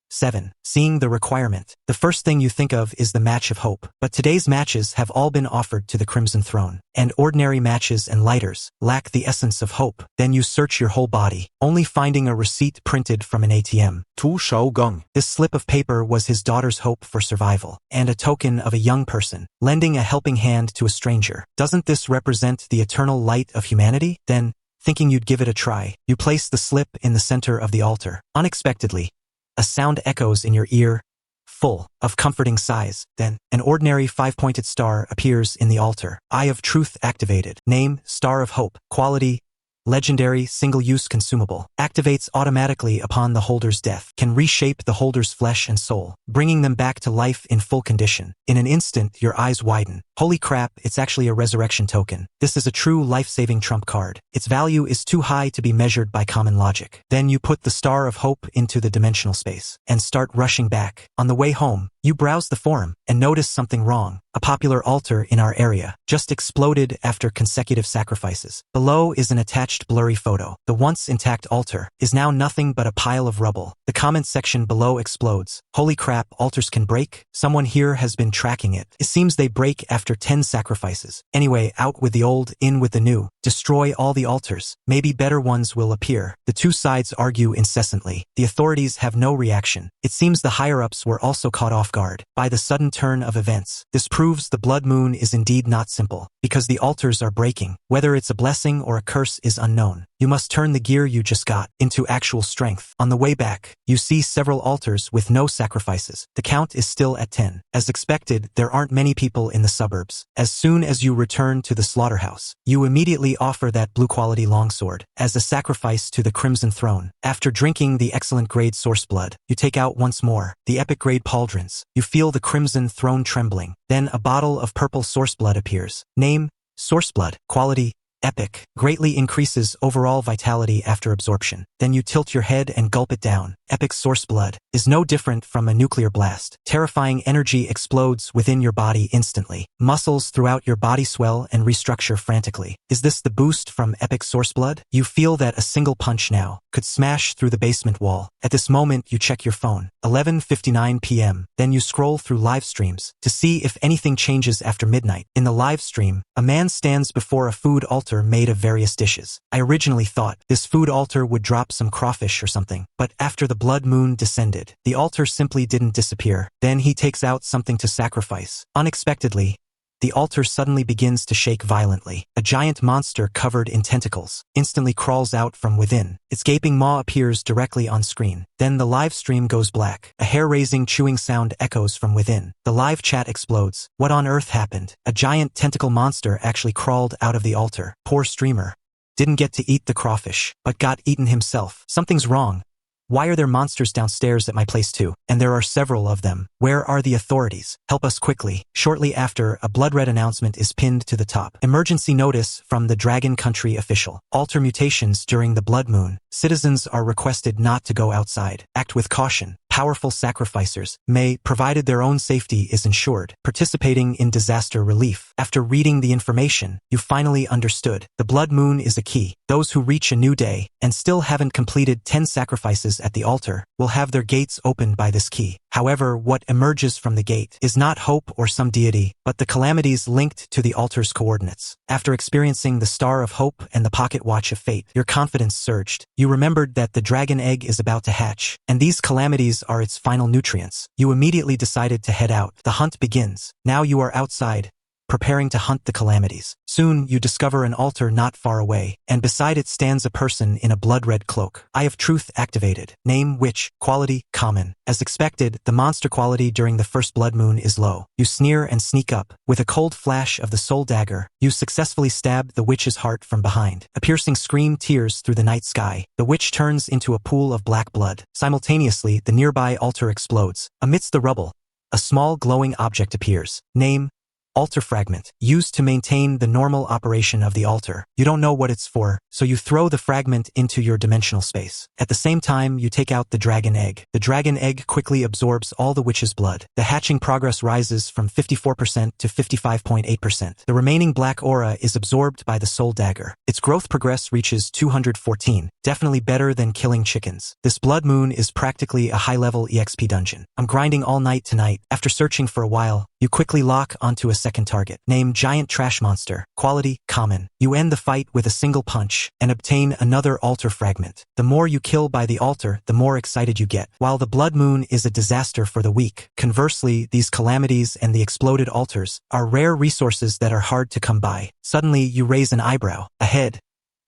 7. Seeing the requirement. The first thing you think of is the match of hope. But today's matches have all been offered to the Crimson Throne, and ordinary matches and lighters lack the essence of hope. Then you search your whole body, only finding a receipt printed from an ATM. Tu Shao Gong. This slip of paper was his daughter's hope for survival, and a token of a young person, lending a helping hand to a stranger. Doesn't this represent the eternal light of humanity? Then, thinking you'd give it a try, you place the slip in the center of the altar. Unexpectedly, a sound echoes in your ear, full of comforting sighs. Then, an ordinary 5-pointed star appears in the altar. Eye of Truth activated. Name, Star of Hope. Quality, legendary, single-use consumable. Activates automatically upon the holder's death. Can reshape the holder's flesh and soul, bringing them back to life in full condition. In an instant, your eyes widen. Holy crap, it's actually a resurrection token. This is a true life-saving trump card. Its value is too high to be measured by common logic. Then you put the Star of Hope into the dimensional space and start rushing back. On the way home, you browse the forum and notice something wrong. A popular altar in our area just exploded after consecutive sacrifices. Below is an attached blurry photo. The once intact altar is now nothing but a pile of rubble. The comment section below explodes. Holy crap, altars can break? Someone here has been tracking it. It seems they break after 10 sacrifices. Anyway, out with the old, in with the new. Destroy all the altars. Maybe better ones will appear. The two sides argue incessantly. The authorities have no reaction. It seems the higher-ups were also caught off guard by the sudden turn of events. This proves the blood moon is indeed not simple, because the altars are breaking. Whether it's a blessing or a curse is unknown. You You must turn the gear you just got into actual strength. On the way back, you see several altars with no sacrifices. The count is still at 10. As expected, there aren't many people in the suburbs. As soon as you return to the slaughterhouse, you immediately offer that blue-quality longsword as a sacrifice to the Crimson Throne. After drinking the excellent grade source blood, you take out once more the epic grade pauldrons. You feel the Crimson Throne trembling. Then a bottle of purple source blood appears. Name, source blood. Quality, epic. Greatly increases overall vitality after absorption. Then you tilt your head and gulp it down. Epic source blood is no different from a nuclear blast. Terrifying energy explodes within your body instantly. Muscles throughout your body swell and restructure frantically. Is this the boost from epic source blood? You feel that a single punch now could smash through the basement wall. At this moment, you check your phone. 11:59 p.m. Then you scroll through live streams to see if anything changes after midnight. In the live stream, a man stands before a food altar made of various dishes. I originally thought this food altar would drop some crawfish or something, but after the blood moon descended, the altar simply didn't disappear. Then he takes out something to sacrifice. Unexpectedly, the altar suddenly begins to shake violently. A giant monster covered in tentacles instantly crawls out from within. Its gaping maw appears directly on screen. Then the live stream goes black. A hair-raising chewing sound echoes from within. The live chat explodes. What on earth happened? A giant tentacle monster actually crawled out of the altar. Poor streamer. Didn't get to eat the crawfish, but got eaten himself. Something's wrong. Why are there monsters downstairs at my place too? And there are several of them. Where are the authorities? Help us quickly. Shortly after, a blood-red announcement is pinned to the top. Emergency notice from the Dragon Country official. Alter mutations during the blood moon. Citizens are requested not to go outside. Act with caution. Powerful sacrificers may, provided their own safety is ensured, participating in disaster relief. After reading the information, you finally understood. The blood moon is a key. Those who reach a new day and still haven't completed 10 sacrifices at the altar will have their gates opened by this key. However, what emerges from the gate is not hope or some deity, but the calamities linked to the altar's coordinates. After experiencing the Star of Hope and the Pocket Watch of Fate, your confidence surged. You remembered that the dragon egg is about to hatch, and these calamities are its final nutrients. You immediately decided to head out. The hunt begins. Now you are outside, preparing to hunt the calamities. Soon, you discover an altar not far away, and beside it stands a person in a blood-red cloak. Eye of Truth activated. Name, Witch. Quality, common. As expected, the monster quality during the first blood moon is low. You sneer and sneak up. With a cold flash of the soul dagger, you successfully stab the witch's heart from behind. A piercing scream tears through the night sky. The witch turns into a pool of black blood. Simultaneously, the nearby altar explodes. Amidst the rubble, a small glowing object appears. Name, altar fragment, used to maintain the normal operation of the altar. You don't know what it's for, so you throw the fragment into your dimensional space. At the same time, you take out the dragon egg. The dragon egg quickly absorbs all the witch's blood. The hatching progress rises from 54% to 55.8%. The remaining black aura is absorbed by the soul dagger. Its growth progress reaches 214, definitely better than killing chickens. This blood moon is practically a high-level EXP dungeon. I'm grinding all night tonight. After searching for a while, you quickly lock onto a second target. Name, Giant Trash Monster. Quality, common. You end the fight with a single punch and obtain another altar fragment. The more you kill by the altar, the more excited you get. While the blood moon is a disaster for the weak, conversely, these calamities and the exploded altars are rare resources that are hard to come by. Suddenly, you raise an eyebrow. Ahead,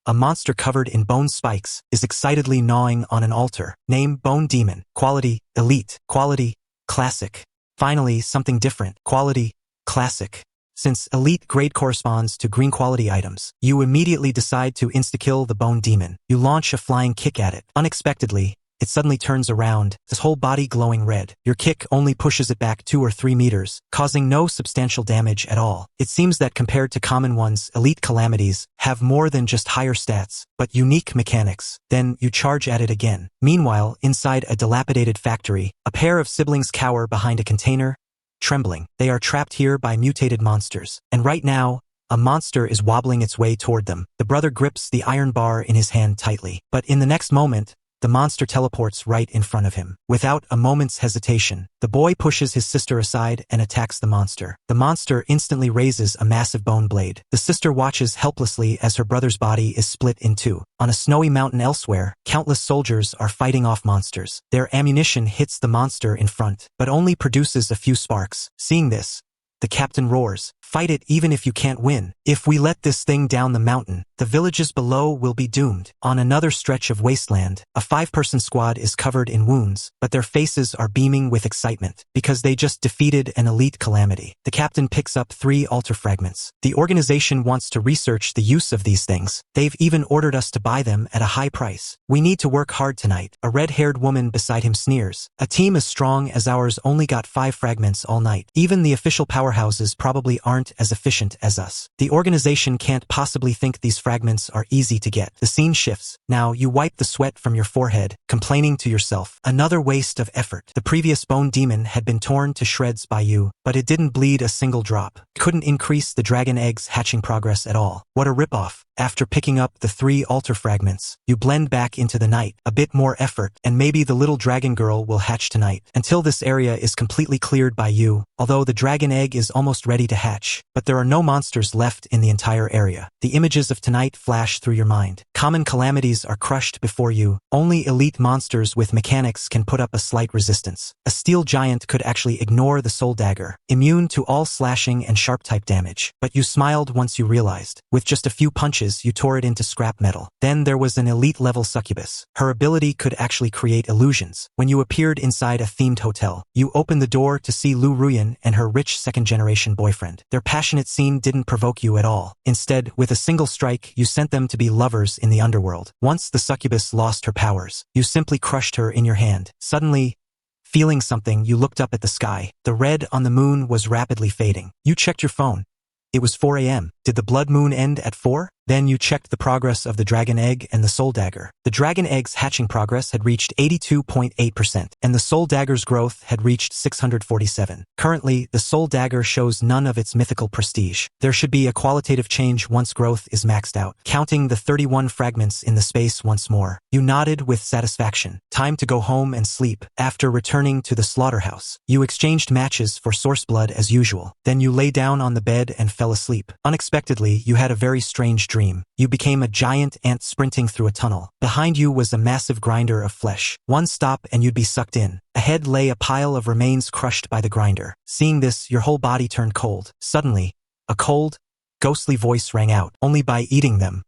a monster covered in bone spikes is excitedly gnawing on an altar. Name, Bone Demon. Quality, elite. Quality, classic. Finally, something different. Quality, classic. Since elite grade corresponds to green quality items, you immediately decide to insta-kill the Bone Demon. You launch a flying kick at it. Unexpectedly, it suddenly turns around, its whole body glowing red. Your kick only pushes it back 2 or 3 meters, causing no substantial damage at all. It seems that compared to common ones, elite calamities have more than just higher stats, but unique mechanics. Then you charge at it again. Meanwhile, inside a dilapidated factory, a pair of siblings cower behind a container, trembling. They are trapped here by mutated monsters. And right now, a monster is wobbling its way toward them. The brother grips the iron bar in his hand tightly. But in the next moment, the monster teleports right in front of him. Without a moment's hesitation, the boy pushes his sister aside and attacks the monster. The monster instantly raises a massive bone blade. The sister watches helplessly as her brother's body is split in two. On a snowy mountain elsewhere, countless soldiers are fighting off monsters. Their ammunition hits the monster in front, but only produces a few sparks. Seeing this, the captain roars, Fight it even if you can't win. If we let this thing down the mountain, the villages below will be doomed. On another stretch of wasteland, a 5-person squad is covered in wounds, but their faces are beaming with excitement, because they just defeated an elite calamity. The captain picks up 3 altar fragments. The organization wants to research the use of these things. They've even ordered us to buy them at a high price. We need to work hard tonight. A red-haired woman beside him sneers. A team as strong as ours only got 5 fragments all night. Even the official powerhouses probably aren't as efficient as us. The organization can't possibly think these fragments are easy to get. The scene shifts. Now you wipe the sweat from your forehead, complaining to yourself. Another waste of effort. The previous bone demon had been torn to shreds by you, but it didn't bleed a single drop. Couldn't increase the dragon egg's hatching progress at all. What a ripoff. After picking up the 3 altar fragments, you blend back into the night. A bit more effort, and maybe the little dragon girl will hatch tonight. Until this area is completely cleared by you, although the dragon egg is almost ready to hatch. But there are no monsters left in the entire area. The images of tonight flash through your mind. Common calamities are crushed before you. Only elite monsters with mechanics can put up a slight resistance. A steel giant could actually ignore the soul dagger, immune to all slashing and sharp type damage. But you smiled once you realized. With just a few punches, you tore it into scrap metal. Then there was an elite level succubus. Her ability could actually create illusions. When you appeared inside a themed hotel, you opened the door to see Lu Ruyan and her rich second-generation boyfriend. Their passionate scene didn't provoke you at all. Instead, with a single strike, you sent them to be lovers in the underworld. Once the succubus lost her powers, you simply crushed her in your hand. Suddenly, feeling something, you looked up at the sky. The red on the moon was rapidly fading. You checked your phone. It was 4 a.m. Did the blood moon end at 4? Then you checked the progress of the dragon egg and the soul dagger. The dragon egg's hatching progress had reached 82.8%, and the soul dagger's growth had reached 647. Currently, the soul dagger shows none of its mythical prestige. There should be a qualitative change once growth is maxed out. Counting the 31 fragments in the space once more, you nodded with satisfaction. Time to go home and sleep. After returning to the slaughterhouse, you exchanged matches for source blood as usual. Then you lay down on the bed and fell asleep. Unexpectedly, you had a very strange dream. You became a giant ant sprinting through a tunnel. Behind you was a massive grinder of flesh. One stop and you'd be sucked in. Ahead lay a pile of remains crushed by the grinder. Seeing this, your whole body turned cold. Suddenly, a cold, ghostly voice rang out. Only by eating them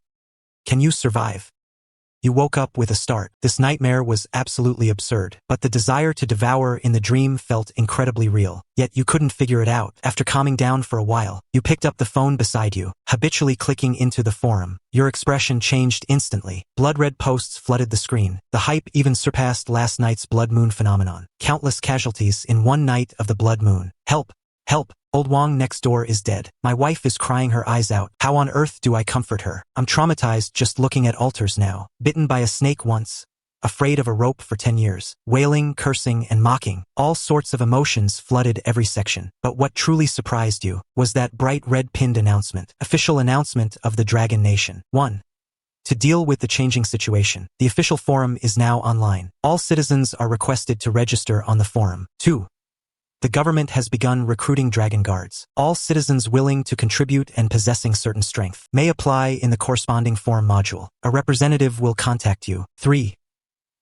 can you survive. You woke up with a start. This nightmare was absolutely absurd, but the desire to devour in the dream felt incredibly real. Yet you couldn't figure it out. After calming down for a while, you picked up the phone beside you, habitually clicking into the forum. Your expression changed instantly. Blood-red posts flooded the screen. The hype even surpassed last night's blood moon phenomenon. Countless casualties in one night of the blood moon. Help! Help! Old Wong next door is dead. My wife is crying her eyes out. How on earth do I comfort her? I'm traumatized just looking at altars now. Bitten by a snake once. Afraid of a rope for 10 years. Wailing, cursing, and mocking. All sorts of emotions flooded every section. But what truly surprised you was that bright red pinned announcement. Official announcement of the Dragon Nation. 1. To deal with the changing situation, the official forum is now online. All citizens are requested to register on the forum. 2. The government has begun recruiting dragon guards. All citizens willing to contribute and possessing certain strength may apply in the corresponding forum module. A representative will contact you. 3.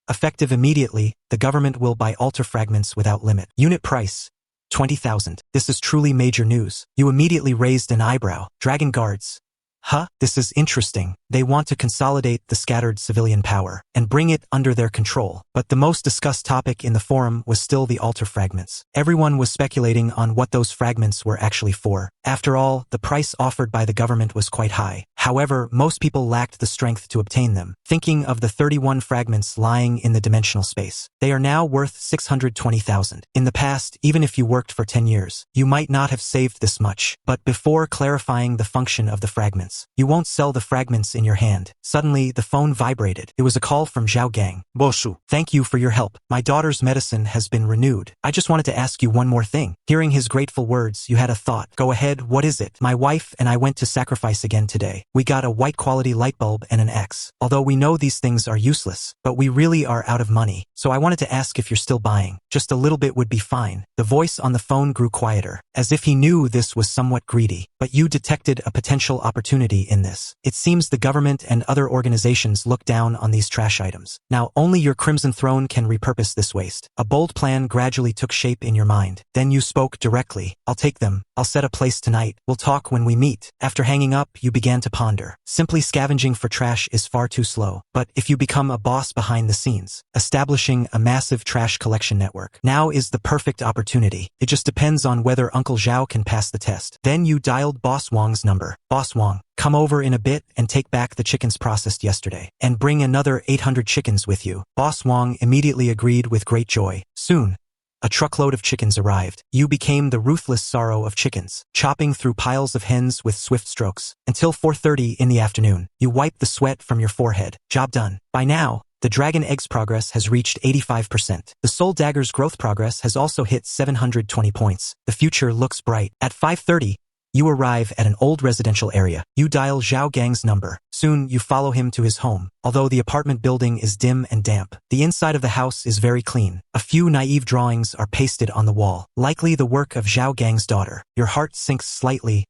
Effective immediately, the government will buy altar fragments without limit. Unit price, 20,000. This is truly major news. You immediately raised an eyebrow. Dragon guards. Huh? This is interesting. They want to consolidate the scattered civilian power and bring it under their control. But the most discussed topic in the forum was still the altar fragments. Everyone was speculating on what those fragments were actually for. After all, the price offered by the government was quite high. However, most people lacked the strength to obtain them. Thinking of the 31 fragments lying in the dimensional space, they are now worth 620,000. In the past, even if you worked for 10 years, you might not have saved this much. But before clarifying the function of the fragments, you won't sell the fragments in your hand. Suddenly, the phone vibrated. It was a call from Zhao Gang. Boshu, thank you for your help. My daughter's medicine has been renewed. I just wanted to ask you one more thing. Hearing his grateful words, you had a thought. Go ahead, what is it? My wife and I went to sacrifice again today. We got a white quality light bulb and an X. Although we know these things are useless, but we really are out of money. So I wanted to ask if you're still buying. Just a little bit would be fine. The voice on the phone grew quieter, as if he knew this was somewhat greedy. But you detected a potential opportunity opportunity in this. It seems the government and other organizations look down on these trash items. Now, only your Crimson Throne can repurpose this waste. A bold plan gradually took shape in your mind. Then you spoke directly. I'll take them. I'll set a place tonight. We'll talk when we meet. After hanging up, you began to ponder. Simply scavenging for trash is far too slow. But if you become a boss behind the scenes, establishing a massive trash collection network, now is the perfect opportunity. It just depends on whether Uncle Zhao can pass the test. Then you dialed Boss Wang's number. Boss Wang, come over in a bit and take back the chickens processed yesterday. And bring another 800 chickens with you. Boss Wang immediately agreed with great joy. Soon, a truckload of chickens arrived. You became the ruthless sorrow of chickens, chopping through piles of hens with swift strokes. Until 4:30 in the afternoon, you wiped the sweat from your forehead. Job done. By now, the Dragon Egg's progress has reached 85%. The Soul Dagger's growth progress has also hit 720 points. The future looks bright. At 5:30, you arrive at an old residential area. You dial Zhao Gang's number. Soon, you follow him to his home. Although the apartment building is dim and damp, the inside of the house is very clean. A few naive drawings are pasted on the wall, likely the work of Zhao Gang's daughter. Your heart sinks slightly,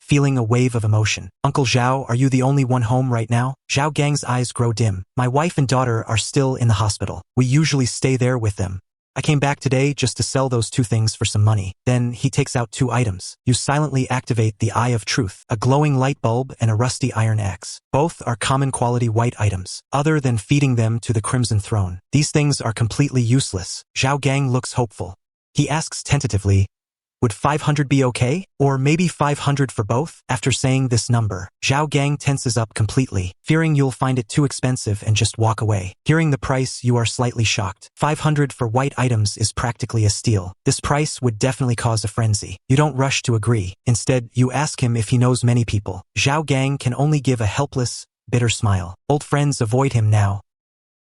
feeling a wave of emotion. Uncle Zhao, are you the only one home right now? Zhao Gang's eyes grow dim. My wife and daughter are still in the hospital. We usually stay there with them. I came back today just to sell those 2 things for some money. Then he takes out 2 items. You silently activate the Eye of Truth, a glowing light bulb and a rusty iron axe. Both are common quality white items, other than feeding them to the Crimson Throne. These things are completely useless. Zhao Gang looks hopeful. He asks tentatively, would 500 be okay? Or maybe 500 for both? After saying this number, Zhao Gang tenses up completely, fearing you'll find it too expensive and just walk away. Hearing the price, you are slightly shocked. 500 for white items is practically a steal. This price would definitely cause a frenzy. You don't rush to agree. Instead, you ask him if he knows many people. Zhao Gang can only give a helpless, bitter smile. Old friends avoid him now.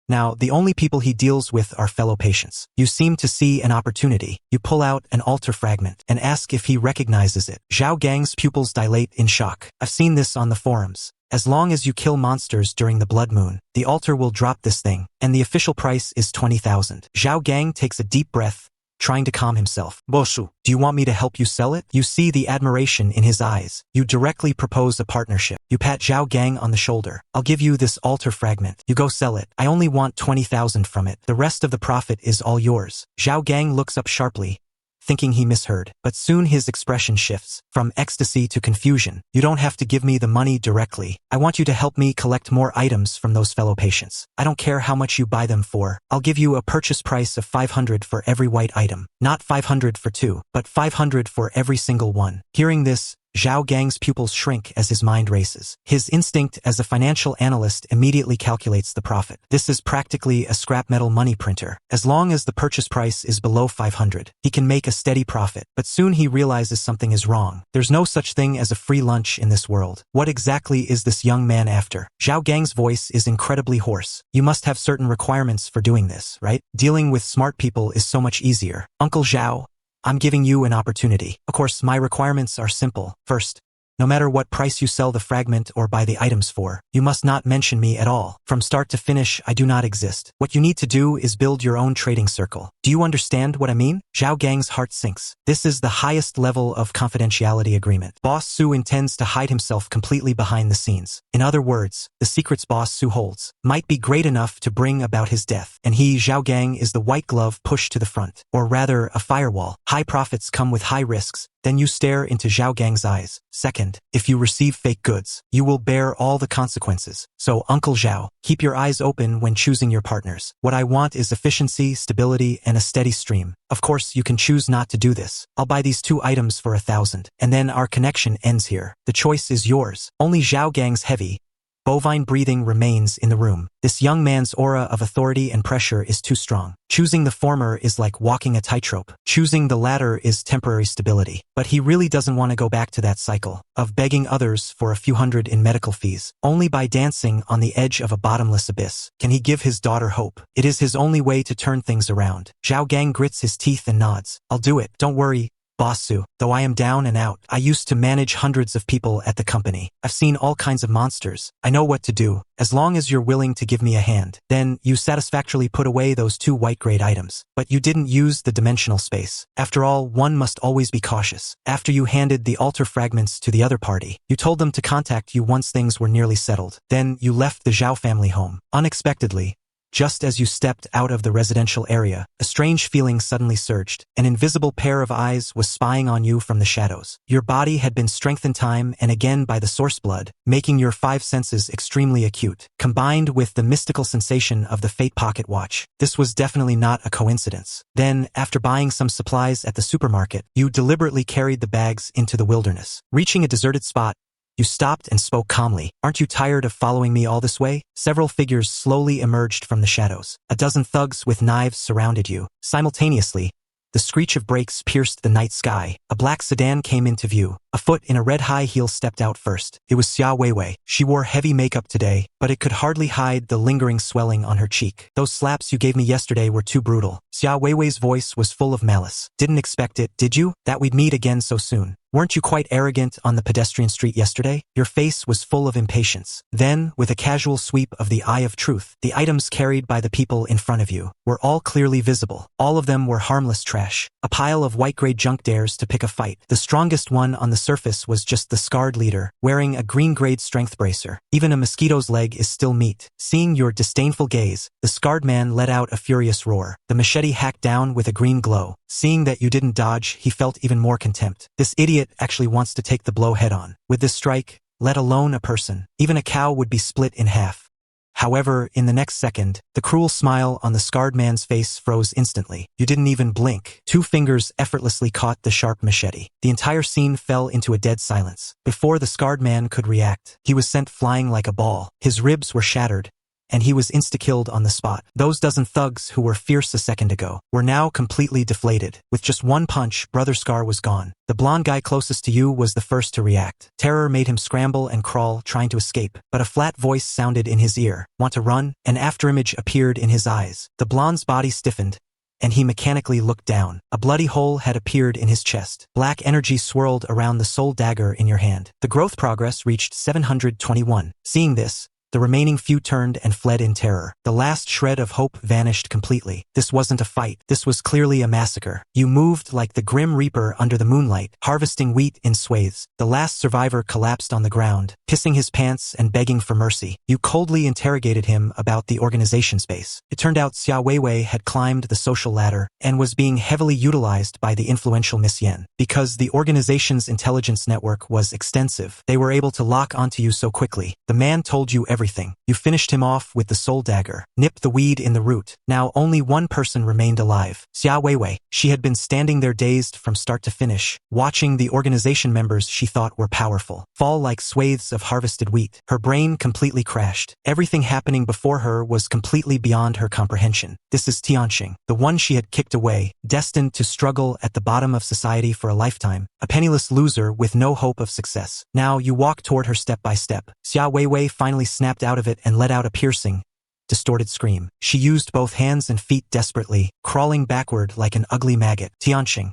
Now, the only people he deals with are fellow patients. You seem to see an opportunity. You pull out an altar fragment and ask if he recognizes it. Zhao Gang's pupils dilate in shock. I've seen this on the forums. As long as you kill monsters during the blood moon, the altar will drop this thing, and the official price is 20,000. Zhao Gang takes a deep breath, trying to calm himself. Boshu, do you want me to help you sell it? You see the admiration in his eyes. You directly propose a partnership. You pat Zhao Gang on the shoulder. I'll give you this altar fragment. You go sell it. I only want 20,000 from it. The rest of the profit is all yours. Zhao Gang looks up sharply, thinking he misheard. But soon his expression shifts, from ecstasy to confusion. You don't have to give me the money directly. I want you to help me collect more items from those fellow patients. I don't care how much you buy them for. I'll give you a purchase price of 500 for every white item. Not 500 for 2, but 500 for every single one. Hearing this, Zhao Gang's pupils shrink as his mind races. His instinct as a financial analyst immediately calculates the profit. This is practically a scrap metal money printer. As long as the purchase price is below 500, he can make a steady profit. But soon he realizes something is wrong. There's no such thing as a free lunch in this world. What exactly is this young man after? Zhao Gang's voice is incredibly hoarse. You must have certain requirements for doing this, right? Dealing with smart people is so much easier. Uncle Zhao, I'm giving you an opportunity. Of course, my requirements are simple. First, no matter what price you sell the fragment or buy the items for, you must not mention me at all. From start to finish, I do not exist. What you need to do is build your own trading circle. Do you understand what I mean? Zhao Gang's heart sinks. This is the highest level of confidentiality agreement. Boss Su intends to hide himself completely behind the scenes. In other words, the secrets Boss Su holds might be great enough to bring about his death. And he, Zhao Gang, is the white glove pushed to the front. Or rather, a firewall. High profits come with high risks. Then you stare into Zhao Gang's eyes. Second, if you receive fake goods, you will bear all the consequences. So, Uncle Zhao, keep your eyes open when choosing your partners. What I want is efficiency, stability, and a steady stream. Of course, you can choose not to do this. I'll buy these 2 items for 1,000, and then our connection ends here. The choice is yours. Only Zhao Gang's heavy, bovine breathing remains in the room. This young man's aura of authority and pressure is too strong. Choosing the former is like walking a tightrope. Choosing the latter is temporary stability. But he really doesn't want to go back to that cycle of begging others for a few hundred in medical fees. Only by dancing on the edge of a bottomless abyss can he give his daughter hope. It is his only way to turn things around. Zhao Gang grits his teeth and nods. I'll do it. Don't worry. Bossu, though I am down and out, I used to manage hundreds of people at the company. I've seen all kinds of monsters. I know what to do, as long as you're willing to give me a hand. Then, you satisfactorily put away those 2 white-grade items. But you didn't use the dimensional space. After all, one must always be cautious. After you handed the altar fragments to the other party, you told them to contact you once things were nearly settled. Then, you left the Zhao family home. Unexpectedly, just as you stepped out of the residential area, a strange feeling suddenly surged. An invisible pair of eyes was spying on you from the shadows. Your body had been strengthened time and again by the source blood, making your 5 senses extremely acute. Combined with the mystical sensation of the Fate pocket watch, this was definitely not a coincidence. Then, after buying some supplies at the supermarket, you deliberately carried the bags into the wilderness. Reaching a deserted spot, you stopped and spoke calmly. Aren't you tired of following me all this way? Several figures slowly emerged from the shadows. A dozen thugs with knives surrounded you. Simultaneously, the screech of brakes pierced the night sky. A black sedan came into view. A foot in a red high heel stepped out first. It was Xia Weiwei. She wore heavy makeup today, but it could hardly hide the lingering swelling on her cheek. Those slaps you gave me yesterday were too brutal. Xia Weiwei's voice was full of malice. Didn't expect it, did you? That we'd meet again so soon. Weren't you quite arrogant on the pedestrian street yesterday? Your face was full of impatience. Then, with a casual sweep of the eye of truth, the items carried by the people in front of you were all clearly visible. All of them were harmless trash. A pile of white-grade junk dares to pick a fight. The strongest one on the surface was just the scarred leader, wearing a green-grade strength bracer. Even a mosquito's leg is still meat. Seeing your disdainful gaze, the scarred man let out a furious roar. The machete hacked down with a green glow. Seeing that you didn't dodge, he felt even more contempt. This idiot actually wants to take the blow head-on. With this strike, let alone a person, even a cow would be split in half. However, in the next second, the cruel smile on the scarred man's face froze instantly. You didn't even blink. 2 fingers effortlessly caught the sharp machete. The entire scene fell into a dead silence. Before the scarred man could react, he was sent flying like a ball. His ribs were shattered, and he was insta-killed on the spot. Those dozen thugs who were fierce a second ago were now completely deflated. With just one punch, Brother Scar was gone. The blonde guy closest to you was the first to react. Terror made him scramble and crawl, trying to escape, but a flat voice sounded in his ear. Want to run? An afterimage appeared in his eyes. The blonde's body stiffened, and he mechanically looked down. A bloody hole had appeared in his chest. Black energy swirled around the soul dagger in your hand. The growth progress reached 721. Seeing this, the remaining few turned and fled in terror. The last shred of hope vanished completely. This wasn't a fight. This was clearly a massacre. You moved like the Grim Reaper under the moonlight, harvesting wheat in swathes. The last survivor collapsed on the ground, pissing his pants and begging for mercy. You coldly interrogated him about the organization space. It turned out Xia Weiwei had climbed the social ladder and was being heavily utilized by the influential Miss Yen. Because the organization's intelligence network was extensive, they were able to lock onto you so quickly. The man told you everything. You finished him off with the soul dagger, nipped the weed in the root. Now only one person remained alive. Xia Weiwei. She had been standing there dazed from start to finish, watching the organization members she thought were powerful fall like swathes of harvested wheat. Her brain completely crashed. Everything happening before her was completely beyond her comprehension. This is Tianxing, the one she had kicked away, destined to struggle at the bottom of society for a lifetime, a penniless loser with no hope of success. Now you walk toward her step by step. Xia Weiwei finally snapped out of it and let out a piercing, distorted scream. She used both hands and feet desperately, crawling backward like an ugly maggot. Tianxing.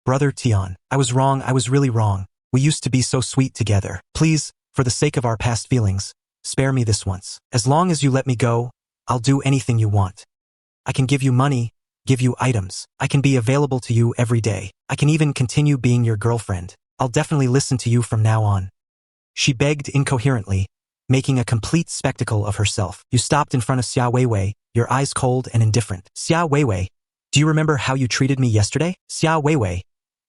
Brother Tian, I was wrong. I was really wrong. We used to be so sweet together. Please, for the sake of our past feelings, spare me this once. As long as you let me go, I'll do anything you want. I can give you money, give you items. I can be available to you every day. I can even continue being your girlfriend. I'll definitely listen to you from now on. She begged incoherently, making a complete spectacle of herself. You stopped in front of Xia Weiwei, your eyes cold and indifferent. Xia Weiwei, do you remember how you treated me yesterday? Xia Weiwei,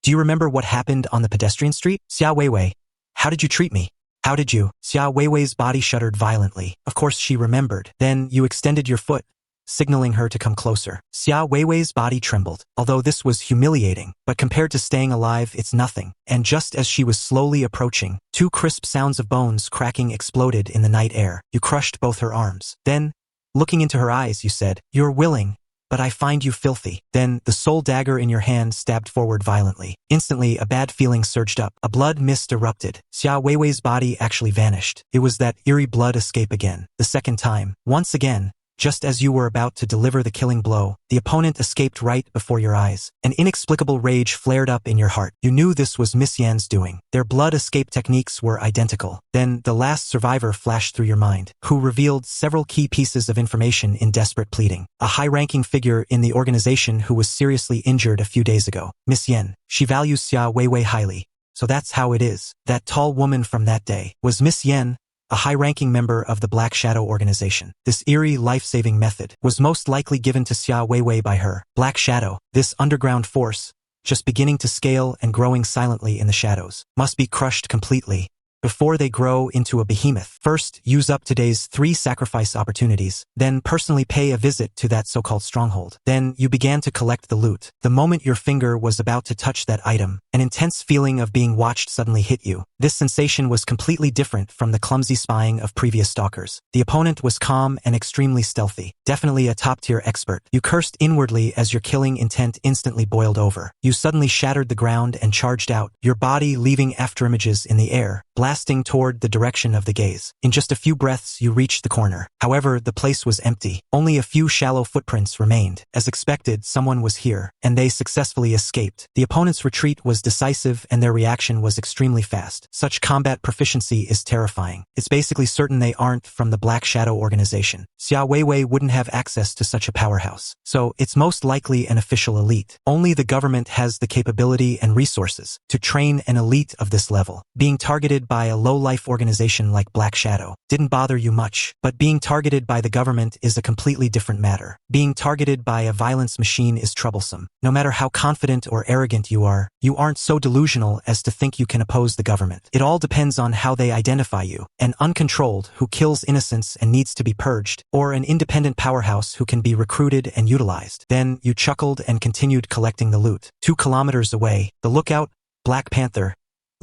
do you remember what happened on the pedestrian street? Xia Weiwei, how did you treat me? How did you? Xia Weiwei's body shuddered violently. Of course she remembered. Then you extended your foot, signaling her to come closer. Xia Weiwei's body trembled, although this was humiliating, but compared to staying alive, it's nothing. And just as she was slowly approaching, 2 crisp sounds of bones cracking exploded in the night air. You crushed both her arms. Then, looking into her eyes, you said, "You're willing, but I find you filthy." Then, the soul dagger in your hand stabbed forward violently. Instantly, a bad feeling surged up. A blood mist erupted. Xia Weiwei's body actually vanished. It was that eerie blood escape again. The second time. Once again, Just as you were about to deliver the killing blow, the opponent escaped right before your eyes. An inexplicable rage flared up in your heart. You knew this was Miss Yan's doing. Their blood escape techniques were identical. Then the last survivor flashed through your mind, who revealed several key pieces of information in desperate pleading. A high-ranking figure in the organization who was seriously injured a few days ago. Miss Yan. She values Xia Weiwei highly. So that's how it is. That tall woman from that day was Miss Yan, a high-ranking member of the Black Shadow organization. This eerie, life-saving method was most likely given to Xia Weiwei by her. Black Shadow, this underground force, just beginning to scale and growing silently in the shadows, must be crushed completely before they grow into a behemoth. First, use up today's 3 sacrifice opportunities, then personally pay a visit to that so-called stronghold. Then you began to collect the loot. The moment your finger was about to touch that item, an intense feeling of being watched suddenly hit you. This sensation was completely different from the clumsy spying of previous stalkers. The opponent was calm and extremely stealthy, definitely a top-tier expert. You cursed inwardly as your killing intent instantly boiled over. You suddenly shattered the ground and charged out, your body leaving afterimages in the air, blasting toward the direction of the gaze. In just a few breaths you reached the corner. However, the place was empty. Only a few shallow footprints remained. As expected, someone was here, and they successfully escaped. The opponent's retreat was decisive and their reaction was extremely fast. Such combat proficiency is terrifying. It's basically certain they aren't from the Black Shadow organization. Xia Weiwei wouldn't have access to such a powerhouse. So, it's most likely an official elite. Only the government has the capability and resources to train an elite of this level. Being targeted by a low-life organization like Black Shadow didn't bother you much, but being targeted by the government is a completely different matter. Being targeted by a violence machine is troublesome. No matter how confident or arrogant you aren't so delusional as to think you can oppose the government. It all depends on how they identify you. An uncontrolled who kills innocents and needs to be purged, or an independent powerhouse who can be recruited and utilized. Then you chuckled and continued collecting the loot. 2 kilometers away, the lookout, Black Panther,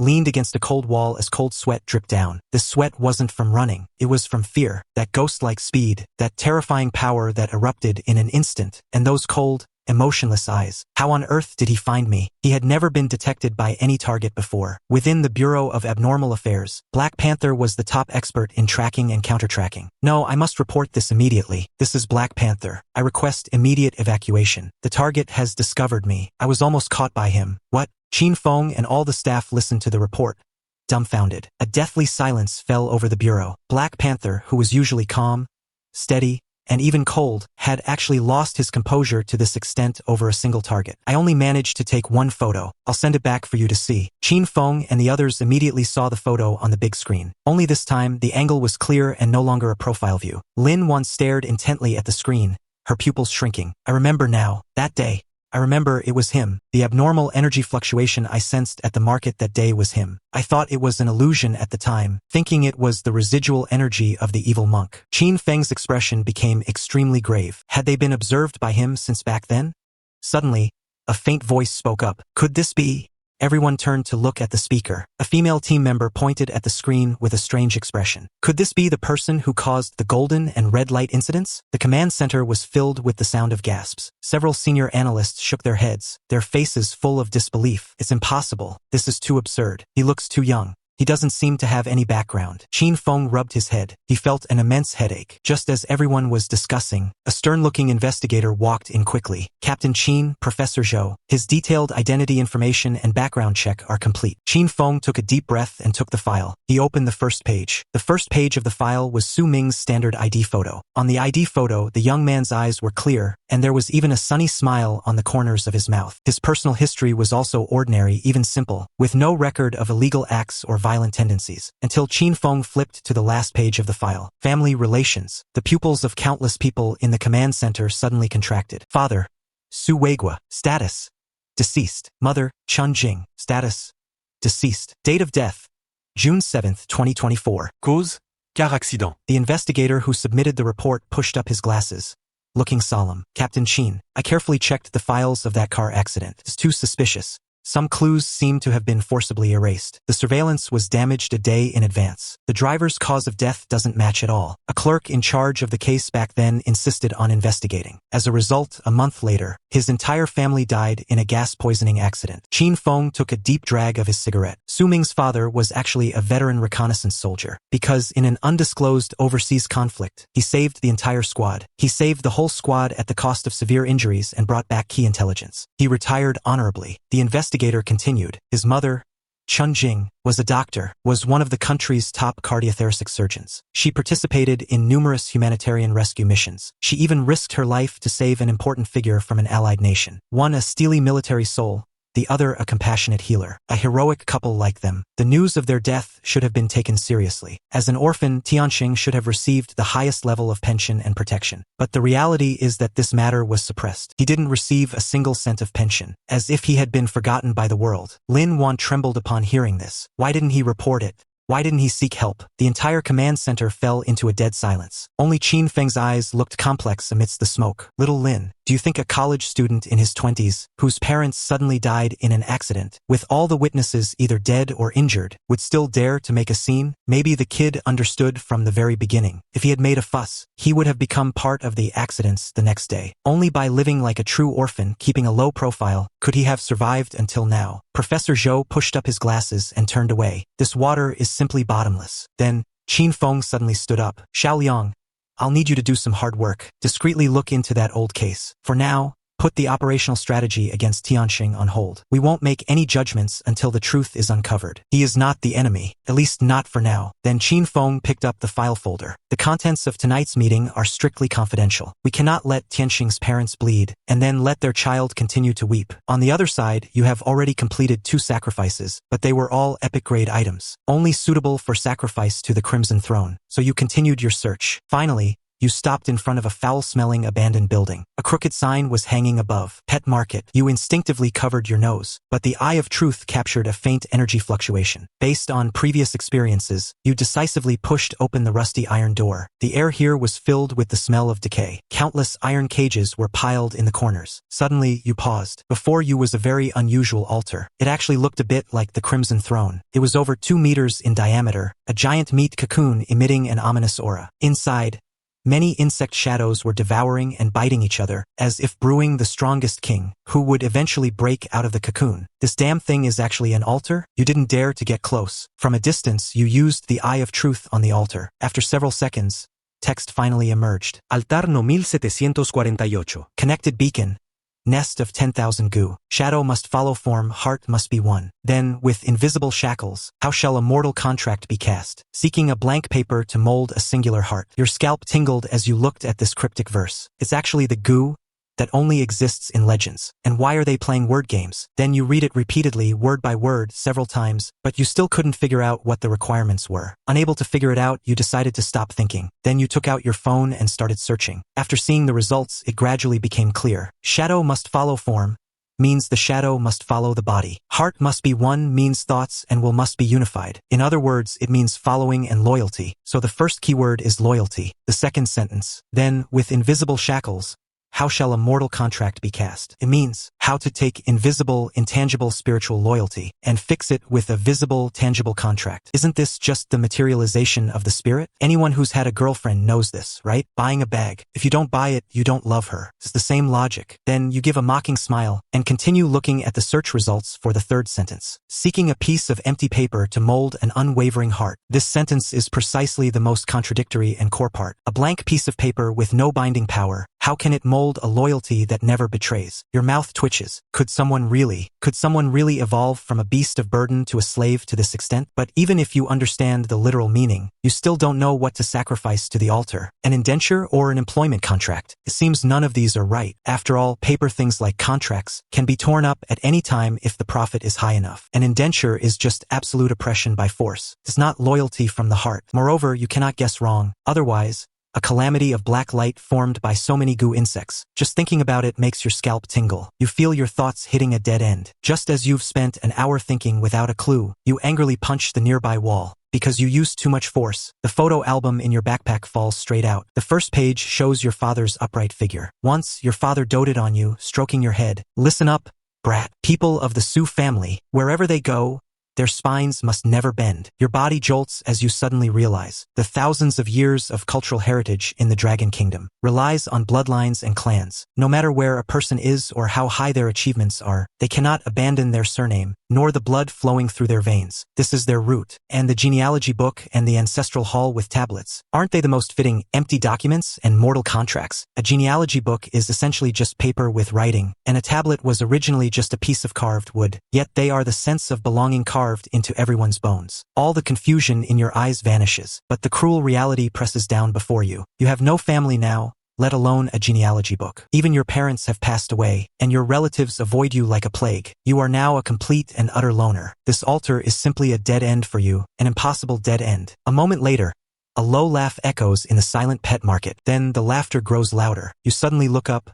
leaned against a cold wall as cold sweat dripped down. The sweat wasn't from running, it was from fear, that ghost-like speed, that terrifying power that erupted in an instant, and those cold, emotionless eyes. How on earth did he find me? He had never been detected by any target before. Within the Bureau of Abnormal Affairs, Black Panther was the top expert in tracking and counter-tracking. No, I must report this immediately. This is Black Panther. I request immediate evacuation. The target has discovered me. I was almost caught by him. What? Qin Feng and all the staff listened to the report, dumbfounded. A deathly silence fell over the bureau. Black Panther, who was usually calm, steady, and even cold, had actually lost his composure to this extent over a single target. I only managed to take 1 photo. I'll send it back for you to see. Qin Feng and the others immediately saw the photo on the big screen. Only this time, the angle was clear and no longer a profile view. Lin Wan stared intently at the screen, her pupils shrinking. I remember now, that day. I remember it was him. The abnormal energy fluctuation I sensed at the market that day was him. I thought it was an illusion at the time, thinking it was the residual energy of the evil monk. Qin Feng's expression became extremely grave. Had they been observed by him since back then? Suddenly, a faint voice spoke up. Could this be? Everyone turned to look at the speaker. A female team member pointed at the screen with a strange expression. Could this be the person who caused the golden and red light incidents? The command center was filled with the sound of gasps. Several senior analysts shook their heads, their faces full of disbelief. It's impossible. This is too absurd. He looks too young. He doesn't seem to have any background. Qin Feng rubbed his head. He felt an immense headache. Just as everyone was discussing, a stern-looking investigator walked in quickly. Captain Qin, Professor Zhou. His detailed identity information and background check are complete. Qin Feng took a deep breath and took the file. He opened the first page. The first page of the file was Su Ming's standard ID photo. On the ID photo, the young man's eyes were clear, and there was even a sunny smile on the corners of his mouth. His personal history was also ordinary, even simple, with no record of illegal acts or violent tendencies, until Qin Feng flipped to the last page of the file. Family relations. The pupils of countless people in the command center suddenly contracted. Father, Su Weigua. Status, deceased. Mother, Chun Jing. Status, deceased. Date of death, June 7, 2024. Cause? Car accident. The investigator who submitted the report pushed up his glasses, looking solemn. Captain Qin, I carefully checked the files of that car accident. It's too suspicious. Some clues seemed to have been forcibly erased. The surveillance was damaged a day in advance. The driver's cause of death doesn't match at all. A clerk in charge of the case back then insisted on investigating. As a result, a month later, his entire family died in a gas poisoning accident. Qin Feng took a deep drag of his cigarette. Su Ming's father was actually a veteran reconnaissance soldier, because in an undisclosed overseas conflict, he saved the entire squad. He saved the whole squad at the cost of severe injuries and brought back key intelligence. He retired honorably. The investigator continued. His mother, Chun Jing, was a doctor, was one of the country's top cardiothoracic surgeons. She participated in numerous humanitarian rescue missions. She even risked her life to save an important figure from an allied nation. One a steely military soul, the other a compassionate healer. A heroic couple like them. The news of their death should have been taken seriously. As an orphan, Tianxing should have received the highest level of pension and protection. But the reality is that this matter was suppressed. He didn't receive a single cent of pension, as if he had been forgotten by the world. Lin Wan trembled upon hearing this. Why didn't he report it? Why didn't he seek help? The entire command center fell into a dead silence. Only Qin Feng's eyes looked complex amidst the smoke. Little Lin, do you think a college student in his 20s, whose parents suddenly died in an accident, with all the witnesses either dead or injured, would still dare to make a scene? Maybe the kid understood from the very beginning. If he had made a fuss, he would have become part of the accidents the next day. Only by living like a true orphan, keeping a low profile, could he have survived until now. Professor Zhou pushed up his glasses and turned away. This water is simply bottomless. Then, Qin Feng suddenly stood up. Xiaoliang, I'll need you to do some hard work. Discreetly look into that old case. For now, put the operational strategy against Tianxing on hold. We won't make any judgments until the truth is uncovered. He is not the enemy, at least not for now. Then Qin Feng picked up the file folder. The contents of tonight's meeting are strictly confidential. We cannot let Tianxing's parents bleed, and then let their child continue to weep. On the other side, you have already completed 2 sacrifices, but they were all epic-grade items, only suitable for sacrifice to the Crimson Throne. So you continued your search. Finally, you stopped in front of a foul-smelling abandoned building. A crooked sign was hanging above. Pet Market. You instinctively covered your nose, but the eye of truth captured a faint energy fluctuation. Based on previous experiences, you decisively pushed open the rusty iron door. The air here was filled with the smell of decay. Countless iron cages were piled in the corners. Suddenly, you paused. Before you was a very unusual altar. It actually looked a bit like the Crimson Throne. It was over 2 meters in diameter, a giant meat cocoon emitting an ominous aura. Inside, many insect shadows were devouring and biting each other, as if brewing the strongest king, who would eventually break out of the cocoon. This damn thing is actually an altar? You didn't dare to get close. From a distance, you used the eye of truth on the altar. After several seconds, text finally emerged. Altar no 1748. Connected beacon. Nest of 10,000 gu. Shadow must follow form, heart must be one. Then, with invisible shackles, how shall a mortal contract be cast? Seeking a blank paper to mold a singular heart. Your scalp tingled as you looked at this cryptic verse. It's actually the gu that only exists in legends. And why are they playing word games? Then you read it repeatedly, word by word, several times, but you still couldn't figure out what the requirements were. Unable to figure it out, you decided to stop thinking. Then you took out your phone and started searching. After seeing the results, it gradually became clear. Shadow must follow form means the shadow must follow the body. Heart must be one means thoughts and will must be unified. In other words, it means following and loyalty. So the first keyword is loyalty. The second sentence. Then, with invisible shackles, how shall a mortal contract be cast? It means how to take invisible, intangible spiritual loyalty and fix it with a visible, tangible contract. Isn't this just the materialization of the spirit? Anyone who's had a girlfriend knows this, right? Buying a bag. If you don't buy it, you don't love her. It's the same logic. Then you give a mocking smile and continue looking at the search results for the third sentence. Seeking a piece of empty paper to mold an unwavering heart. This sentence is precisely the most contradictory and core part. A blank piece of paper with no binding power. How can it mold a loyalty that never betrays? Your mouth twitches. Could someone really evolve from a beast of burden to a slave to this extent? But even if you understand the literal meaning, you still don't know what to sacrifice to the altar. An indenture or an employment contract? It seems none of these are right. After all, paper things like contracts can be torn up at any time if the profit is high enough. An indenture is just absolute oppression by force. It's not loyalty from the heart. Moreover, you cannot guess wrong. Otherwise, a calamity of black light formed by so many goo insects. Just thinking about it makes your scalp tingle. You feel your thoughts hitting a dead end. Just as you've spent an hour thinking without a clue, you angrily punch the nearby wall. Because you used too much force, the photo album in your backpack falls straight out. The first page shows your father's upright figure. Once, your father doted on you, stroking your head. Listen up, brat. People of the Su family, wherever they go, their spines must never bend. Your body jolts as you suddenly realize the thousands of years of cultural heritage in the Dragon Kingdom relies on bloodlines and clans. No matter where a person is or how high their achievements are, they cannot abandon their surname, nor the blood flowing through their veins. This is their root. And the genealogy book and the ancestral hall with tablets, aren't they the most fitting empty documents and mortal contracts? A genealogy book is essentially just paper with writing, and a tablet was originally just a piece of carved wood. Yet they are the sense of belonging carved into everyone's bones. All the confusion in your eyes vanishes, but the cruel reality presses down before you. You have no family now, let alone a genealogy book. Even your parents have passed away, and your relatives avoid you like a plague. You are now a complete and utter loner. This altar is simply a dead end for you, an impossible dead end. A moment later, a low laugh echoes in the silent pet market. Then the laughter grows louder. You suddenly look up,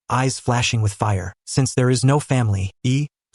eyes flashing with fire. Since there is no family,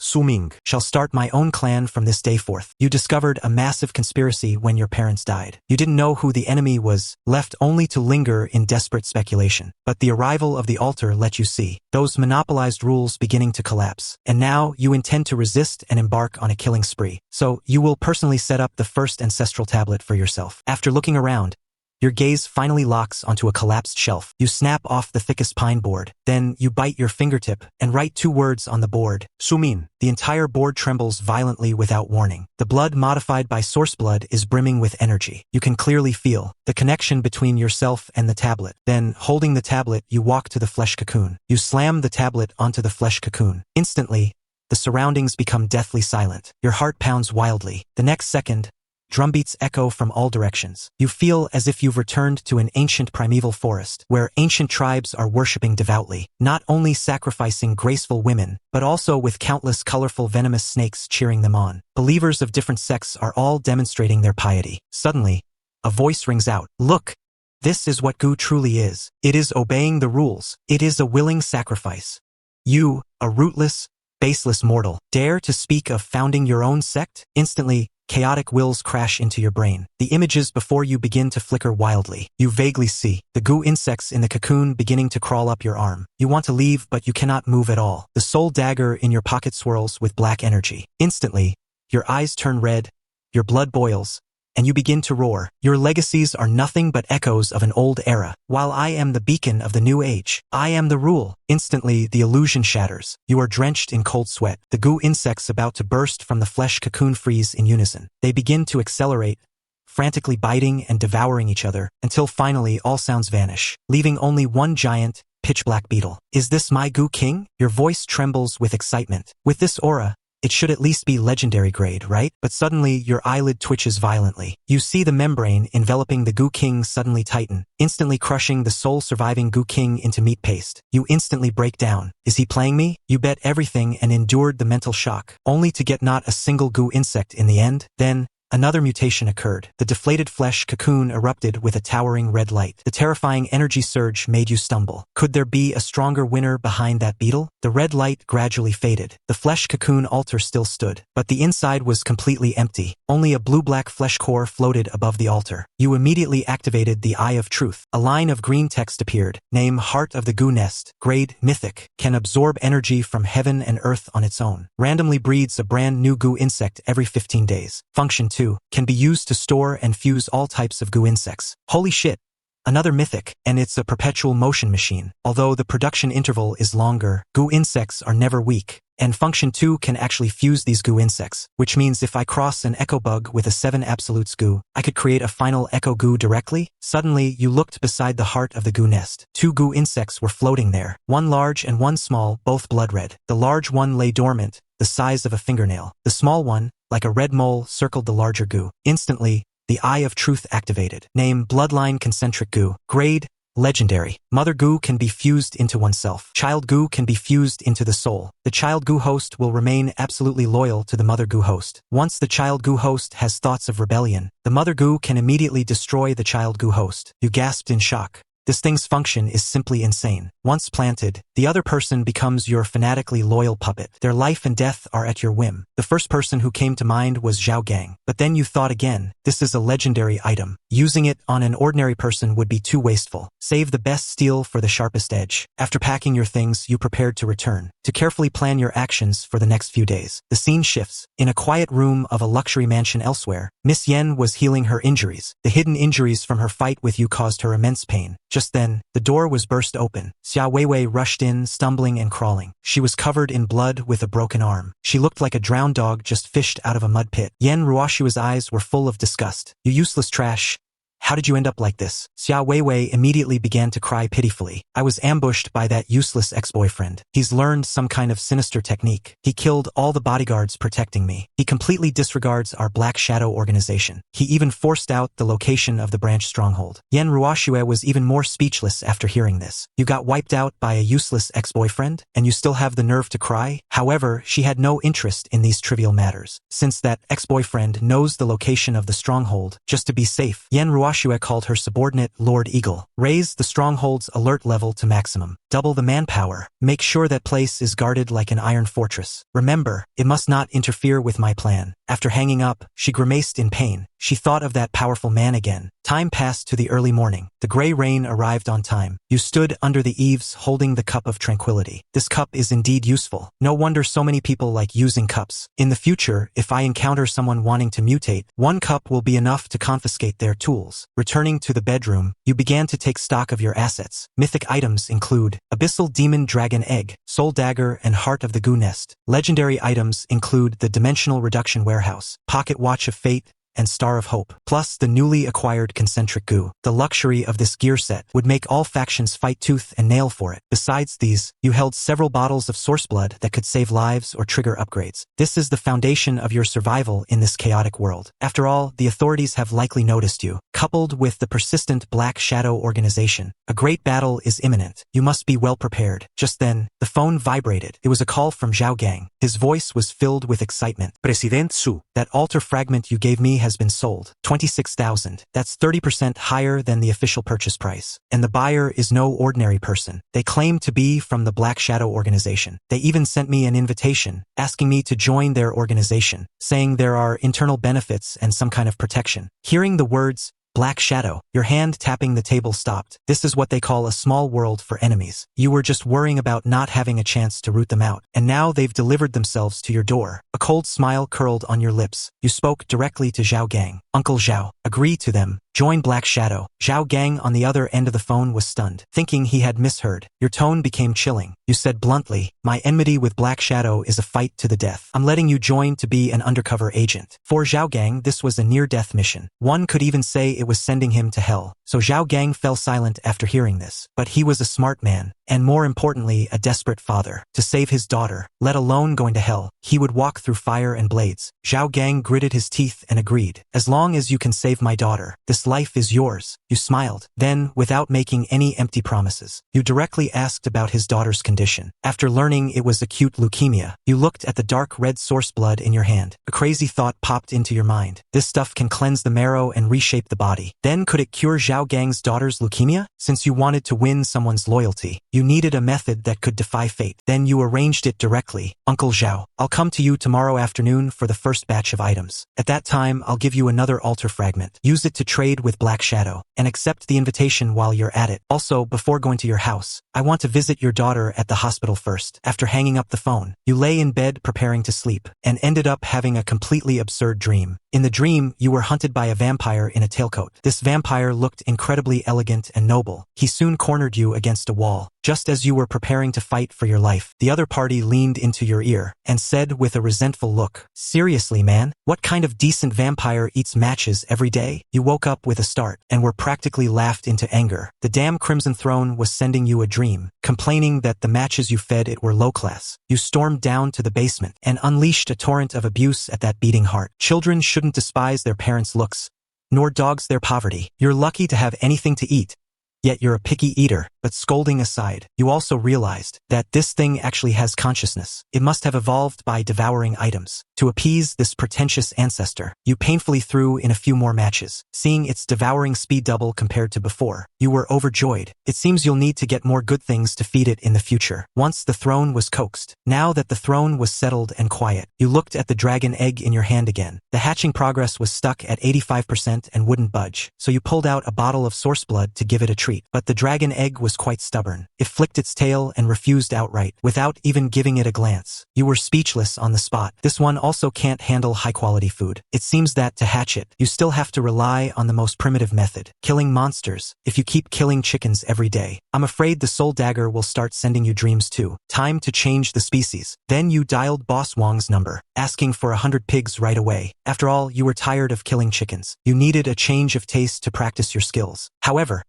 Suming shall start my own clan from this day forth. You discovered a massive conspiracy when your parents died. You didn't know who the enemy was, left only to linger in desperate speculation. But the arrival of the altar let you see those monopolized rules beginning to collapse. And now you intend to resist and embark on a killing spree. So you will personally set up the first ancestral tablet for yourself. After looking around, your gaze finally locks onto a collapsed shelf. You snap off the thickest pine board. Then you bite your fingertip and write 2 words on the board. Sumin. The entire board trembles violently without warning. The blood modified by source blood is brimming with energy. You can clearly feel the connection between yourself and the tablet. Then, holding the tablet, you walk to the flesh cocoon. You slam the tablet onto the flesh cocoon. Instantly, the surroundings become deathly silent. Your heart pounds wildly. The next second, drumbeats echo from all directions. You feel as if you've returned to an ancient primeval forest, where ancient tribes are worshipping devoutly, not only sacrificing graceful women, but also with countless colorful venomous snakes cheering them on. Believers of different sects are all demonstrating their piety. Suddenly, a voice rings out. Look! This is what Gu truly is. It is obeying the rules. It is a willing sacrifice. You, a rootless, baseless mortal, dare to speak of founding your own sect? Instantly, chaotic wills crash into your brain. The images before you begin to flicker wildly. You vaguely see the goo insects in the cocoon beginning to crawl up your arm. You want to leave, but you cannot move at all. The soul dagger in your pocket swirls with black energy. Instantly, your eyes turn red, your blood boils, and you begin to roar. Your legacies are nothing but echoes of an old era. While I am the beacon of the new age, I am the rule. Instantly, the illusion shatters. You are drenched in cold sweat. The goo insects about to burst from the flesh cocoon freeze in unison. They begin to accelerate, frantically biting and devouring each other, until finally all sounds vanish, leaving only one giant, pitch-black beetle. Is this my goo king? Your voice trembles with excitement. With this aura, it should at least be legendary grade, right? But suddenly, your eyelid twitches violently. You see the membrane enveloping the Goo King suddenly tighten, instantly crushing the sole-surviving Goo King into meat paste. You instantly break down. Is he playing me? You bet everything and endured the mental shock, only to get not a single goo insect in the end. Then, another mutation occurred. The deflated flesh cocoon erupted with a towering red light. The terrifying energy surge made you stumble. Could there be a stronger winner behind that beetle? The red light gradually faded. The flesh cocoon altar still stood, but the inside was completely empty. Only a blue-black flesh core floated above the altar. You immediately activated the Eye of Truth. A line of green text appeared. Name Heart of the Goo Nest. Grade Mythic. Can absorb energy from heaven and earth on its own. Randomly breeds a brand new goo insect every 15 days. Function 2. Can be used to store and fuse all types of goo insects. Holy shit! Another mythic, and it's a perpetual motion machine. Although the production interval is longer, goo insects are never weak. And function 2 can actually fuse these goo insects, which means if I cross an echo bug with a 7 absolutes goo, I could create a final echo goo directly. Suddenly, you looked beside the heart of the goo nest. 2 goo insects were floating there, one large and one small, both blood red. The large one lay dormant, the size of a fingernail. The small one, like a red mole, circled the larger goo. Instantly, the Eye of Truth activated. Name Bloodline Concentric Goo. Grade Legendary. Mother goo can be fused into oneself. Child goo can be fused into the soul. The child goo host will remain absolutely loyal to the mother goo host. Once the child goo host has thoughts of rebellion, the mother goo can immediately destroy the child goo host. You gasped in shock. This thing's function is simply insane. Once planted, the other person becomes your fanatically loyal puppet. Their life and death are at your whim. The first person who came to mind was Zhao Gang. But then you thought again, this is a legendary item. Using it on an ordinary person would be too wasteful. Save the best steel for the sharpest edge. After packing your things, you prepared to return, to carefully plan your actions for the next few days. The scene shifts. In a quiet room of a luxury mansion elsewhere, Miss Yen was healing her injuries. The hidden injuries from her fight with you caused her immense pain. Just then, the door was burst open. Xia Weiwei rushed in, stumbling and crawling. She was covered in blood with a broken arm. She looked like a drowned dog just fished out of a mud pit. Yen Ruoshua's eyes were full of disgust. You useless trash. How did you end up like this? Xia Weiwei immediately began to cry pitifully. I was ambushed by that useless ex-boyfriend. He's learned some kind of sinister technique. He killed all the bodyguards protecting me. He completely disregards our Black Shadow organization. He even forced out the location of the branch stronghold. Yen Ruoshue was even more speechless after hearing this. You got wiped out by a useless ex-boyfriend, and you still have the nerve to cry? However, she had no interest in these trivial matters. Since that ex-boyfriend knows the location of the stronghold, just to be safe, Yen Ruoshue called her subordinate Lord Eagle. Raise the stronghold's alert level to maximum. Double the manpower. Make sure that place is guarded like an iron fortress. Remember, it must not interfere with my plan. After hanging up, she grimaced in pain. She thought of that powerful man again. Time passed to the early morning. The gray rain arrived on time. You stood under the eaves holding the cup of tranquility. This cup is indeed useful. No wonder so many people like using cups. In the future, if I encounter someone wanting to mutate, one cup will be enough to confiscate their tools. Returning to the bedroom, you began to take stock of your assets. Mythic items include Abyssal Demon Dragon Egg, Soul Dagger, and Heart of the Goo Nest. Legendary items include the Dimensional Reduction Warehouse, Pocket Watch of Fate, and Star of Hope, plus the newly acquired concentric goo. The luxury of this gear set would make all factions fight tooth and nail for it. Besides these, you held several bottles of source blood that could save lives or trigger upgrades. This is the foundation of your survival in this chaotic world. After all, the authorities have likely noticed you. Coupled with the persistent Black Shadow organization, a great battle is imminent. You must be well prepared. Just then, the phone vibrated. It was a call from Zhao Gang. His voice was filled with excitement. President Su, that altar fragment you gave me has been sold. 26,000. That's 30% higher than the official purchase price. And the buyer is no ordinary person. They claim to be from the Black Shadow organization. They even sent me an invitation, asking me to join their organization, saying there are internal benefits and some kind of protection. Hearing the words, Black Shadow, your hand tapping the table stopped. This is what they call a small world for enemies. You were just worrying about not having a chance to root them out, and now they've delivered themselves to your door. A cold smile curled on your lips. You spoke directly to Zhao Gang. Uncle Zhao, agree to them. Join Black Shadow. Zhao Gang on the other end of the phone was stunned, thinking he had misheard. Your tone became chilling. You said bluntly, my enmity with Black Shadow is a fight to the death. I'm letting you join to be an undercover agent. For Zhao Gang, this was a near-death mission. One could even say it was sending him to hell. So Zhao Gang fell silent after hearing this. But he was a smart man, and more importantly, a desperate father. To save his daughter, let alone going to hell, he would walk through fire and blades. Zhao Gang gritted his teeth and agreed. As long as you can save my daughter, this life is yours. You smiled. Then, without making any empty promises, you directly asked about his daughter's condition. After learning it was acute leukemia, you looked at the dark red source blood in your hand. A crazy thought popped into your mind. This stuff can cleanse the marrow and reshape the body. Then could it cure Zhao Gang's daughter's leukemia? Since you wanted to win someone's loyalty, you needed a method that could defy fate. Then you arranged it directly. Uncle Zhao, I'll come to you tomorrow afternoon for the first batch of items. At that time, I'll give you another altar fragment. Use it to trade with Black Shadow, and accept the invitation while you're at it. Also, before going to your house, I want to visit your daughter at the hospital first. After hanging up the phone, you lay in bed preparing to sleep, and ended up having a completely absurd dream. In the dream, you were hunted by a vampire in a tailcoat. This vampire looked incredibly elegant and noble. He soon cornered you against a wall. Just as you were preparing to fight for your life, the other party leaned into your ear and said with a resentful look, seriously, man? What kind of decent vampire eats matches every day? You woke up with a start and were practically laughed into anger. The damn Crimson Throne was sending you a dream, complaining that the matches you fed it were low class. You stormed down to the basement and unleashed a torrent of abuse at that beating heart. Children shouldn't despise their parents' looks, nor dogs their poverty. You're lucky to have anything to eat. yet you're a picky eater. But scolding aside, you also realized that this thing actually has consciousness. It must have evolved by devouring items. To appease this pretentious ancestor, you painfully threw in a few more matches. Seeing its devouring speed double compared to before, you were overjoyed. It seems you'll need to get more good things to feed it in the future. Once the throne was coaxed. Now that the throne was settled and quiet, you looked at the dragon egg in your hand again. The hatching progress was stuck at 85% and wouldn't budge, so you pulled out a bottle of source blood to give it a treat. But the dragon egg was quite stubborn. It flicked its tail and refused outright, without even giving it a glance. You were speechless on the spot. This one also can't handle high-quality food. It seems that to hatch it, you still have to rely on the most primitive method, killing monsters. If you keep killing chickens every day, I'm afraid the soul dagger will start sending you dreams too. Time to change the species. Then you dialed Boss Wong's number, asking for 100 pigs right away. After all, you were tired of killing chickens. You needed a change of taste to practice your skills. However,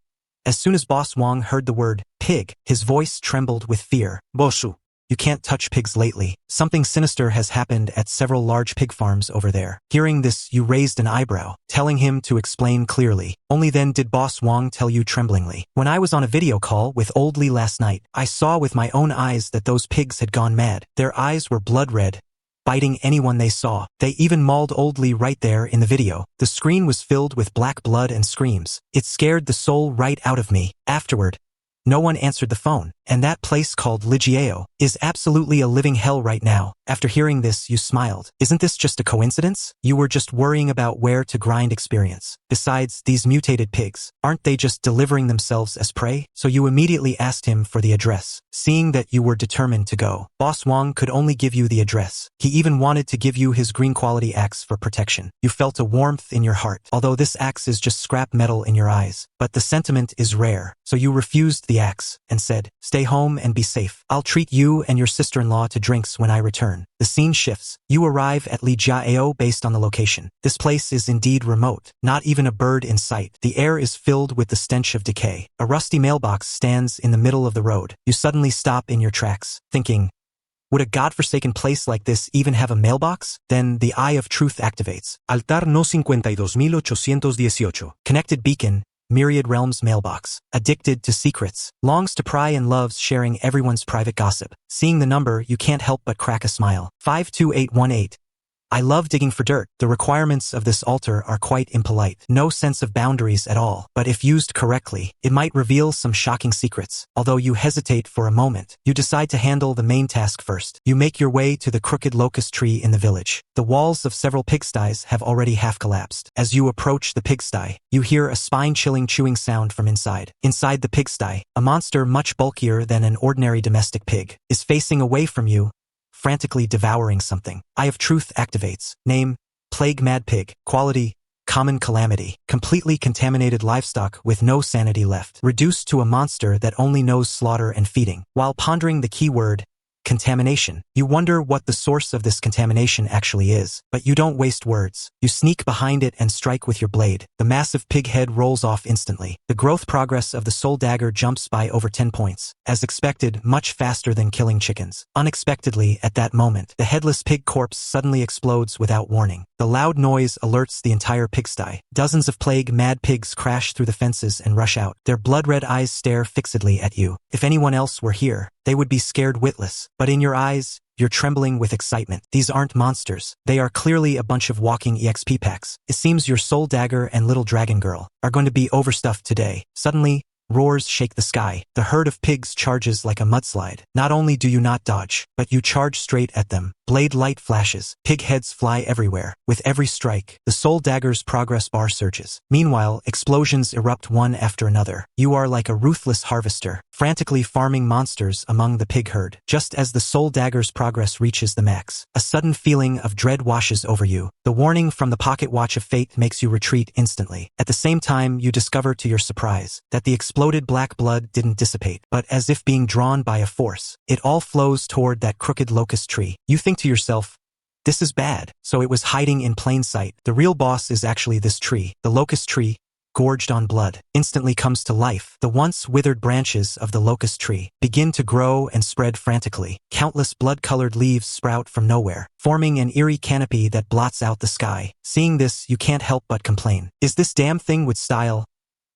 as soon as Boss Wong heard the word pig, his voice trembled with fear. Boshu, you can't touch pigs lately. Something sinister has happened at several large pig farms over there. Hearing this, you raised an eyebrow, telling him to explain clearly. Only then did Boss Wong tell you tremblingly. When I was on a video call with Old Lee last night, I saw with my own eyes that those pigs had gone mad. Their eyes were blood red, biting anyone they saw. They even mauled Old Lee right there in the video. The screen was filled with black blood and screams. It scared the soul right out of me. Afterward, no one answered the phone, and that place called Ligieo is absolutely a living hell right now. After hearing this, you smiled. Isn't this just a coincidence? You were just worrying about where to grind experience. Besides, these mutated pigs, aren't they just delivering themselves as prey? So you immediately asked him for the address, seeing that you were determined to go. Boss Wong could only give you the address. He even wanted to give you his green quality axe for protection. You felt a warmth in your heart, although this axe is just scrap metal in your eyes. But the sentiment is rare, so you refused the axe and said, "Stay home and be safe. I'll treat you and your sister-in-law to drinks when I return." The scene shifts. You arrive at Lijiao based on the location. This place is indeed remote. Not even a bird in sight. The air is filled with the stench of decay. A rusty mailbox stands in the middle of the road. You suddenly stop in your tracks, thinking, would a godforsaken place like this even have a mailbox? Then the Eye of Truth activates. Altar no 52,818. Connected beacon. Myriad Realms mailbox. Addicted to secrets. Longs to pry and loves sharing everyone's private gossip. Seeing the number, you can't help but crack a smile. 52818. I love digging for dirt. The requirements of this altar are quite impolite. No sense of boundaries at all. But if used correctly, it might reveal some shocking secrets. Although you hesitate for a moment, you decide to handle the main task first. You make your way to the crooked locust tree in the village. The walls of several pigsties have already half collapsed. As you approach the pigsty, you hear a spine-chilling chewing sound from inside. Inside the pigsty, a monster much bulkier than an ordinary domestic pig is facing away from you, frantically devouring something. Eye of Truth activates. Name, Plague Mad Pig. Quality, Common Calamity. Completely contaminated livestock with no sanity left. Reduced to a monster that only knows slaughter and feeding. While pondering the keyword, contamination, you wonder what the source of this contamination actually is. But you don't waste words. You sneak behind it and strike with your blade. The massive pig head rolls off instantly. The growth progress of the soul dagger jumps by over 10 points. As expected, much faster than killing chickens. Unexpectedly, at that moment, the headless pig corpse suddenly explodes without warning. The loud noise alerts the entire pigsty. Dozens of plague-mad pigs crash through the fences and rush out. Their blood-red eyes stare fixedly at you. If anyone else were here, they would be scared witless. But in your eyes, you're trembling with excitement. These aren't monsters. They are clearly a bunch of walking EXP packs. It seems your soul dagger and little dragon girl are going to be overstuffed today. Suddenly, roars shake the sky. The herd of pigs charges like a mudslide. Not only do you not dodge, but you charge straight at them. Blade light flashes. Pig heads fly everywhere. With every strike, the soul dagger's progress bar surges. Meanwhile, explosions erupt one after another. You are like a ruthless harvester, frantically farming monsters among the pig herd. Just as the soul dagger's progress reaches the max, a sudden feeling of dread washes over you. The warning from the pocket watch of fate makes you retreat instantly. At the same time, you discover to your surprise that the exploded black blood didn't dissipate, but as if being drawn by a force, it all flows toward that crooked locust tree. You think to yourself, this is bad. So it was hiding in plain sight. The real boss is actually this tree. The locust tree, gorged on blood, instantly comes to life. The once withered branches of the locust tree begin to grow and spread frantically. Countless blood-colored leaves sprout from nowhere, forming an eerie canopy that blots out the sky. Seeing this, you can't help but complain. Is this damn thing with style?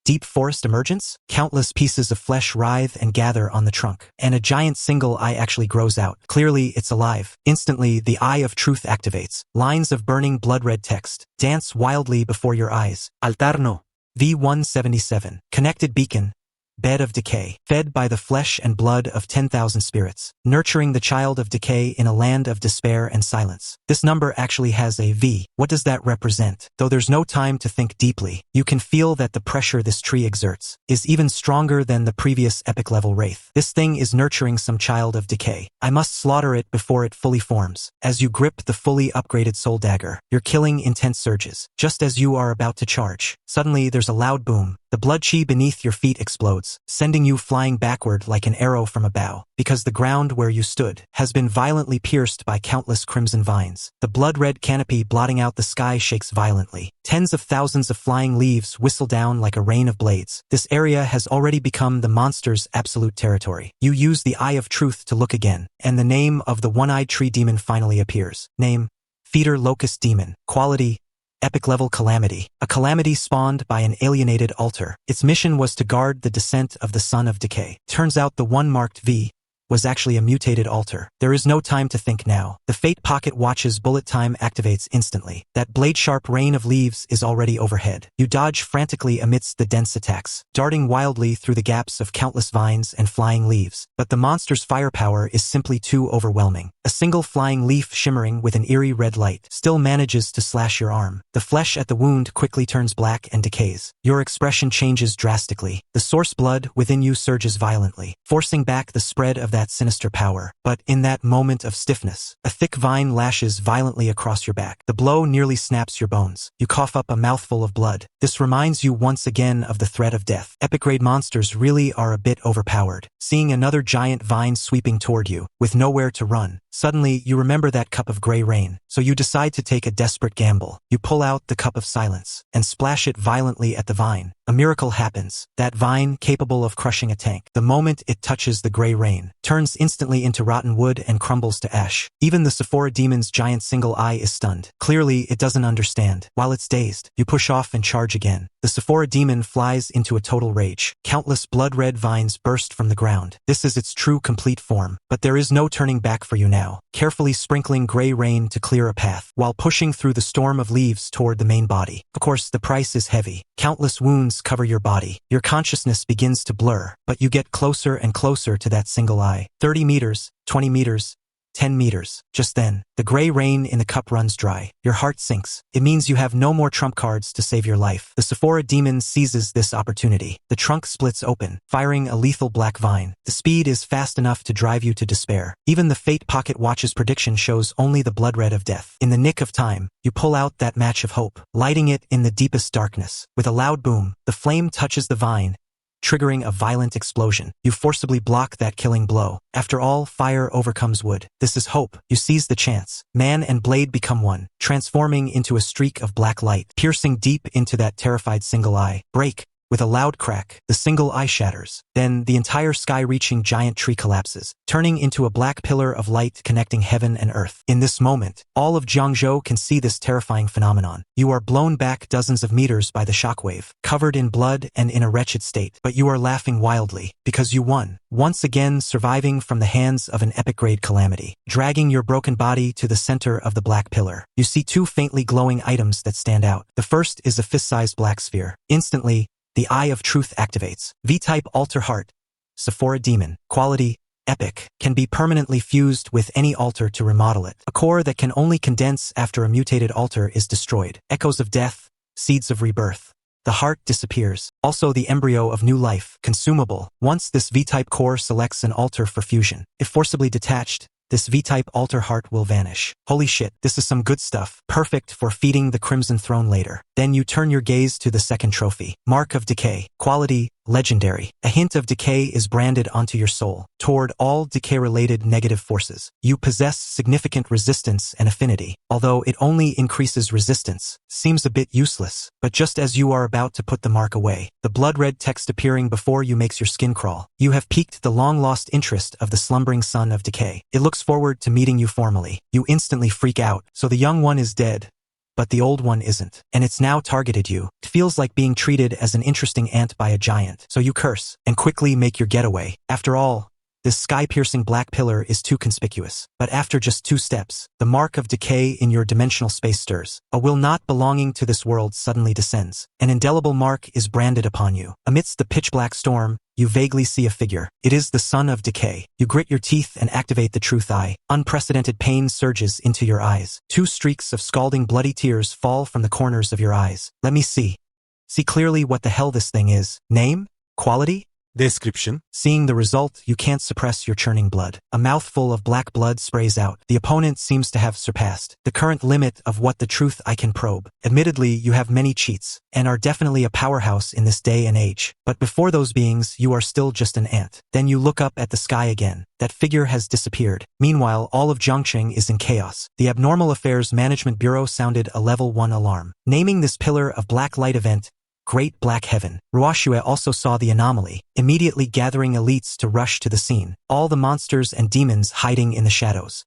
Deep forest emergence? Countless pieces of flesh writhe and gather on the trunk, and a giant single eye actually grows out. Clearly, it's alive. Instantly, the Eye of Truth activates. Lines of burning blood-red text dance wildly before your eyes. Alterno. V177. Connected beacon. Bed of decay, fed by the flesh and blood of 10,000 spirits, nurturing the child of decay in a land of despair and silence. This number actually has a V. What does that represent? Though there's no time to think deeply, you can feel that the pressure this tree exerts is even stronger than the previous epic level wraith. This thing is nurturing some child of decay. I must slaughter it before it fully forms. As you grip the fully upgraded soul dagger, your killing intense surges. Just as you are about to charge, suddenly there's a loud boom. The blood chi beneath your feet explodes, sending you flying backward like an arrow from a bow, because the ground where you stood has been violently pierced by countless crimson vines. The blood-red canopy blotting out the sky shakes violently. Tens of thousands of flying leaves whistle down like a rain of blades. This area has already become the monster's absolute territory. You use the Eye of Truth to look again, and the name of the one-eyed tree demon finally appears. Name: Feeder Locust Demon. Quality: Epic level calamity. A calamity spawned by an alienated altar. Its mission was to guard the descent of the Son of Decay. Turns out the one marked V was actually a mutated altar. There is no time to think now. The Fate Pocket Watch's bullet time activates instantly. That blade-sharp rain of leaves is already overhead. You dodge frantically amidst the dense attacks, darting wildly through the gaps of countless vines and flying leaves. But the monster's firepower is simply too overwhelming. A single flying leaf shimmering with an eerie red light still manages to slash your arm. The flesh at the wound quickly turns black and decays. Your expression changes drastically. The source blood within you surges violently, forcing back the spread of that sinister power. But in that moment of stiffness, a thick vine lashes violently across your back. The blow nearly snaps your bones. You cough up a mouthful of blood. This reminds you once again of the threat of death. Epic-grade monsters really are a bit overpowered. Seeing another giant vine sweeping toward you, with nowhere to run, suddenly you remember that cup of gray rain, so you decide to take a desperate gamble. You pull out the cup of silence and splash it violently at the vine. A miracle happens. That vine, capable of crushing a tank, the moment it touches the gray rain, turns instantly into rotten wood and crumbles to ash. Even the Sephora demon's giant single eye is stunned. Clearly, it doesn't understand. While it's dazed, you push off and charge again. The Sephora demon flies into a total rage. Countless blood-red vines burst from the ground. This is its true complete form. But there is no turning back for you now. Carefully sprinkling gray rain to clear a path, while pushing through the storm of leaves toward the main body. Of course, the price is heavy. Countless wounds cover your body. Your consciousness begins to blur, but you get closer and closer to that single eye. 30 meters, 20 meters, 10 meters. Just then, the gray rain in the cup runs dry. Your heart sinks. It means you have no more trump cards to save your life. The Sephora demon seizes this opportunity. The trunk splits open, firing a lethal black vine. The speed is fast enough to drive you to despair. Even the Fate Pocket Watch's prediction shows only the blood red of death. In the nick of time, you pull out that match of hope, lighting it in the deepest darkness. With a loud boom, the flame touches the vine, triggering a violent explosion. You forcibly block that killing blow. After all, fire overcomes wood. This is hope. You seize the chance. Man and blade become one, transforming into a streak of black light, piercing deep into that terrified single eye. Break. With a loud crack, the single eye shatters. Then, the entire sky-reaching giant tree collapses, turning into a black pillar of light connecting heaven and earth. In this moment, all of Jiangzhou can see this terrifying phenomenon. You are blown back dozens of meters by the shockwave, covered in blood and in a wretched state. But you are laughing wildly, because you won, once again surviving from the hands of an epic-grade calamity. Dragging your broken body to the center of the black pillar, you see two faintly glowing items that stand out. The first is a fist-sized black sphere. Instantly, the Eye of Truth activates. V-type altar heart. Sephora demon. Quality: epic. Can be permanently fused with any altar to remodel it. A core that can only condense after a mutated altar is destroyed. Echoes of death. Seeds of rebirth. The heart disappears. Also the embryo of new life. Consumable. Once this V-type core selects an altar for fusion, if forcibly detached, this V-type altar heart will vanish. Holy shit, this is some good stuff. Perfect for feeding the Crimson Throne later. Then you turn your gaze to the second trophy. Mark of Decay. Quality: legendary. A hint of decay is branded onto your soul. Toward all decay-related negative forces, you possess significant resistance and affinity. Although it only increases resistance, seems a bit useless. But just as you are about to put the mark away, the blood-red text appearing before you makes your skin crawl. You have piqued the long-lost interest of the slumbering son of decay. It looks forward to meeting you formally. You instantly freak out. So the young one is dead. but the old one isn't. And it's now targeted you. It feels like being treated as an interesting ant by a giant. So you curse and quickly make your getaway. After all, this sky-piercing black pillar is too conspicuous. But after just 2 steps, the mark of decay in your dimensional space stirs. A will not belonging to this world suddenly descends. An indelible mark is branded upon you. Amidst the pitch-black storm, you vaguely see a figure. It is the son of decay. You grit your teeth and activate the truth eye. Unprecedented pain surges into your eyes. 2 streaks of scalding bloody tears fall from the corners of your eyes. Let me see. See clearly what the hell this thing is. Name? Quality? Description. Seeing the result, you can't suppress your churning blood. A mouthful of black blood sprays out. The opponent seems to have surpassed the current limit of what the truth I can probe. Admittedly, you have many cheats, and are definitely a powerhouse in this day and age. But before those beings, you are still just an ant. Then you look up at the sky again. That figure has disappeared. Meanwhile, all of Zhongqing is in chaos. The Abnormal Affairs Management Bureau sounded a level 1 alarm, naming this pillar of black light event Great Black Heaven. Ruoxue also saw the anomaly, immediately gathering elites to rush to the scene. All the monsters and demons hiding in the shadows.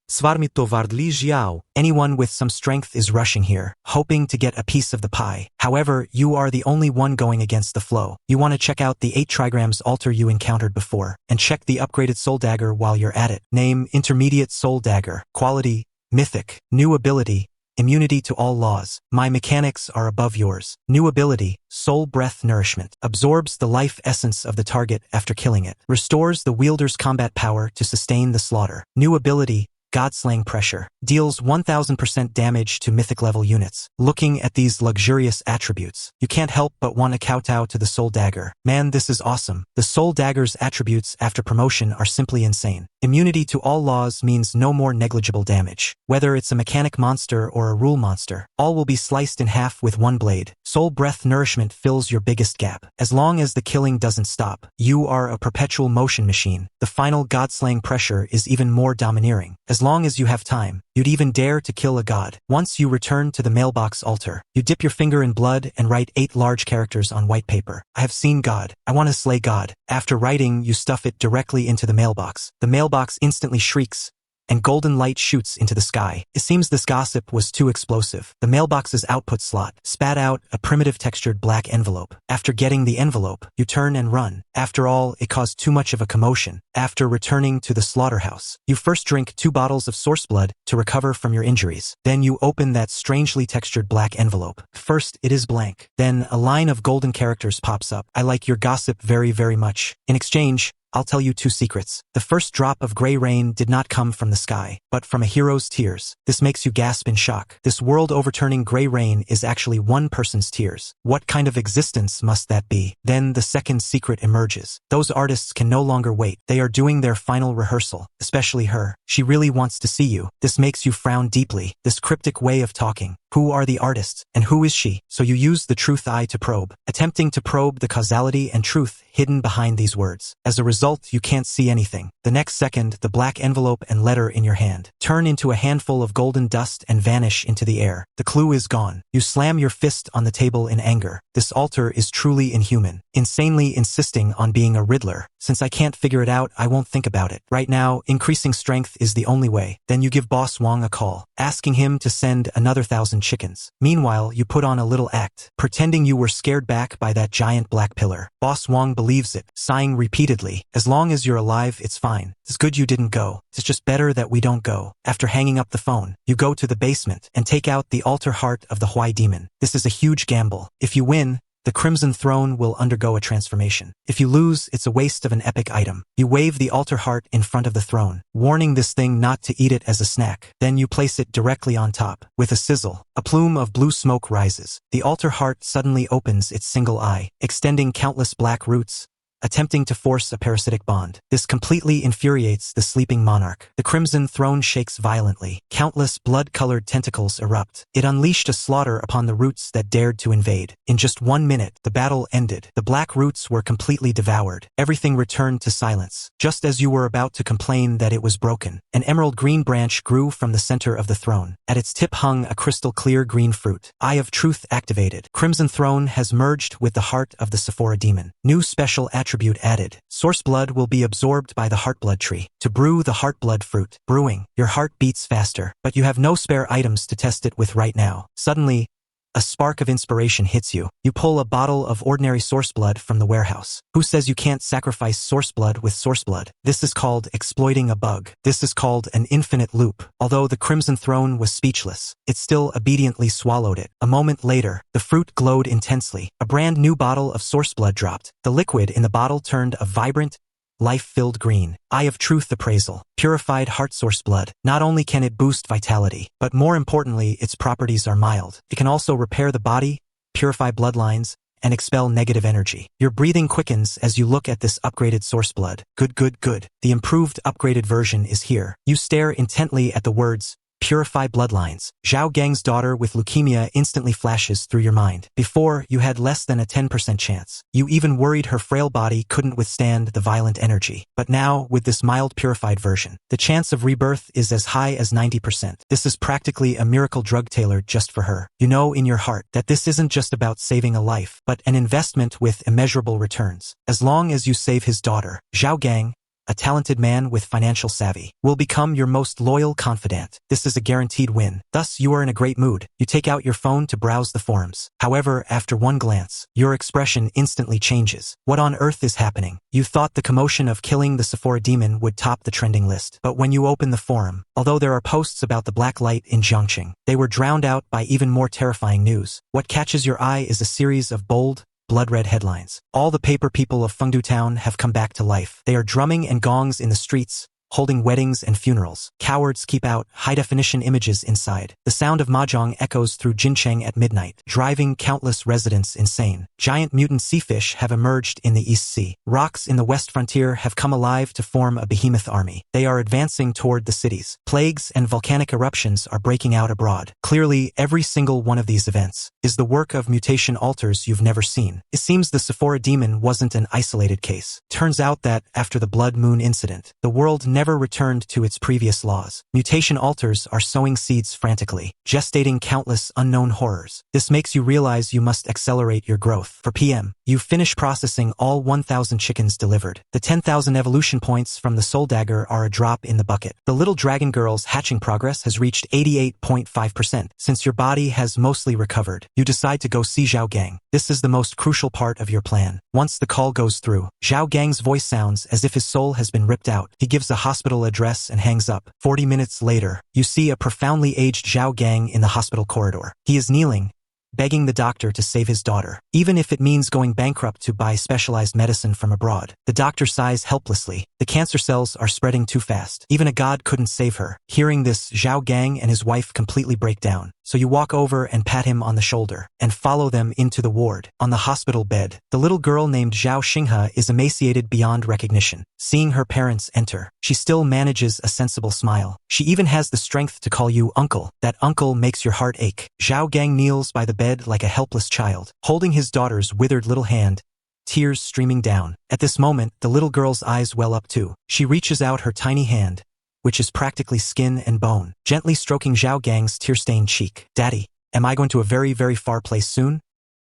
Anyone with some strength is rushing here, hoping to get a piece of the pie. However, you are the only one going against the flow. You want to check out the 8 trigrams altar you encountered before, and check the upgraded soul dagger while you're at it. Name: Intermediate Soul Dagger. Quality: Mythic. New ability: Immunity to all laws. My mechanics are above yours. New ability: Soul Breath Nourishment. Absorbs the life essence of the target after killing it. Restores the wielder's combat power to sustain the slaughter. New ability: Godslaying Pressure. Deals 1000% damage to mythic level units. Looking at these luxurious attributes, you can't help but want to kowtow to the Soul Dagger. Man, this is awesome. The Soul Dagger's attributes after promotion are simply insane. Immunity to all laws means no more negligible damage. Whether it's a mechanic monster or a rule monster, all will be sliced in half with 1 blade. Soul Breath Nourishment fills your biggest gap. As long as the killing doesn't stop, you are a perpetual motion machine. The final Godslaying Pressure is even more domineering. As long as you have time, you'd even dare to kill a god. Once you return to the mailbox altar, you dip your finger in blood and write 8 large characters on white paper. I have seen God. I want to slay God. After writing, you stuff it directly into the mailbox. The mailbox instantly shrieks, and golden light shoots into the sky. It seems this gossip was too explosive. The mailbox's output slot spat out a primitive textured black envelope. After getting the envelope, you turn and run. After all, it caused too much of a commotion. After returning to the slaughterhouse, you first drink 2 bottles of source blood to recover from your injuries. Then you open that strangely textured black envelope. First, it is blank. Then a line of golden characters pops up. I like your gossip very, very much. In exchange, I'll tell you 2 secrets. The first drop of gray rain did not come from the sky, but from a hero's tears. This makes you gasp in shock. This world-overturning gray rain is actually one person's tears. What kind of existence must that be? Then the second secret emerges. Those artists can no longer wait. They are doing their final rehearsal, especially her. She really wants to see you. This makes you frown deeply. This cryptic way of talking. Who are the artists, and who is she? So you use the truth eye to probe, attempting to probe the causality and truth hidden behind these words. As a result, you can't see anything. The next second, the black envelope and letter in your hand turn into a handful of golden dust and vanish into the air. The clue is gone. You slam your fist on the table in anger. This altar is truly inhuman, insanely insisting on being a Riddler. Since I can't figure it out, I won't think about it. Right now, increasing strength is the only way. Then you give Boss Wong a call, asking him to send another 1,000 chickens. Meanwhile, you put on a little act, pretending you were scared back by that giant black pillar. Boss Wong believes it, sighing repeatedly. As long as you're alive, it's fine. It's good you didn't go. It's just better that we don't go. After hanging up the phone, you go to the basement and take out the altar heart of the Huai demon. This is a huge gamble. If you win, the Crimson Throne will undergo a transformation. If you lose, it's a waste of an epic item. You wave the altar heart in front of the throne, warning this thing not to eat it as a snack. Then you place it directly on top. With a sizzle, a plume of blue smoke rises. The altar heart suddenly opens its single eye, extending countless black roots, attempting to force a parasitic bond. This completely infuriates the sleeping monarch. The Crimson Throne shakes violently. Countless blood-colored tentacles erupt. It unleashed a slaughter upon the roots that dared to invade. In just 1 minute, the battle ended. The black roots were completely devoured. Everything returned to silence. Just as you were about to complain that it was broken, an emerald green branch grew from the center of the throne. At its tip hung a crystal clear green fruit. Eye of Truth activated. Crimson Throne has merged with the heart of the Sephora demon. New special attributes attribute added. Source blood will be absorbed by the heartblood tree. To brew the heartblood fruit. Brewing. Your heart beats faster, but you have no spare items to test it with right now. Suddenly, a spark of inspiration hits you. You pull a bottle of ordinary source blood from the warehouse. Who says you can't sacrifice source blood with source blood? This is called exploiting a bug. This is called an infinite loop. Although the Crimson Throne was speechless, it still obediently swallowed it. A moment later, the fruit glowed intensely. A brand new bottle of source blood dropped. The liquid in the bottle turned a vibrant, life-filled green. Eye of Truth appraisal. Purified heart source blood. Not only can it boost vitality, but more importantly, its properties are mild. It can also repair the body, purify bloodlines, and expel negative energy. Your breathing quickens as you look at this upgraded source blood. Good, good, good. The improved upgraded version is here. You stare intently at the words, purify bloodlines. Zhao Gang's daughter with leukemia instantly flashes through your mind. Before, you had less than a 10% chance. You even worried her frail body couldn't withstand the violent energy. But now, with this mild purified version, the chance of rebirth is as high as 90%. This is practically a miracle drug tailored just for her. You know in your heart that this isn't just about saving a life, but an investment with immeasurable returns. As long as you save his daughter, Zhao Gang, a talented man with financial savvy, will become your most loyal confidant. This is a guaranteed win. Thus, you are in a great mood. You take out your phone to browse the forums. However, after one glance, your expression instantly changes. What on earth is happening? You thought the commotion of killing the Sephora demon would top the trending list. But when you open the forum, although there are posts about the black light in Jiangqing, they were drowned out by even more terrifying news. What catches your eye is a series of bold, blood-red headlines. All the paper people of Fengdu Town have come back to life. They are drumming and gongs in the streets, holding weddings and funerals. Cowards keep out high-definition images inside. The sound of mahjong echoes through Jincheng at midnight, driving countless residents insane. Giant mutant sea fish have emerged in the East Sea. Rocks in the West Frontier have come alive to form a behemoth army. They are advancing toward the cities. Plagues and volcanic eruptions are breaking out abroad. Clearly, every single one of these events is the work of mutation alters you've never seen. It seems the Sephora demon wasn't an isolated case. Turns out that, after the Blood Moon incident, the world never returned to its previous laws. Mutation alters are sowing seeds frantically, gestating countless unknown horrors. This makes you realize you must accelerate your growth. For PM, you finish processing all 1,000 chickens delivered. The 10,000 evolution points from the Soul Dagger are a drop in the bucket. The little dragon girl's hatching progress has reached 88.5%. Since your body has mostly recovered, you decide to go see Zhao Gang. This is the most crucial part of your plan. Once the call goes through, Zhao Gang's voice sounds as if his soul has been ripped out. He gives a hospital address and hangs up. 40 minutes later, you see a profoundly aged Zhao Gang in the hospital corridor. He is kneeling, begging the doctor to save his daughter, even if it means going bankrupt to buy specialized medicine from abroad. The doctor sighs helplessly. The cancer cells are spreading too fast. Even a god couldn't save her. Hearing this, Zhao Gang and his wife completely break down. So you walk over and pat him on the shoulder, and follow them into the ward. On the hospital bed, the little girl named Zhao Xinghe is emaciated beyond recognition. Seeing her parents enter, she still manages a sensible smile. She even has the strength to call you uncle. That uncle makes your heart ache. Zhao Gang kneels by the bed like a helpless child, holding his daughter's withered little hand, tears streaming down. At this moment, the little girl's eyes well up too. She reaches out her tiny hand, which is practically skin and bone, gently stroking Zhao Gang's tear-stained cheek. Daddy, am I going to a very, very far place soon?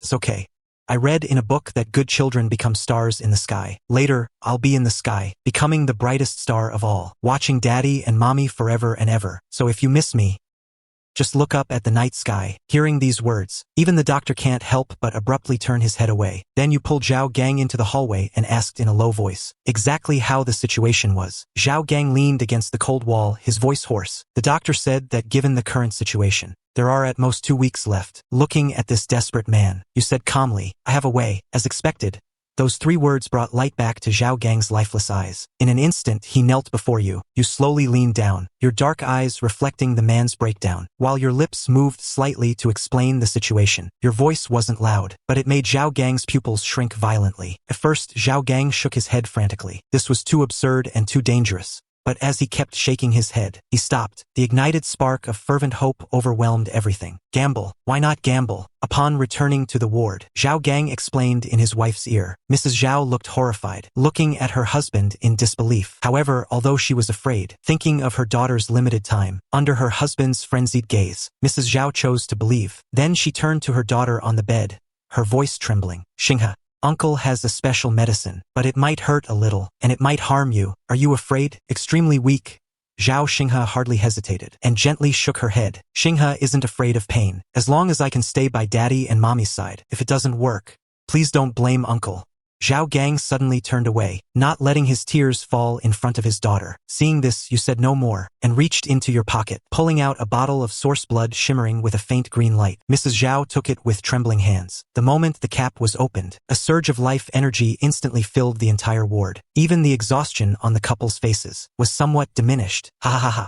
It's okay. I read in a book that good children become stars in the sky. Later, I'll be in the sky, becoming the brightest star of all, watching Daddy and Mommy forever and ever. So if you miss me, just look up at the night sky. Hearing these words, even the doctor can't help but abruptly turn his head away. Then you pulled Zhao Gang into the hallway and asked in a low voice exactly how the situation was. Zhao Gang leaned against the cold wall, his voice hoarse. The doctor said that given the current situation, there are at most 2 weeks left. Looking at this desperate man, you said calmly, I have a way. As expected, those 3 words brought light back to Zhao Gang's lifeless eyes. In an instant, he knelt before you. You slowly leaned down, your dark eyes reflecting the man's breakdown. While your lips moved slightly to explain the situation, your voice wasn't loud, but it made Zhao Gang's pupils shrink violently. At first, Zhao Gang shook his head frantically. This was too absurd and too dangerous. But as he kept shaking his head, he stopped. The ignited spark of fervent hope overwhelmed everything. Gamble. Why not gamble? Upon returning to the ward, Zhao Gang explained in his wife's ear. Mrs. Zhao looked horrified, looking at her husband in disbelief. However, although she was afraid, thinking of her daughter's limited time, under her husband's frenzied gaze, Mrs. Zhao chose to believe. Then she turned to her daughter on the bed, her voice trembling. Xinghe, Uncle has a special medicine, but it might hurt a little, and it might harm you. Are you afraid? Extremely weak. Zhao Xinghe hardly hesitated, and gently shook her head. Xinghe isn't afraid of pain. As long as I can stay by daddy and mommy's side. If it doesn't work, please don't blame uncle. Zhao Gang suddenly turned away, not letting his tears fall in front of his daughter. Seeing this, you said no more, and reached into your pocket, pulling out a bottle of source blood shimmering with a faint green light. Mrs. Zhao took it with trembling hands. The moment the cap was opened, a surge of life energy instantly filled the entire ward. Even the exhaustion on the couple's faces was somewhat diminished. Ha ha ha ha.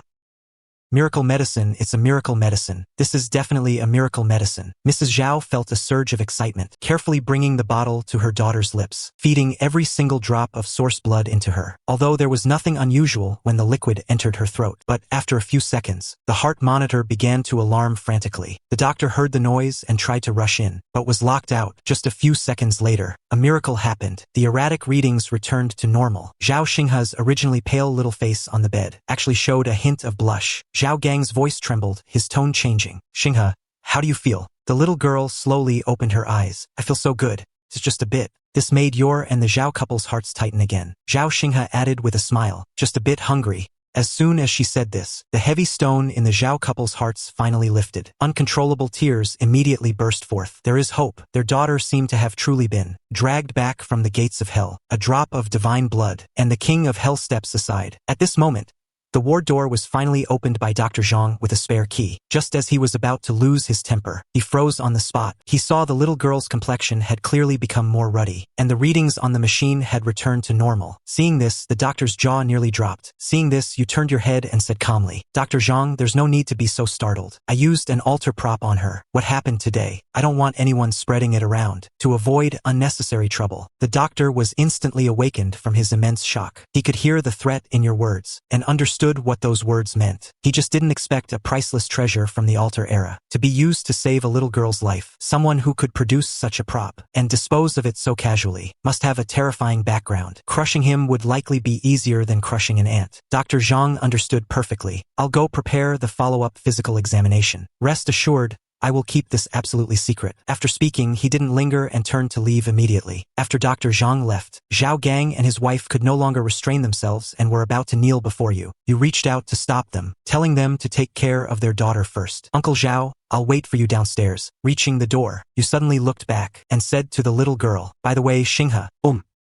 Miracle medicine, it's a miracle medicine. This is definitely a miracle medicine. Mrs. Zhao felt a surge of excitement, carefully bringing the bottle to her daughter's lips, feeding every single drop of source blood into her. Although there was nothing unusual when the liquid entered her throat, but after a few seconds, the heart monitor began to alarm frantically. The doctor heard the noise and tried to rush in, but was locked out. Just a few seconds later, a miracle happened. The erratic readings returned to normal. Zhao Xinghe's originally pale little face on the bed actually showed a hint of blush. Zhao Gang's voice trembled, his tone changing. Xinghe, how do you feel? The little girl slowly opened her eyes. I feel so good. It's just a bit. This made your and the Zhao couple's hearts tighten again. Zhao Xinghe added with a smile, just a bit hungry. As soon as she said this, the heavy stone in the Zhao couple's hearts finally lifted. Uncontrollable tears immediately burst forth. There is hope. Their daughter seemed to have truly been dragged back from the gates of hell. A drop of divine blood, and the king of hell steps aside. At this moment, the ward door was finally opened by Dr. Zhang with a spare key. Just as he was about to lose his temper, he froze on the spot. He saw the little girl's complexion had clearly become more ruddy, and the readings on the machine had returned to normal. Seeing this, the doctor's jaw nearly dropped. Seeing this, you turned your head and said calmly, Dr. Zhang, there's no need to be so startled. I used an altar prop on her. What happened today? I don't want anyone spreading it around. To avoid unnecessary trouble. The doctor was instantly awakened from his immense shock. He could hear the threat in your words, and understood what those words meant. He just didn't expect a priceless treasure from the altar era to be used to save a little girl's life. Someone who could produce such a prop and dispose of it so casually must have a terrifying background. Crushing him would likely be easier than crushing an ant. Dr. Zhang understood perfectly. I'll go prepare the follow-up physical examination. Rest assured, I will keep this absolutely secret. After speaking, he didn't linger and turned to leave immediately. After Dr. Zhang left, Zhao Gang and his wife could no longer restrain themselves and were about to kneel before you. You reached out to stop them, telling them to take care of their daughter first. Uncle Zhao, I'll wait for you downstairs. Reaching the door, you suddenly looked back and said to the little girl, by the way, Xinghe,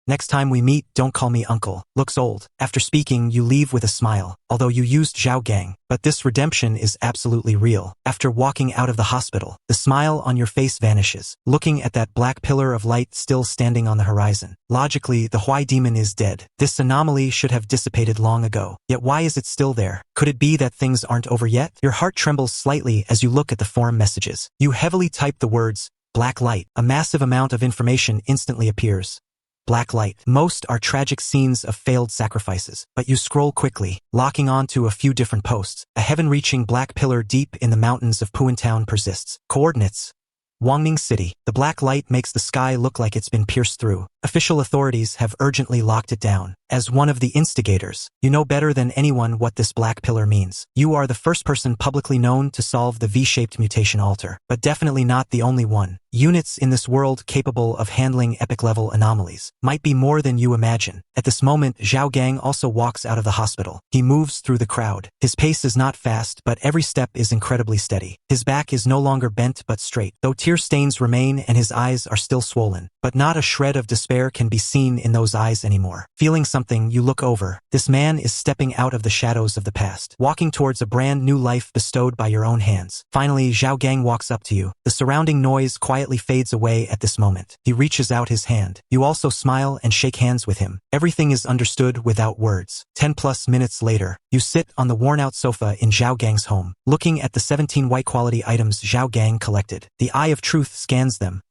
next time we meet, don't call me uncle. Looks old. After speaking, you leave with a smile, although you used Zhao Gang. But this redemption is absolutely real. After walking out of the hospital, the smile on your face vanishes, looking at that black pillar of light still standing on the horizon. Logically, the Huai demon is dead. This anomaly should have dissipated long ago. Yet why is it still there? Could it be that things aren't over yet? Your heart trembles slightly as you look at the forum messages. You heavily type the words, black light. A massive amount of information instantly appears. Black light. Most are tragic scenes of failed sacrifices, but you scroll quickly, locking on to a few different posts. A heaven-reaching black pillar deep in the mountains of Puantown persists. Coordinates: Wangning City. The black light makes the sky look like it's been pierced through. Official authorities have urgently locked it down. As one of the instigators, you know better than anyone what this black pillar means. You are the first person publicly known to solve the V-shaped mutation altar, but definitely not the only one. Units in this world capable of handling epic-level anomalies might be more than you imagine. At this moment, Zhao Gang also walks out of the hospital. He moves through the crowd. His pace is not fast, but every step is incredibly steady. His back is no longer bent but straight, though tear stains remain and his eyes are still swollen. But not a shred of despair can be seen in those eyes anymore. Feeling something, you look over. This man is stepping out of the shadows of the past, walking towards a brand new life bestowed by your own hands. Finally, Zhao Gang walks up to you. The surrounding noise quietly fades away at this moment. He reaches out his hand. You also smile and shake hands with him. Everything is understood without words. 10+ minutes later, you sit on the worn-out sofa in Zhao Gang's home, looking at the 17 white-quality items Zhao Gang collected. The eye of truth scans them.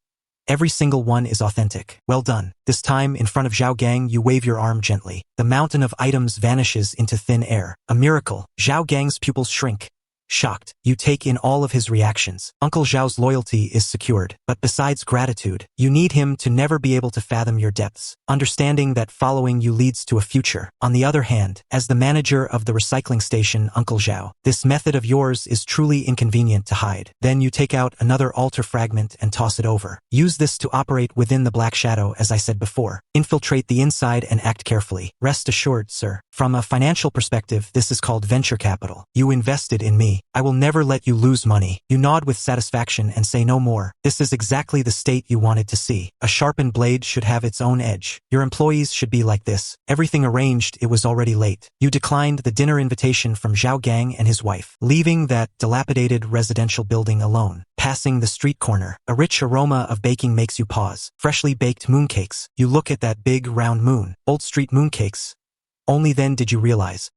Every single one is authentic. Well done. This time, in front of Zhao Gang, you wave your arm gently. The mountain of items vanishes into thin air. A miracle. Zhao Gang's pupils shrink. Shocked, you take in all of his reactions. Uncle Zhao's loyalty is secured, but besides gratitude, you need him to never be able to fathom your depths, understanding that following you leads to a future. On the other hand, as the manager of the recycling station, Uncle Zhao, this method of yours is truly inconvenient to hide. Then you take out another altar fragment and toss it over. Use this to operate within the black shadow, as I said before. Infiltrate the inside and act carefully. Rest assured, sir. From a financial perspective, this is called venture capital. You invested in me. I will never let you lose money. You nod with satisfaction and say no more. This is exactly the state you wanted to see. A sharpened blade should have its own edge. Your employees should be like this. Everything arranged, it was already late. You declined the dinner invitation from Zhao Gang and his wife, leaving that dilapidated residential building alone. Passing the street corner, a rich aroma of baking makes you pause. Freshly baked mooncakes. You look at that big round moon. Old Street mooncakes. Only then did you realize.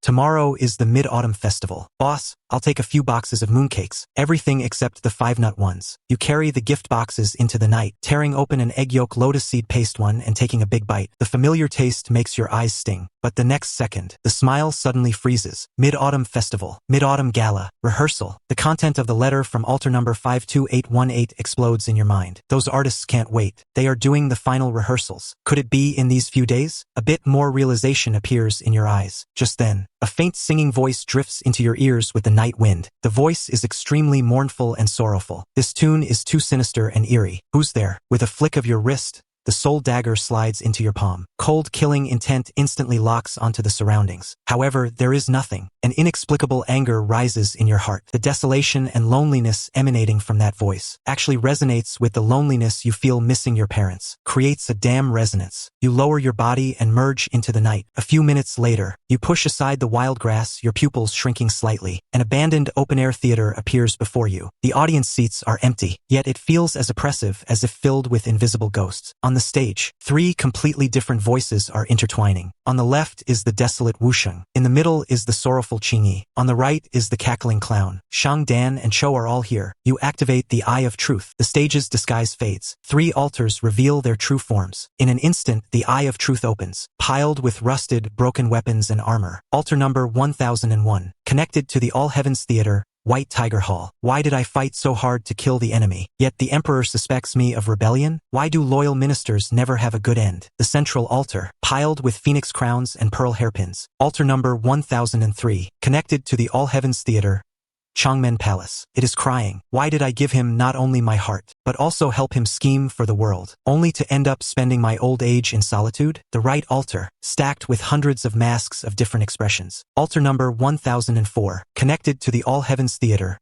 Tomorrow is the Mid-Autumn Festival. Boss, I'll take a few boxes of mooncakes. Everything except the 5-nut ones. You carry the gift boxes into the night, tearing open an egg yolk lotus seed paste one and taking a big bite. The familiar taste makes your eyes sting. But the next second, the smile suddenly freezes. Mid-Autumn Festival. Mid-Autumn Gala. Rehearsal. The content of the letter from altar number 52818 explodes in your mind. Those artists can't wait. They are doing the final rehearsals. Could it be in these few days? A bit more realization appears in your eyes. Just then, a faint singing voice drifts into your ears with the night wind. The voice is extremely mournful and sorrowful. This tune is too sinister and eerie. Who's there? With a flick of your wrist, the soul dagger slides into your palm. Cold killing intent instantly locks onto the surroundings. However, there is nothing. An inexplicable anger rises in your heart. The desolation and loneliness emanating from that voice actually resonates with the loneliness you feel missing your parents. Creates a damn resonance. You lower your body and merge into the night. A few minutes later, you push aside the wild grass, your pupils shrinking slightly. An abandoned open-air theater appears before you. The audience seats are empty, yet it feels as oppressive as if filled with invisible ghosts. On the stage, 3 completely different voices are intertwining. On the left is the desolate Wusheng. In the middle is the sorrowful Qingyi. On the right is the cackling clown. Shang, Dan, and Chou are all here. You activate the Eye of Truth. The stage's disguise fades. 3 altars reveal their true forms. In an instant, the Eye of Truth opens, piled with rusted, broken weapons and armor. Altar number 1001. Connected to the All Heavens Theater, White Tiger Hall. Why did I fight so hard to kill the enemy? Yet the Emperor suspects me of rebellion? Why do loyal ministers never have a good end? The central altar, piled with phoenix crowns and pearl hairpins. Altar number 1003. Connected to the All Heavens Theater, Changmen Palace. It is crying. Why did I give him not only my heart, but also help him scheme for the world, only to end up spending my old age in solitude? The right altar, stacked with hundreds of masks of different expressions. Altar number 1004, connected to the All Heavens Theater,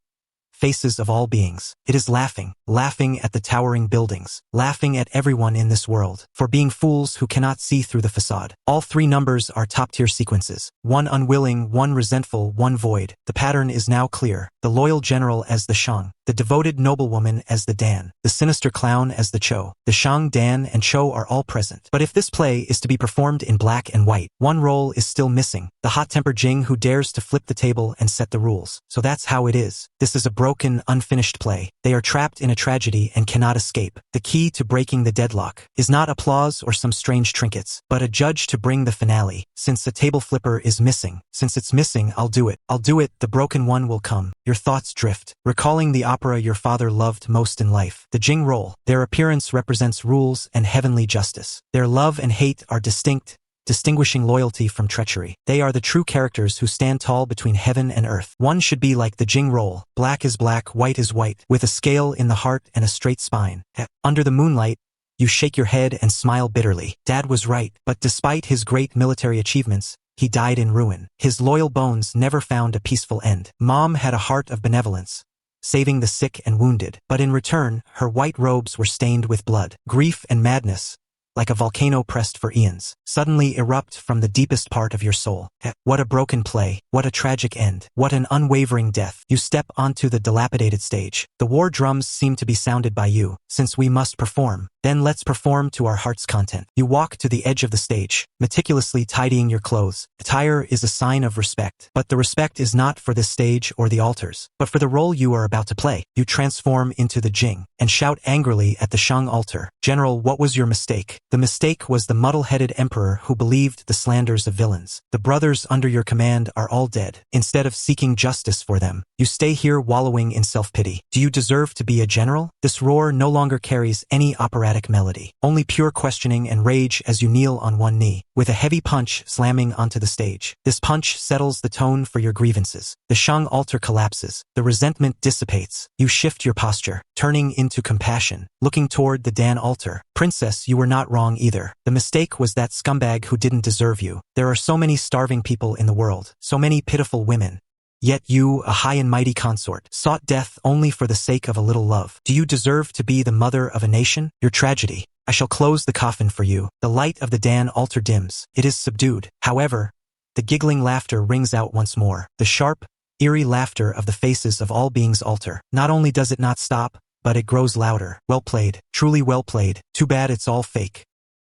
Faces of all beings. It is laughing, laughing at the towering buildings, laughing at everyone in this world, for being fools who cannot see through the facade. All 3 numbers are top-tier sequences. 1 unwilling, 1 resentful, 1 void. The pattern is now clear. The loyal general as the Shang, the devoted noblewoman as the Dan, the sinister clown as the Chou. The Shang, Dan, and Chou are all present. But if this play is to be performed in black and white, one role is still missing. The hot-tempered Jing who dares to flip the table and set the rules. So that's how it is. This is a broken, unfinished play. They are trapped in a tragedy and cannot escape. The key to breaking the deadlock is not applause or some strange trinkets, but a judge to bring the finale. Since the table flipper is missing, since it's missing, I'll do it. I'll do it. The broken one will come. Your thoughts drift, recalling the opera your father loved most in life. The Jing role. Their appearance represents rules and heavenly justice. Their love and hate are distinct, distinguishing loyalty from treachery. They are the true characters who stand tall between heaven and earth. One should be like the Jing role. Black is black, white is white, with a scale in the heart and a straight spine. Under the moonlight, you shake your head and smile bitterly. Dad was right, but despite his great military achievements, he died in ruin. His loyal bones never found a peaceful end. Mom had a heart of benevolence, saving the sick and wounded, but in return, her white robes were stained with blood. Grief and madness, like a volcano pressed for eons, suddenly erupt from the deepest part of your soul. What a broken play, what a tragic end, what an unwavering death. You step onto the dilapidated stage. The war drums seem to be sounded by you. Since we must perform, then let's perform to our heart's content. You walk to the edge of the stage, meticulously tidying your clothes. Attire is a sign of respect, but the respect is not for this stage or the altars, but for the role you are about to play. You transform into the Jing and shout angrily at the Shang altar. General, what was your mistake? The mistake was the muddle-headed emperor who believed the slanders of villains. The brothers under your command are all dead. Instead of seeking justice for them, you stay here wallowing in self-pity. Do you deserve to be a general? This roar no longer carries any operatic melody, only pure questioning and rage as you kneel on one knee, with a heavy punch slamming onto the stage. This punch settles the tone for your grievances. The Shang altar collapses. The resentment dissipates. You shift your posture, turning into compassion, looking toward the Dan altar. Princess, you were not wrong either. The mistake was that scumbag who didn't deserve you. There are so many starving people in the world, so many pitiful women. Yet you, a high and mighty consort, sought death only for the sake of a little love. Do you deserve to be the mother of a nation? Your tragedy. I shall close the coffin for you. The light of the Dan altar dims. It is subdued. However, the giggling laughter rings out once more. The sharp, eerie laughter of the faces of all beings altar. Not only does it not stop, but it grows louder. Well played. Truly well played. Too bad it's all fake.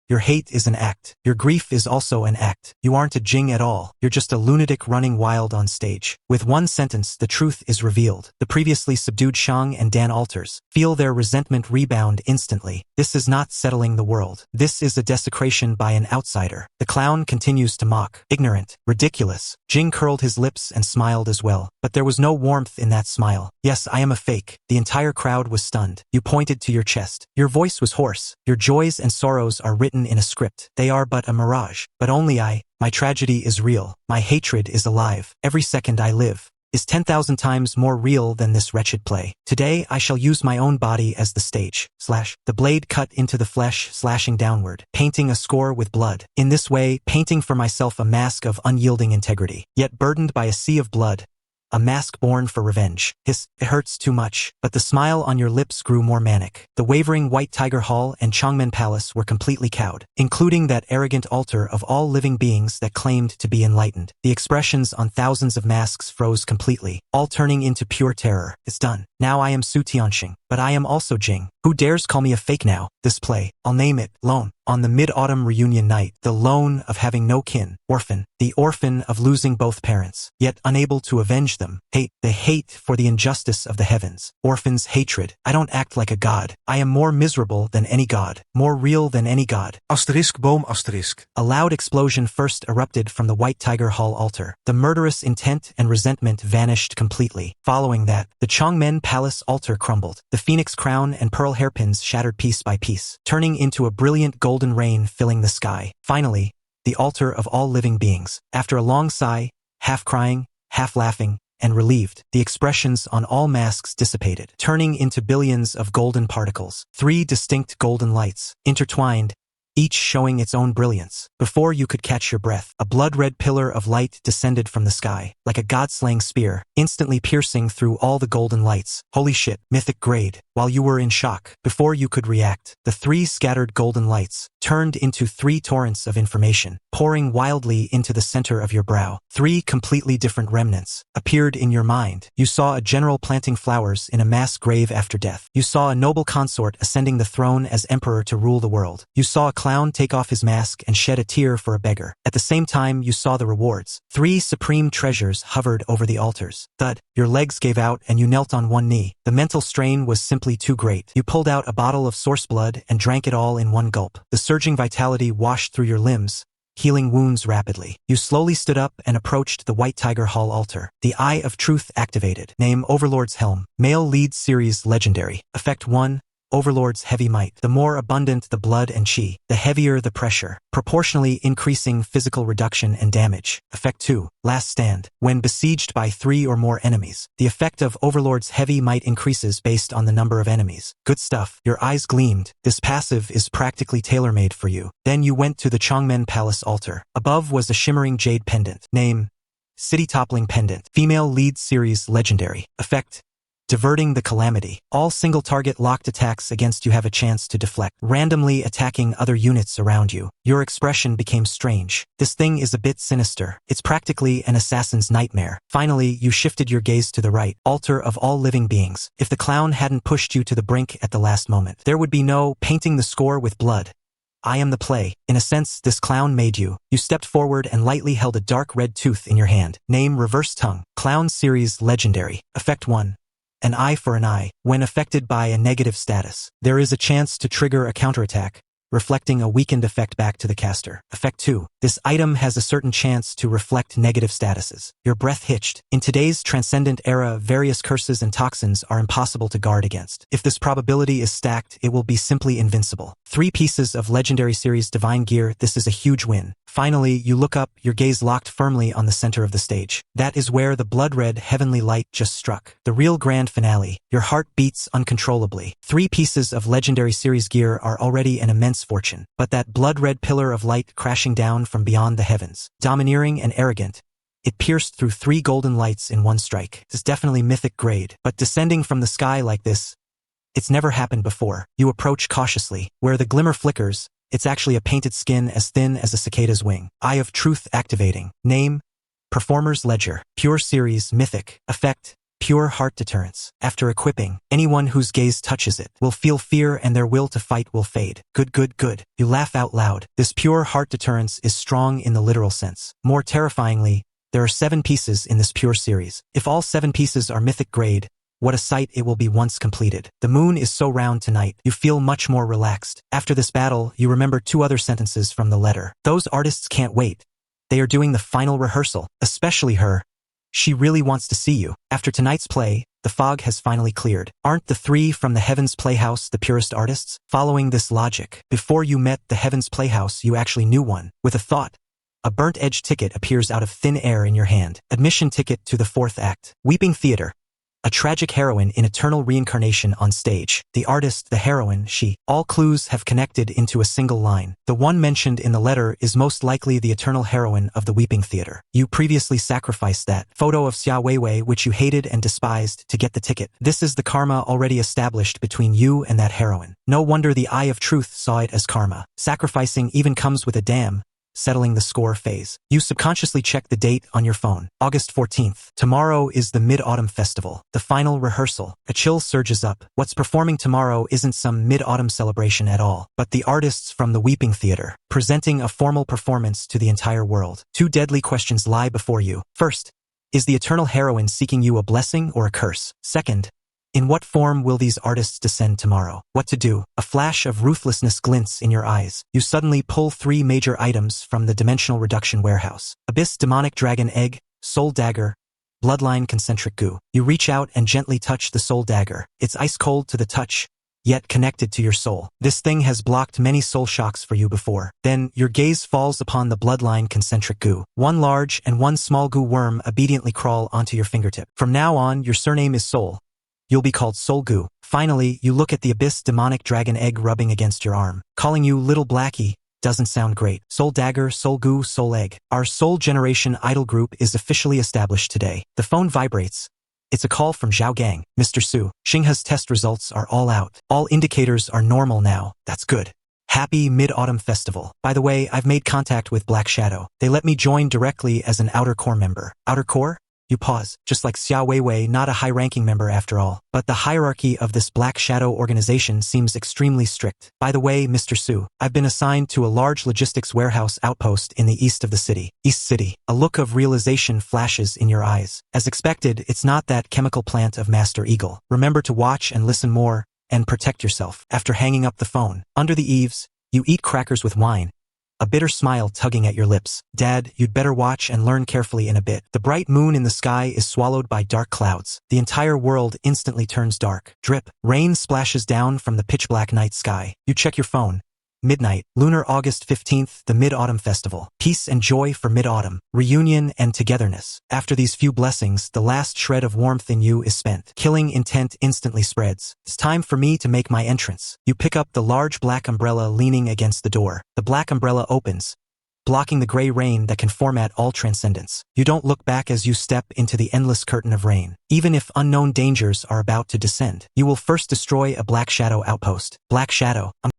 Your hate is an act. Your grief is also an act. You aren't a Jing at all. You're just a lunatic running wild on stage. With one sentence, the truth is revealed. The previously subdued Shang and Dan altars feel their resentment rebound instantly. This is not settling the world. This is a desecration by an outsider. The clown continues to mock. Ignorant. Ridiculous. Jing curled his lips and smiled as well. But there was no warmth in that smile. Yes, I am a fake. The entire crowd was stunned. You pointed to your chest. Your voice was hoarse. Your joys and sorrows are written in a script. They are but a mirage. But only my tragedy is real. My hatred is alive. Every second I live is 10,000 times more real than this wretched play. Today I shall use my own body as the stage. The blade cut into the flesh, slashing downward, painting a score with blood. In this way, painting for myself a mask of unyielding integrity, yet burdened by a sea of blood. A mask born for revenge. Hiss, it hurts too much. But the smile on your lips grew more manic. The wavering White Tiger Hall and Changmen Palace were completely cowed, including that arrogant altar of all living beings that claimed to be enlightened. The expressions on thousands of masks froze completely, all turning into pure terror. It's done. Now I am Su Tianxing, but I am also Jing. Who dares call me a fake now? This play, I'll name it, Lone. On the mid-autumn reunion night, the lone of having no kin, orphan, the orphan of losing both parents, yet unable to avenge them, hate, the hate for the injustice of the heavens, orphan's hatred. I don't act like a god. I am more miserable than any god, more real than any god. Asterisk boom asterisk. A loud explosion first erupted from the White Tiger Hall altar. The murderous intent and resentment vanished completely. Following that, the Changmen Palace altar crumbled. The phoenix crown and pearl hairpins shattered piece by piece, turning into a brilliant golden rain filling the sky. Finally, the altar of all living beings. After a long sigh, half crying, half laughing, and relieved, the expressions on all masks dissipated, turning into billions of golden particles. 3 distinct golden lights, intertwined, each showing its own brilliance. Before you could catch your breath, a blood-red pillar of light descended from the sky, like a god-slaying spear, instantly piercing through all the golden lights. Holy shit, Mythic-grade. While you were in shock, before you could react, the 3 scattered golden lights turned into 3 torrents of information, pouring wildly into the center of your brow. 3 completely different remnants appeared in your mind. You saw a general planting flowers in a mass grave after death. You saw a noble consort ascending the throne as emperor to rule the world. You saw a clown take off his mask and shed a tear for a beggar. At the same time, you saw the rewards. 3 supreme treasures hovered over the altars. Thud, your legs gave out and you knelt on one knee. The mental strain was simply too great. You pulled out a bottle of source blood and drank it all in one gulp. The surging vitality washed through your limbs, healing wounds rapidly. You slowly stood up and approached the White Tiger Hall altar. The Eye of Truth activated. Name Overlord's Helm. Male lead series legendary. Effect 1. Overlord's heavy might. The more abundant the blood and chi, the heavier the pressure, proportionally increasing physical reduction and damage. Effect 2. Last stand. When besieged by 3 or more enemies, the effect of Overlord's heavy might increases based on the number of enemies. Good stuff. Your eyes gleamed. This passive is practically tailor-made for you. Then you went to the Changmen Palace altar. Above was a shimmering jade pendant. Name: City Toppling Pendant. Female lead series legendary. Effect: Diverting the Calamity. All single-target locked attacks against you have a chance to deflect, randomly attacking other units around you. Your expression became strange. This thing is a bit sinister. It's practically an assassin's nightmare. Finally, you shifted your gaze to the right. Altar of all living beings. If the clown hadn't pushed you to the brink at the last moment, there would be no painting the score with blood. I am the play. In a sense, this clown made you. You stepped forward and lightly held a dark red tooth in your hand. Name: Reverse Tongue. Clown series legendary. Effect 1. An eye for an eye. When affected by a negative status, there is a chance to trigger a counterattack, reflecting a weakened effect back to the caster. Effect 2. This item has a certain chance to reflect negative statuses. Your breath hitched. In today's transcendent era, various curses and toxins are impossible to guard against. If this probability is stacked, it will be simply invincible. 3 pieces of Legendary Series Divine Gear. This is a huge win. Finally, you look up, your gaze locked firmly on the center of the stage. That is where the blood-red heavenly light just struck. The real grand finale. Your heart beats uncontrollably. 3 pieces of Legendary Series gear are already an immense fortune. But that blood-red pillar of light crashing down from beyond the heavens. Domineering and arrogant. It pierced through 3 golden lights in one strike. It's definitely mythic grade. But descending from the sky like this, it's never happened before. You approach cautiously. Where the glimmer flickers, it's actually a painted skin as thin as a cicada's wing. Eye of Truth activating. Name: Performer's Ledger. Pure Series Mythic. Effect: Pure Heart Deterrence. After equipping, anyone whose gaze touches it will feel fear and their will to fight will fade. Good. You laugh out loud. This Pure Heart Deterrence is strong in the literal sense. More terrifyingly, there are 7 pieces in this Pure Series. If all 7 pieces are mythic grade, what a sight it will be once completed. The moon is so round tonight, you feel much more relaxed. After this battle, you remember 2 other sentences from the letter. Those artists can't wait. They are doing the final rehearsal, especially her. She really wants to see you. After tonight's play, the fog has finally cleared. Aren't the 3 from the Heavens Playhouse the purest artists? Following this logic, before you met the Heavens Playhouse, you actually knew one. With a thought, a burnt-edge ticket appears out of thin air in your hand. Admission ticket to the 4th act. Weeping Theater. A tragic heroine in eternal reincarnation on stage. The artist, the heroine, she. All clues have connected into a single line. The one mentioned in the letter is most likely the eternal heroine of the Weeping Theater. You previously sacrificed that photo of Xia Weiwei which you hated and despised to get the ticket. This is the karma already established between you and that heroine. No wonder the Eye of Truth saw it as karma. Sacrificing even comes with a damn. Settling the score phase. You subconsciously check the date on your phone. August 14th. Tomorrow is the Mid-Autumn Festival. The final rehearsal. A chill surges up. What's performing tomorrow isn't some mid-autumn celebration at all, but the artists from the Weeping Theater, presenting a formal performance to the entire world. 2 deadly questions lie before you. First, is the eternal heroine seeking you a blessing or a curse? Second, in what form will these artists descend tomorrow? What to do? A flash of ruthlessness glints in your eyes. You suddenly pull 3 major items from the Dimensional Reduction Warehouse. Abyss Demonic Dragon Egg, Soul Dagger, Bloodline Concentric Goo. You reach out and gently touch the Soul Dagger. It's ice cold to the touch, yet connected to your soul. This thing has blocked many soul shocks for you before. Then, your gaze falls upon the Bloodline Concentric Goo. 1 large and 1 small goo worm obediently crawl onto your fingertip. From now on, your surname is Soul. You'll be called Soul Goo. Finally, you look at the Abyss Demonic Dragon Egg rubbing against your arm. Calling you Little Blackie doesn't sound great. Soul Dagger, Soul Goo, Soul Egg. Our Soul Generation Idol group is officially established today. The phone vibrates. It's a call from Zhao Gang. Mr. Su, Xinghe's test results are all out. All indicators are normal now. That's good. Happy Mid-Autumn Festival. By the way, I've made contact with Black Shadow. They let me join directly as an Outer Core member. Outer Core? You pause, just like Xia Weiwei, not a high-ranking member after all. But the hierarchy of this Black Shadow organization seems extremely strict. By the way, Mr. Su, I've been assigned to a large logistics warehouse outpost in the east of the city. East City. A look of realization flashes in your eyes. As expected, it's not that chemical plant of Master Eagle. Remember to watch and listen more, and protect yourself. After hanging up the phone, under the eaves, you eat crackers with wine. A bitter smile tugging at your lips. Dad, you'd better watch and learn carefully in a bit. The bright moon in the sky is swallowed by dark clouds. The entire world instantly turns dark. Drip. Rain splashes down from the pitch-black night sky. You check your phone. Midnight. Lunar August 15th, the Mid-Autumn Festival. Peace and joy for mid-autumn. Reunion and togetherness. After these few blessings, the last shred of warmth in you is spent. Killing intent instantly spreads. It's time for me to make my entrance. You pick up the large black umbrella leaning against the door. The black umbrella opens, blocking the gray rain that can format all transcendence. You don't look back as you step into the endless curtain of rain. Even if unknown dangers are about to descend, you will first destroy a Black Shadow outpost. Black Shadow.